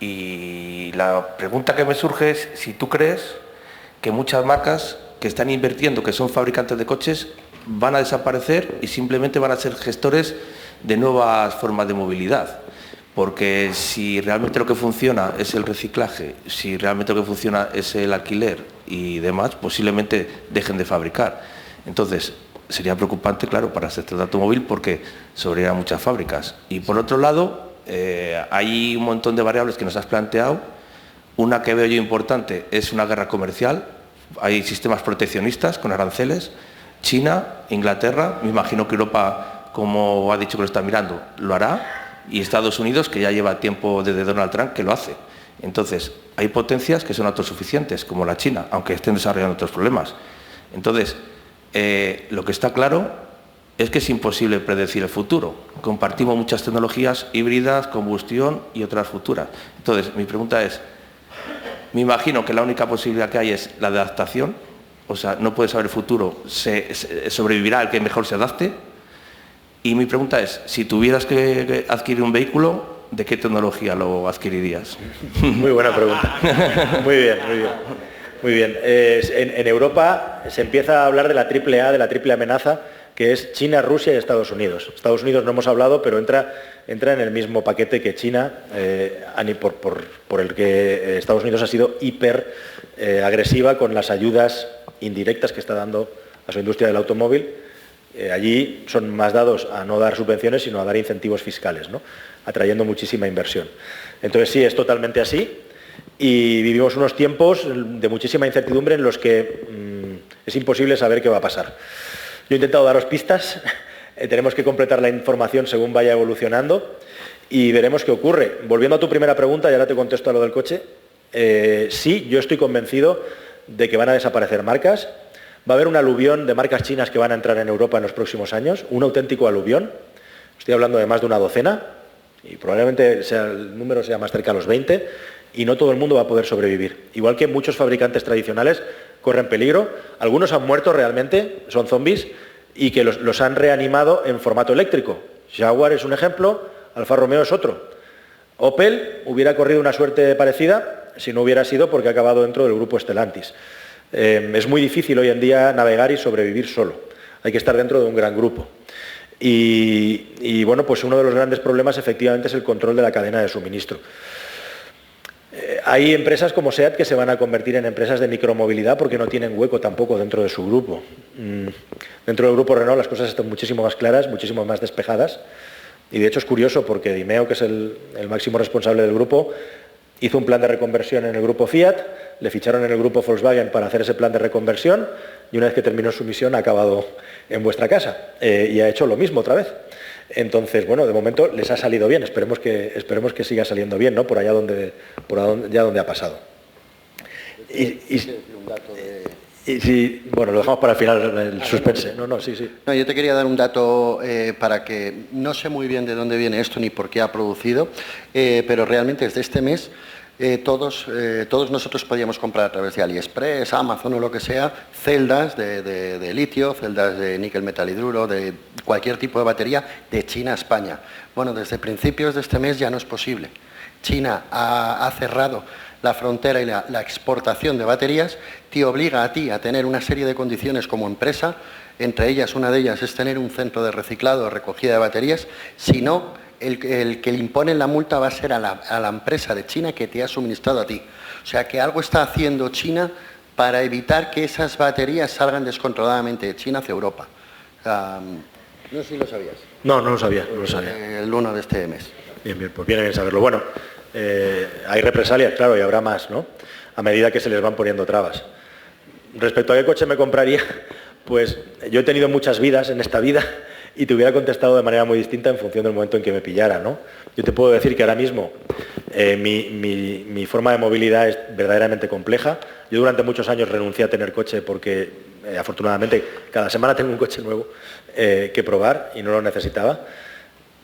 Y la pregunta que me surge es si tú crees que muchas marcas que están invirtiendo, que son fabricantes de coches, van a desaparecer y simplemente van a ser gestores de nuevas formas de movilidad. Porque si realmente lo que funciona es el reciclaje, si realmente lo que funciona es el alquiler y demás, posiblemente dejen de fabricar. Entonces, sería preocupante, claro, para el sector del automóvil porque sobrarían muchas fábricas. Y por otro lado, hay un montón de variables que nos has planteado. Una que veo yo importante es una guerra comercial. Hay sistemas proteccionistas con aranceles. China, Inglaterra, me imagino que Europa, como ha dicho que lo está mirando, lo hará. Y Estados Unidos, que ya lleva tiempo desde Donald Trump, que lo hace. Entonces, hay potencias que son autosuficientes, como la China, aunque estén desarrollando otros problemas. Entonces, lo que está claro es que es imposible predecir el futuro. Compartimos muchas tecnologías híbridas, combustión y otras futuras. Entonces, mi pregunta es, me imagino que la única posibilidad que hay es la de adaptación, o sea, no puede saber el futuro, sobrevivirá el que mejor se adapte. Y mi pregunta es, si tuvieras que adquirir un vehículo, ¿de qué tecnología lo adquirirías? Muy buena pregunta. Muy bien. En Europa se empieza a hablar de la triple A, de la triple amenaza, que es China, Rusia y Estados Unidos. Estados Unidos no hemos hablado, pero entra en el mismo paquete que China, por el que Estados Unidos ha sido hiper agresiva con las ayudas indirectas que está dando a su industria del automóvil. Allí son más dados a no dar subvenciones, sino a dar incentivos fiscales, ¿no? Atrayendo muchísima inversión. Entonces sí, es totalmente así y vivimos unos tiempos de muchísima incertidumbre en los que es imposible saber qué va a pasar. Yo he intentado daros pistas, tenemos que completar la información según vaya evolucionando y veremos qué ocurre. Volviendo a tu primera pregunta, y ahora te contesto a lo del coche, sí, yo estoy convencido de que van a desaparecer marcas. Va a haber un aluvión de marcas chinas que van a entrar en Europa en los próximos años, un auténtico aluvión. Estoy hablando de más de una docena y probablemente el número sea más cerca a los 20 y no todo el mundo va a poder sobrevivir. Igual que muchos fabricantes tradicionales corren peligro, algunos han muerto realmente, son zombies y que los han reanimado en formato eléctrico. Jaguar es un ejemplo, Alfa Romeo es otro. Opel hubiera corrido una suerte parecida si no hubiera sido porque ha acabado dentro del grupo Stellantis. Es muy difícil hoy en día navegar y sobrevivir solo. Hay que estar dentro de un gran grupo. Y bueno, pues uno de los grandes problemas efectivamente es el control de la cadena de suministro. Hay empresas como SEAT que se van a convertir en empresas de micromovilidad porque no tienen hueco tampoco dentro de su grupo. Dentro del grupo Renault las cosas están muchísimo más claras, muchísimo más despejadas. Y de hecho es curioso porque Dimeo, que es el máximo responsable del grupo, hizo un plan de reconversión en el grupo Fiat, le ficharon en el grupo Volkswagen para hacer ese plan de reconversión y una vez que terminó su misión ha acabado en vuestra casa y ha hecho lo mismo otra vez. Entonces, bueno, de momento les ha salido bien, esperemos que siga saliendo bien, ¿no? Por allá donde ha pasado. Bueno, lo dejamos para el final, el suspense. Sí. No, yo te quería dar un dato para que no sé muy bien de dónde viene esto ni por qué ha producido, pero realmente desde este mes todos nosotros podíamos comprar a través de AliExpress, Amazon o lo que sea, celdas de litio, celdas de níquel metal hidruro, de cualquier tipo de batería, de China a España. Bueno, desde principios de este mes ya no es posible. China ha cerrado la frontera y la exportación de baterías, te obliga a ti a tener una serie de condiciones como empresa, entre ellas, una de ellas es tener un centro de reciclado o recogida de baterías, si no, el que le imponen la multa va a ser a la empresa de China que te ha suministrado a ti. O sea que algo está haciendo China para evitar que esas baterías salgan descontroladamente de China hacia Europa. No sé si lo sabías. No lo sabía. El 1 de este mes. Bien, pues viene bien saberlo. Bueno, hay represalias, claro, y habrá más, ¿no? A medida que se les van poniendo trabas. Respecto a qué coche me compraría, pues yo he tenido muchas vidas en esta vida y te hubiera contestado de manera muy distinta en función del momento en que me pillara, ¿no? Yo te puedo decir que ahora mismo mi forma de movilidad es verdaderamente compleja. Yo durante muchos años renuncié a tener coche porque afortunadamente cada semana tengo un coche nuevo que probar y no lo necesitaba.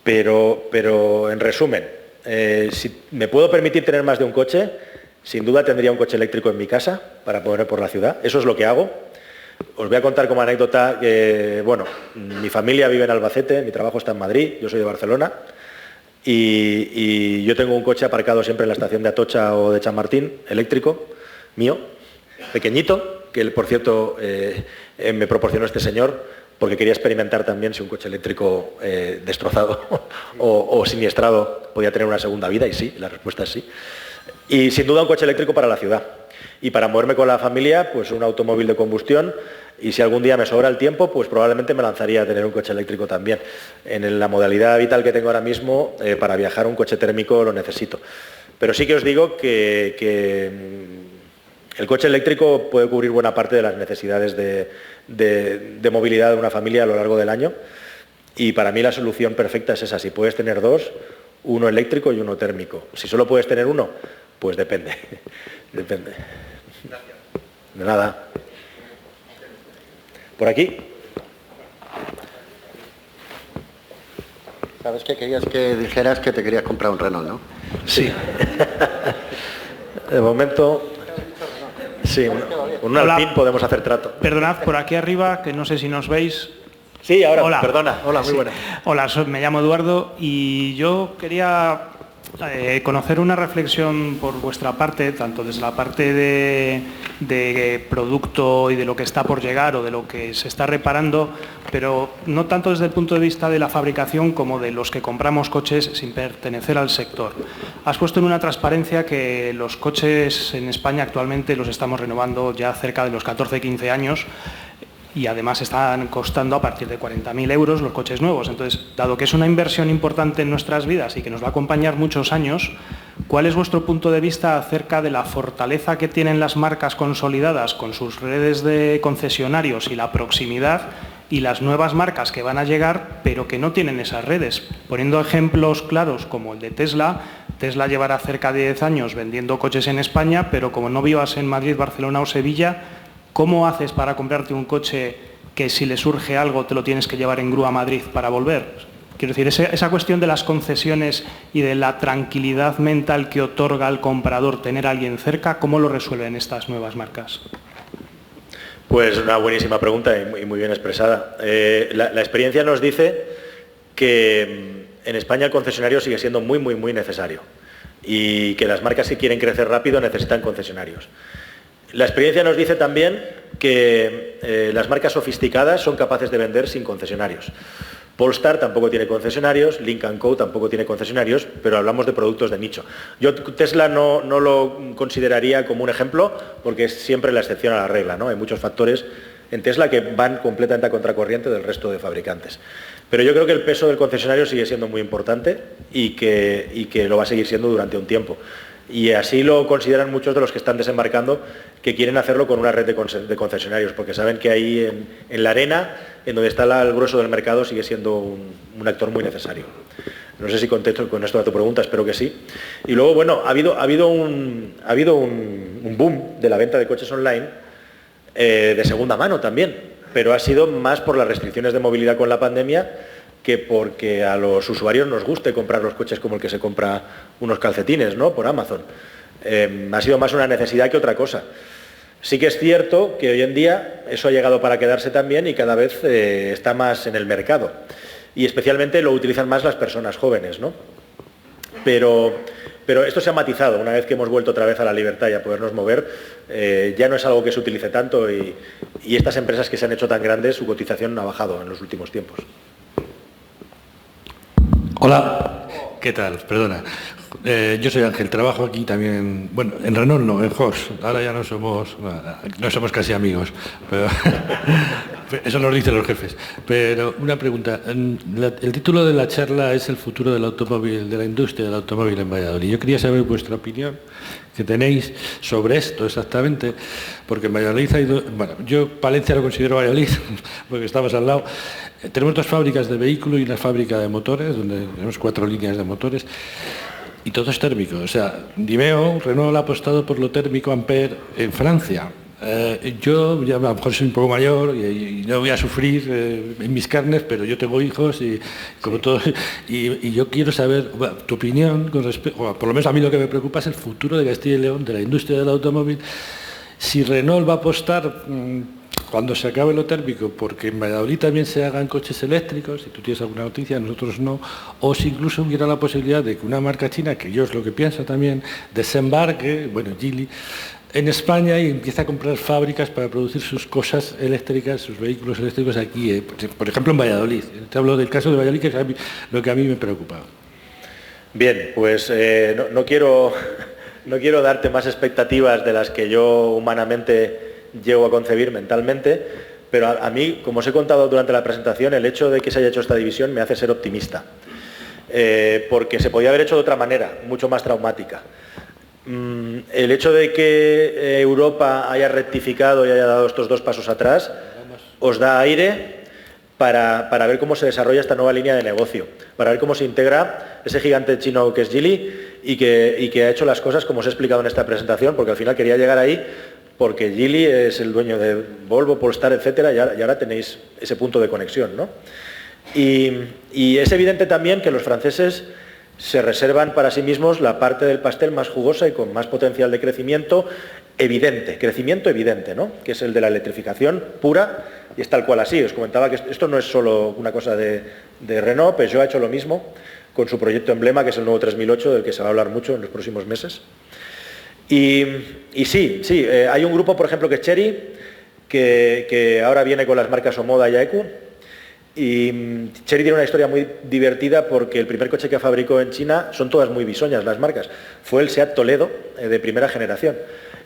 Pero en resumen, si me puedo permitir tener más de un coche, sin duda tendría un coche eléctrico en mi casa para poder por la ciudad. Eso es lo que hago. Os voy a contar como anécdota que, bueno, mi familia vive en Albacete, mi trabajo está en Madrid, yo soy de Barcelona y yo tengo un coche aparcado siempre en la estación de Atocha o de Chamartín, eléctrico, mío, pequeñito, que por cierto me proporcionó este señor porque quería experimentar también si un coche eléctrico destrozado o siniestrado podía tener una segunda vida, y sí, la respuesta es sí. Y sin duda un coche eléctrico para la ciudad. Y para moverme con la familia, pues un automóvil de combustión, y si algún día me sobra el tiempo, pues probablemente me lanzaría a tener un coche eléctrico también. En la modalidad vital que tengo ahora mismo, para viajar un coche térmico lo necesito. Pero sí que os digo que el coche eléctrico puede cubrir buena parte de las necesidades de movilidad de una familia a lo largo del año, y para mí la solución perfecta es esa. Si puedes tener dos, uno eléctrico y uno térmico. Si solo puedes tener uno, pues depende. Depende. Gracias. De nada. ¿Por aquí? ¿Sabes qué? Querías que dijeras que te querías comprar un Renault, ¿no? Sí. De momento, sí, con un Alpine podemos hacer trato. Perdonad, por aquí arriba, que no sé si nos veis. Sí, ahora, hola. Perdona. Hola, muy buena. Hola, me llamo Eduardo y yo quería conocer una reflexión por vuestra parte, tanto desde la parte de producto y de lo que está por llegar o de lo que se está reparando, pero no tanto desde el punto de vista de la fabricación como de los que compramos coches sin pertenecer al sector. Has puesto en una transparencia que los coches en España actualmente los estamos renovando ya cerca de los 14-15 años, y además están costando a partir de 40.000 euros los coches nuevos. Entonces, dado que es una inversión importante en nuestras vidas y que nos va a acompañar muchos años, ¿cuál es vuestro punto de vista acerca de la fortaleza que tienen las marcas consolidadas con sus redes de concesionarios y la proximidad, y las nuevas marcas que van a llegar pero que no tienen esas redes? Poniendo ejemplos claros como el de Tesla. Tesla llevará cerca de 10 años vendiendo coches en España, pero como no vivas en Madrid, Barcelona o Sevilla, ¿cómo haces para comprarte un coche que si le surge algo te lo tienes que llevar en grúa a Madrid para volver? Quiero decir, esa cuestión de las concesiones y de la tranquilidad mental que otorga al comprador tener a alguien cerca, ¿cómo lo resuelven estas nuevas marcas? Pues una buenísima pregunta y muy bien expresada. La experiencia nos dice que en España el concesionario sigue siendo muy necesario, y que las marcas que quieren crecer rápido necesitan concesionarios. La experiencia nos dice también que las marcas sofisticadas son capaces de vender sin concesionarios. Polestar tampoco tiene concesionarios, Lynk & Co tampoco tiene concesionarios, pero hablamos de productos de nicho. Yo Tesla no lo consideraría como un ejemplo, porque es siempre la excepción a la regla, ¿no? Hay muchos factores en Tesla que van completamente a contracorriente del resto de fabricantes. Pero yo creo que el peso del concesionario sigue siendo muy importante y que lo va a seguir siendo durante un tiempo. Y así lo consideran muchos de los que están desembarcando, que quieren hacerlo con una red de concesionarios, porque saben que ahí en la arena, en donde está el grueso del mercado, sigue siendo un actor muy necesario. No sé si contesto con esto a tu pregunta, espero que sí. Y luego, bueno, ha habido un boom de la venta de coches online de segunda mano también, pero ha sido más por las restricciones de movilidad con la pandemia que porque a los usuarios nos guste comprar los coches como el que se compra unos calcetines, ¿no?, por Amazon. Ha sido más una necesidad que otra cosa. Sí que es cierto que hoy en día eso ha llegado para quedarse también y cada vez está más en el mercado. Y especialmente lo utilizan más las personas jóvenes, ¿no? Pero esto se ha matizado una vez que hemos vuelto otra vez a la libertad y a podernos mover. Ya no es algo que se utilice tanto y estas empresas que se han hecho tan grandes, su cotización ha bajado en los últimos tiempos. Hola, ¿qué tal? Perdona. Yo soy Ángel, trabajo aquí también, bueno, en Renault no, en Horse. Ahora ya no somos casi amigos, pero eso nos dicen los jefes. Pero una pregunta, el título de la charla es el futuro del automóvil, de la industria del automóvil en Valladolid. Yo quería saber vuestra opinión que tenéis sobre esto exactamente, porque en Valladolid hay bueno, yo Palencia lo considero Valladolid, porque estamos al lado. Tenemos 2 fábricas de vehículos y una fábrica de motores, donde tenemos 4 líneas de motores. Y todo es térmico. O sea, Dimeo, Renault ha apostado por lo térmico Ampere en Francia. Yo ya a lo mejor soy un poco mayor y no voy a sufrir en mis carnes, pero yo tengo hijos y como todo, y yo quiero saber tu opinión con respecto, por lo menos a mí lo que me preocupa es el futuro de Castilla y León, de la industria del automóvil. Si Renault va a apostar cuando se acabe lo térmico, porque en Valladolid también se hagan coches eléctricos, si tú tienes alguna noticia, nosotros no, o si incluso hubiera la posibilidad de que una marca china, que yo es lo que pienso también, desembarque, bueno, Geely, en España y empieza a comprar fábricas para producir sus cosas eléctricas, sus vehículos eléctricos aquí, por ejemplo en Valladolid. Te hablo del caso de Valladolid, que es lo que a mí me preocupa. Bien, pues no quiero darte más expectativas de las que yo humanamente llego a concebir mentalmente, pero a mí, como os he contado durante la presentación, el hecho de que se haya hecho esta división me hace ser optimista, porque se podía haber hecho de otra manera, mucho más traumática. El hecho de que Europa haya rectificado y haya dado estos 2 pasos atrás os da aire para ver cómo se desarrolla esta nueva línea de negocio, para ver cómo se integra ese gigante chino que es Geely y que ha hecho las cosas como os he explicado en esta presentación, porque al final quería llegar ahí porque Geely es el dueño de Volvo, Polestar, etcétera, y ahora tenéis ese punto de conexión, ¿no? Y es evidente también que los franceses se reservan para sí mismos la parte del pastel más jugosa y con más potencial de crecimiento evidente, ¿no? Que es el de la electrificación pura, y es tal cual así. Os comentaba que esto no es solo una cosa de Renault, Peugeot ha hecho lo mismo con su proyecto emblema, que es el nuevo 3008, del que se va a hablar mucho en los próximos meses. Y sí, hay un grupo, por ejemplo, que es Chery, que ahora viene con las marcas Omoda y Aeku. Y Chery tiene una historia muy divertida porque el primer coche que fabricó en China, son todas muy bisoñas las marcas, fue el Seat Toledo de primera generación.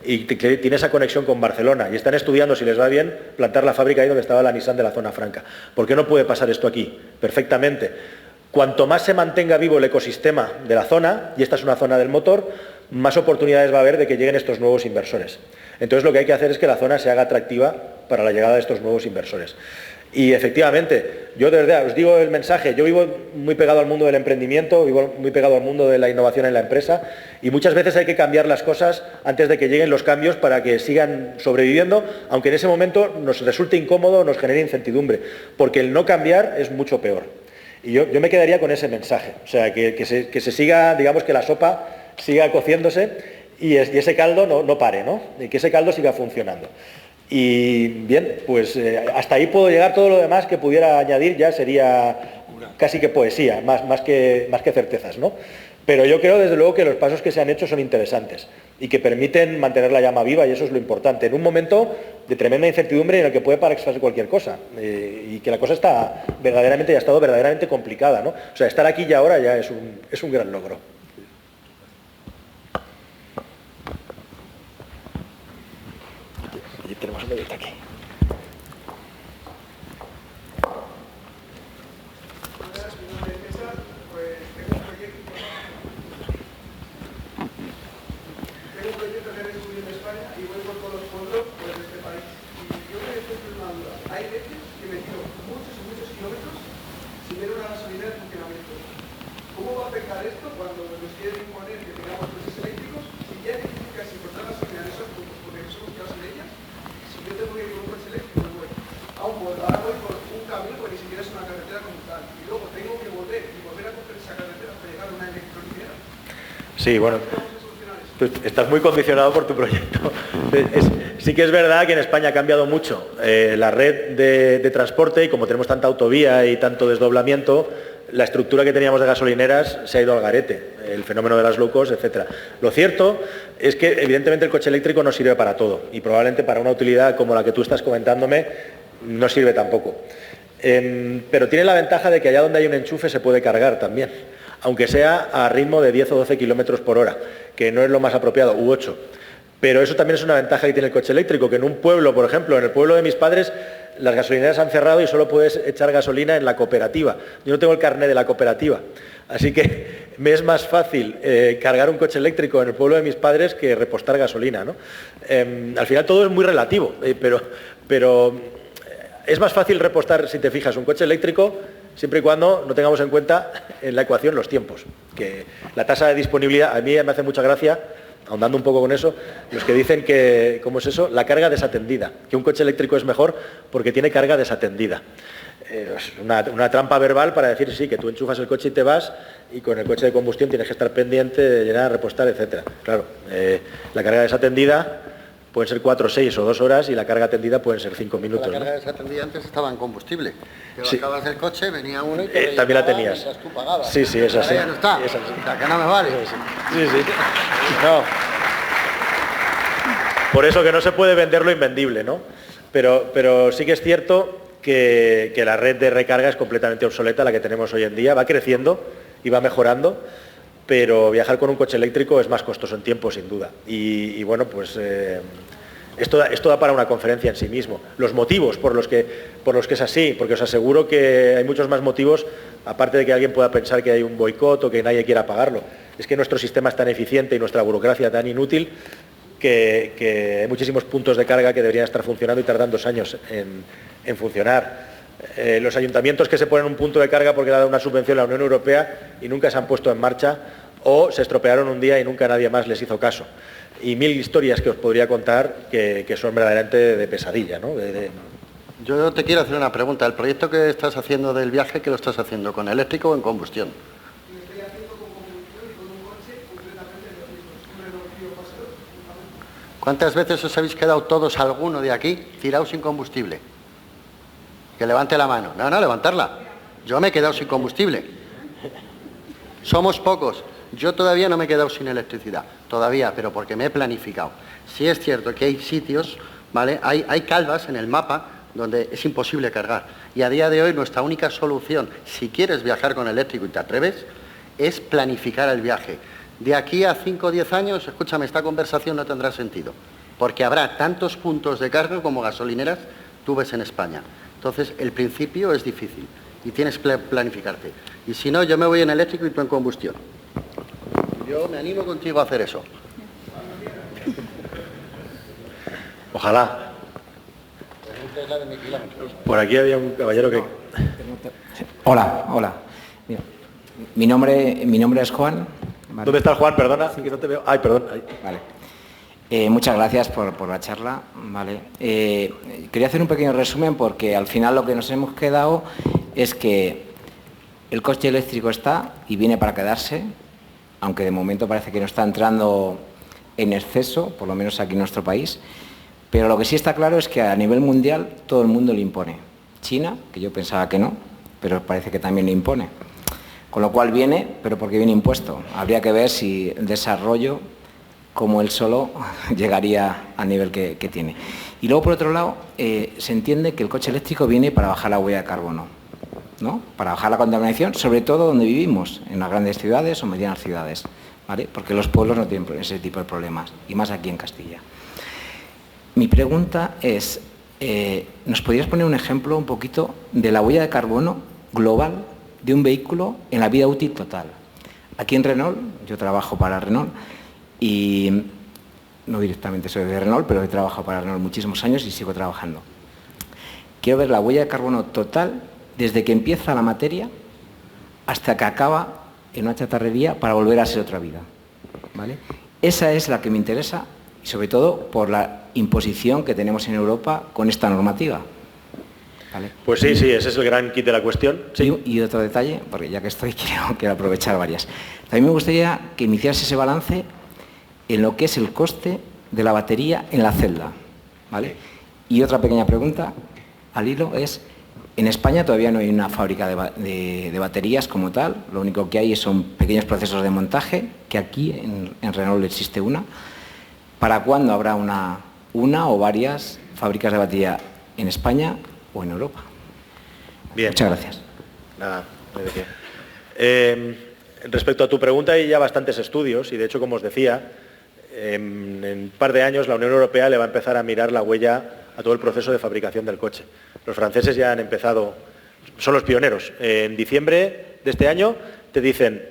Y tiene esa conexión con Barcelona y están estudiando, si les va bien, plantar la fábrica ahí donde estaba la Nissan de la zona franca. ¿Por qué no puede pasar esto aquí? Perfectamente. Cuanto más se mantenga vivo el ecosistema de la zona, y esta es una zona del motor, más oportunidades va a haber de que lleguen estos nuevos inversores. Entonces lo que hay que hacer es que la zona se haga atractiva para la llegada de estos nuevos inversores. Y efectivamente, yo de verdad os digo el mensaje, yo vivo muy pegado al mundo del emprendimiento, vivo muy pegado al mundo de la innovación en la empresa y muchas veces hay que cambiar las cosas antes de que lleguen los cambios para que sigan sobreviviendo, aunque en ese momento nos resulte incómodo, nos genere incertidumbre, porque el no cambiar es mucho peor. Y yo me quedaría con ese mensaje, o sea, que se siga, digamos que la sopa siga cociéndose y ese caldo no pare, ¿no? Y que ese caldo siga funcionando. Y bien, pues hasta ahí puedo llegar, todo lo demás que pudiera añadir ya sería casi que poesía, más que certezas, ¿no? Pero yo creo desde luego que los pasos que se han hecho son interesantes y que permiten mantener la llama viva y eso es lo importante, en un momento de tremenda incertidumbre en el que puede pasar cualquier cosa y que la cosa está verdaderamente, ya ha estado verdaderamente complicada, ¿no? O sea, estar aquí y ahora ya es un gran logro. Y tenemos un mediodía aquí. Sí, bueno. Estás muy condicionado por tu proyecto. Sí que es verdad que en España ha cambiado mucho la red de transporte y como tenemos tanta autovía y tanto desdoblamiento, la estructura que teníamos de gasolineras se ha ido al garete, el fenómeno de las low cost, etc. Lo cierto es que evidentemente el coche eléctrico no sirve para todo y probablemente para una utilidad como la que tú estás comentándome no sirve tampoco. Pero tiene la ventaja de que allá donde hay un enchufe se puede cargar también, aunque sea a ritmo de 10 o 12 kilómetros por hora, que no es lo más apropiado, u 8. Pero eso también es una ventaja que tiene el coche eléctrico, que en un pueblo, por ejemplo, en el pueblo de mis padres, las gasolineras han cerrado y solo puedes echar gasolina en la cooperativa. Yo no tengo el carné de la cooperativa, así que me es más fácil cargar un coche eléctrico en el pueblo de mis padres que repostar gasolina, ¿no? Al final todo es muy relativo, pero es más fácil repostar, si te fijas, un coche eléctrico siempre y cuando no tengamos en cuenta en la ecuación los tiempos. Que la tasa de disponibilidad, a mí me hace mucha gracia, ahondando un poco con eso, los que dicen que, ¿cómo es eso? La carga desatendida, que un coche eléctrico es mejor porque tiene carga desatendida. Es una trampa verbal para decir, sí, que tú enchufas el coche y te vas, y con el coche de combustión tienes que estar pendiente de llenar, repostar, etc. Claro, la carga desatendida pueden ser 4, 6 o 2 horas y la carga atendida pueden ser 5 minutos. La carga desatendida antes estaba en combustible. Te bajabas del coche, venía uno y te también la tenías. Tú pagabas. Sí, es así. Ya no está. Es así. O sea, que no me vale. Sí. No. Por eso que no se puede vender lo invendible, ¿no? Pero sí que es cierto que la red de recarga es completamente obsoleta, la que tenemos hoy en día. Va creciendo y va mejorando, pero viajar con un coche eléctrico es más costoso en tiempo, sin duda. Y bueno, pues esto da para una conferencia en sí mismo. Los motivos por los que es así, porque os aseguro que hay muchos más motivos, aparte de que alguien pueda pensar que hay un boicot o que nadie quiera pagarlo. Es que nuestro sistema es tan eficiente y nuestra burocracia tan inútil que hay muchísimos puntos de carga que deberían estar funcionando y tardan 2 años en funcionar. Los ayuntamientos que se ponen un punto de carga porque le ha dado una subvención a la Unión Europea y nunca se han puesto en marcha, o se estropearon un día y nunca nadie más les hizo caso. Y 1000 historias que os podría contar que son verdaderamente de pesadilla, ¿no? Yo te quiero hacer una pregunta. ¿El proyecto que estás haciendo del viaje, qué lo estás haciendo, con eléctrico o en combustión? Lo estoy haciendo con combustión y con un coche completamente eléctrico. ¿Cuántas veces os habéis quedado todos, alguno de aquí, tirados sin combustible? Que levante la mano. No, levantarla. Yo me he quedado sin combustible. Somos pocos. Yo todavía no me he quedado sin electricidad. Todavía, pero porque me he planificado. Sí es cierto que hay sitios, ¿vale? Hay calvas en el mapa donde es imposible cargar. Y a día de hoy nuestra única solución, si quieres viajar con eléctrico y te atreves, es planificar el viaje. De aquí a 5 o 10 años, escúchame, esta conversación no tendrá sentido. Porque habrá tantos puntos de carga como gasolineras tú ves en España. Entonces, el principio es difícil y tienes que planificarte. Y si no, yo me voy en eléctrico y tú en combustión. Yo me animo contigo a hacer eso. Ojalá. Por aquí había un caballero que... Hola. Mira, mi nombre es Juan. Vale. ¿Dónde está el Juan? Perdona, que no te veo. Ay, perdón. Ahí. Vale. Muchas gracias por la charla. Vale. Quería hacer un pequeño resumen porque al final lo que nos hemos quedado es que el coche eléctrico está y viene para quedarse, aunque de momento parece que no está entrando en exceso, por lo menos aquí en nuestro país. Pero lo que sí está claro es que a nivel mundial todo el mundo lo impone. China, que yo pensaba que no, pero parece que también lo impone. Con lo cual viene, pero porque viene impuesto. Habría que ver si el desarrollo, como él solo, llegaría al nivel que tiene. Y luego, por otro lado, se entiende que el coche eléctrico viene para bajar la huella de carbono, ¿no? Para bajar la contaminación, sobre todo donde vivimos, en las grandes ciudades o medianas ciudades, ¿vale? Porque los pueblos no tienen ese tipo de problemas, y más aquí en Castilla. Mi pregunta es, ¿nos podrías poner un ejemplo un poquito de la huella de carbono global de un vehículo en la vida útil total? Aquí en Renault, yo trabajo para Renault y no directamente soy de Renault, pero he trabajado para Renault muchísimos años y sigo trabajando. Quiero ver la huella de carbono total desde que empieza la materia hasta que acaba en una chatarrería para volver a ser otra vida, ¿vale? Esa es la que me interesa, y sobre todo por la imposición que tenemos en Europa con esta normativa. ¿Vale? Pues sí, ese es el gran kit de la cuestión. Sí. Y otro detalle, porque ya que estoy quiero aprovechar varias. También me gustaría que iniciase ese balance en lo que es el coste de la batería en la celda, ¿vale? Y otra pequeña pregunta al hilo es, en España todavía no hay una fábrica de baterías como tal, lo único que hay son pequeños procesos de montaje, que aquí en Renault existe una. ¿Para cuándo habrá una o varias fábricas de batería en España o en Europa? Bien. Muchas gracias. Nada, no hay de qué. Respecto a tu pregunta, hay ya bastantes estudios y, de hecho, como os decía, en un par de años la Unión Europea le va a empezar a mirar la huella a todo el proceso de fabricación del coche. Los franceses ya han empezado, son los pioneros. En diciembre de este año te dicen,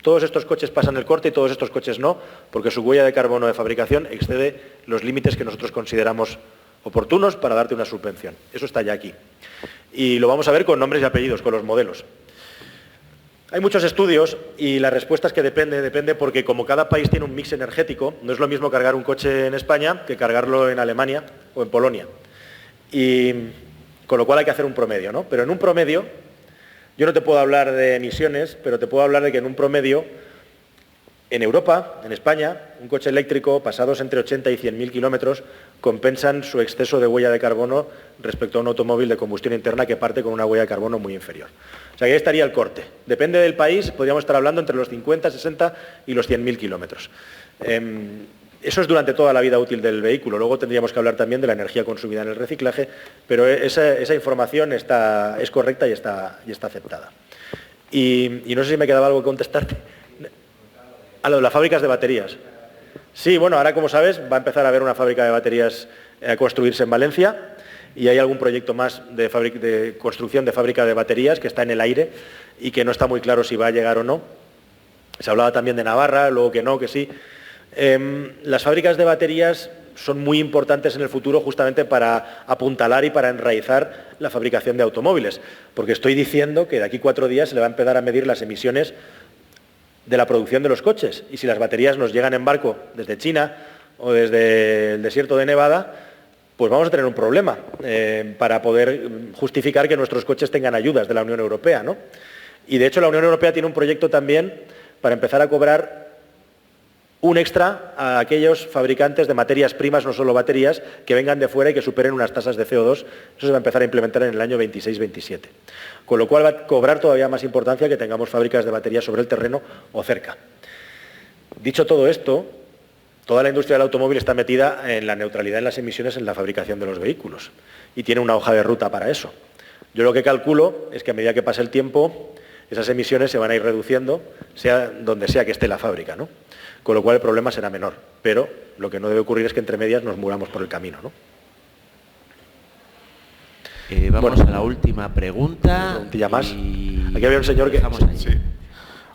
todos estos coches pasan el corte y todos estos coches no, porque su huella de carbono de fabricación excede los límites que nosotros consideramos oportunos para darte una subvención. Eso está ya aquí. Y lo vamos a ver con nombres y apellidos, con los modelos. Hay muchos estudios y la respuesta es que depende porque como cada país tiene un mix energético, no es lo mismo cargar un coche en España que cargarlo en Alemania o en Polonia. Y con lo cual hay que hacer un promedio, ¿no? Pero en un promedio, yo no te puedo hablar de emisiones, pero te puedo hablar de que en un promedio, en Europa, en España, un coche eléctrico pasados entre 80 y 100.000 kilómetros compensan su exceso de huella de carbono respecto a un automóvil de combustión interna que parte con una huella de carbono muy inferior. O sea, que ahí estaría el corte. Depende del país, podríamos estar hablando entre los 50, 60 y los 100.000 kilómetros. Eso es durante toda la vida útil del vehículo. Luego tendríamos que hablar también de la energía consumida en el reciclaje, pero esa información es correcta y está aceptada. Y no sé si me quedaba algo que contestarte. A lo de las fábricas de baterías. Sí, bueno, ahora como sabes va a empezar a haber una fábrica de baterías a construirse en Valencia y hay algún proyecto más de construcción de fábrica de baterías que está en el aire y que no está muy claro si va a llegar o no. Se hablaba también de Navarra, luego que no, que sí. Las fábricas de baterías son muy importantes en el futuro justamente para apuntalar y para enraizar la fabricación de automóviles, porque estoy diciendo que de aquí 4 días se le va a empezar a medir las emisiones de la producción de los coches, y si las baterías nos llegan en barco desde China o desde el desierto de Nevada, pues vamos a tener un problema para poder justificar que nuestros coches tengan ayudas de la Unión Europea, ¿no? Y de hecho la Unión Europea tiene un proyecto también para empezar a cobrar un extra a aquellos fabricantes de materias primas, no solo baterías, que vengan de fuera y que superen unas tasas de CO2. Eso se va a empezar a implementar en el año 26-27. Con lo cual va a cobrar todavía más importancia que tengamos fábricas de baterías sobre el terreno o cerca. Dicho todo esto, toda la industria del automóvil está metida en la neutralidad en las emisiones en la fabricación de los vehículos y tiene una hoja de ruta para eso. Yo lo que calculo es que a medida que pase el tiempo, esas emisiones se van a ir reduciendo, sea donde sea que esté la fábrica, ¿no? Con lo cual el problema será menor, pero lo que no debe ocurrir es que entre medias nos muramos por el camino, ¿no? Vamos a la última pregunta. Una preguntilla más. Aquí había un señor que... Sí.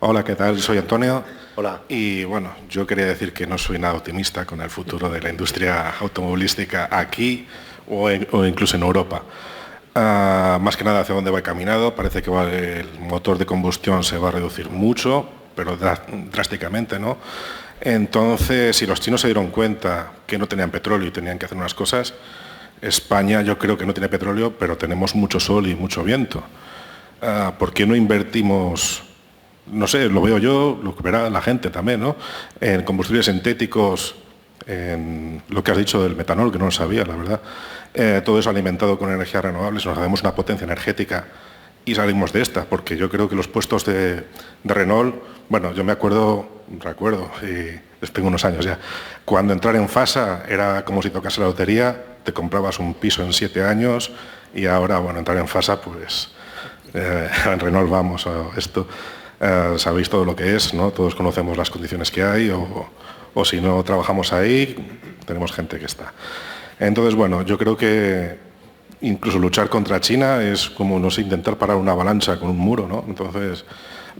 Hola, ¿qué tal? Soy Antonio. Hola. Y bueno, yo quería decir que no soy nada optimista con el futuro de la industria automovilística aquí o incluso en Europa. Más que nada hacia dónde va encaminado, parece que el motor de combustión se va a reducir mucho, pero drásticamente, ¿no? Entonces, si los chinos se dieron cuenta que no tenían petróleo y tenían que hacer unas cosas, España yo creo que no tiene petróleo, pero tenemos mucho sol y mucho viento. ¿Por qué no invertimos, no sé, lo veo yo, lo que verá la gente también, ¿no?, en combustibles sintéticos, en lo que has dicho del metanol, que no lo sabía, la verdad. Todo eso alimentado con energías renovables, nos hacemos una potencia energética y salimos de esta, porque yo creo que los puestos de Renault, bueno, yo recuerdo, y tengo unos años ya, cuando entrar en FASA era como si tocase la lotería, te comprabas un piso en 7 años y ahora, bueno, entrar en FASA, pues en Renault vamos a esto, sabéis todo lo que es, ¿no? Todos conocemos las condiciones que hay o si no trabajamos ahí, tenemos gente que está. Entonces, bueno, yo creo que incluso luchar contra China es como, no sé, intentar parar una avalancha con un muro, ¿no? Entonces,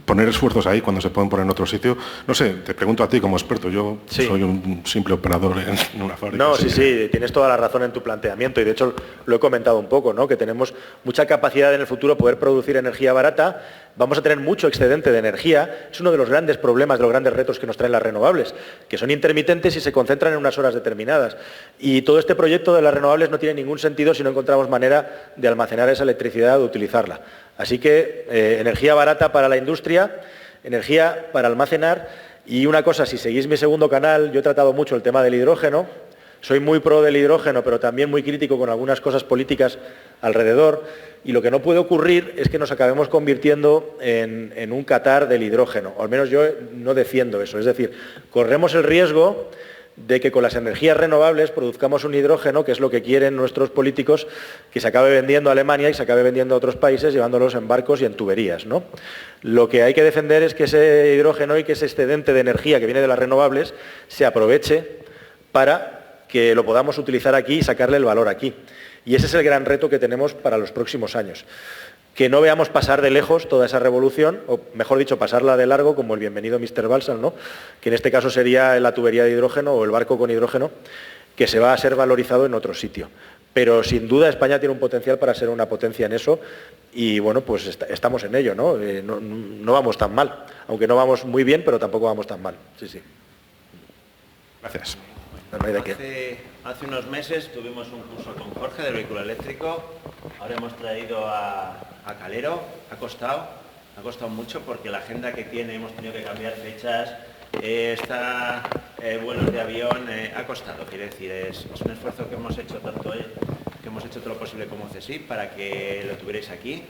poner esfuerzos ahí cuando se pueden poner en otro sitio. No sé, te pregunto a ti como experto, yo soy un simple operador en una fábrica. No, sí, tienes toda la razón en tu planteamiento y de hecho lo he comentado un poco, ¿no?, que tenemos mucha capacidad en el futuro poder producir energía barata, vamos a tener mucho excedente de energía, es uno de los grandes problemas, de los grandes retos que nos traen las renovables, que son intermitentes y se concentran en unas horas determinadas. Y todo este proyecto de las renovables no tiene ningún sentido si no encontramos manera de almacenar esa electricidad o de utilizarla. Así que energía barata para la industria, energía para almacenar Y una cosa, si seguís mi segundo canal, yo he tratado mucho el tema del hidrógeno. Soy muy pro del hidrógeno, pero también muy crítico con algunas cosas políticas alrededor. Y lo que no puede ocurrir es que nos acabemos convirtiendo en un Qatar del hidrógeno. O al menos yo no defiendo eso. Es decir, corremos el riesgo de que con las energías renovables produzcamos un hidrógeno, que es lo que quieren nuestros políticos, que se acabe vendiendo a Alemania y se acabe vendiendo a otros países, llevándolos en barcos y en tuberías, ¿no? Lo que hay que defender es que ese hidrógeno y que ese excedente de energía que viene de las renovables se aproveche para que lo podamos utilizar aquí y sacarle el valor aquí. Y ese es el gran reto que tenemos para los próximos años. Que no veamos pasar de lejos toda esa revolución, o mejor dicho, pasarla de largo, como el bienvenido Mr. Balsam, ¿no? Que en este caso sería la tubería de hidrógeno o el barco con hidrógeno, que se va a ser valorizado en otro sitio. Pero sin duda España tiene un potencial para ser una potencia en eso y bueno, pues estamos en ello, ¿no? No vamos tan mal, aunque no vamos muy bien, pero tampoco vamos tan mal. Sí, sí. Gracias. Hace unos meses tuvimos un curso con Jorge del vehículo eléctrico, ahora hemos traído a Calero, ha costado mucho porque la agenda que tiene, hemos tenido que cambiar fechas, vuelos de avión, ha costado, quiere decir, es un esfuerzo que hemos hecho tanto él, que hemos hecho todo lo posible como CSIC para que lo tuvierais aquí.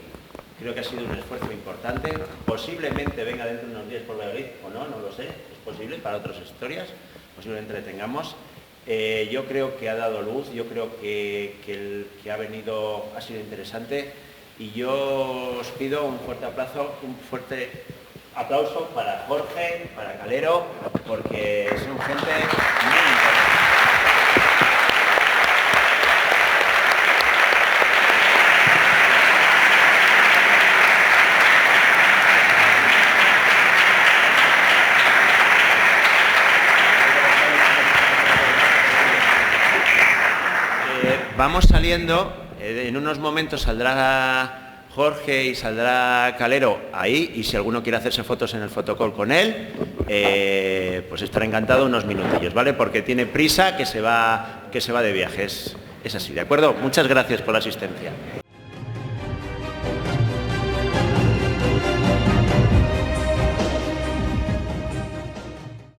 Creo que ha sido un esfuerzo importante, posiblemente venga dentro de unos días por Valladolid o no, no lo sé, es posible para otras historias, posiblemente le tengamos. Yo creo que ha dado luz, yo creo que el que ha venido ha sido interesante y yo os pido un fuerte aplauso para Jorge, para Calero, porque son gente muy importante. Vamos saliendo, en unos momentos saldrá Jorge y saldrá Calero ahí, y si alguno quiere hacerse fotos en el fotocall con él, pues estará encantado unos minutillos, ¿vale? Porque tiene prisa que se va de viajes. Es así, ¿de acuerdo? Muchas gracias por la asistencia.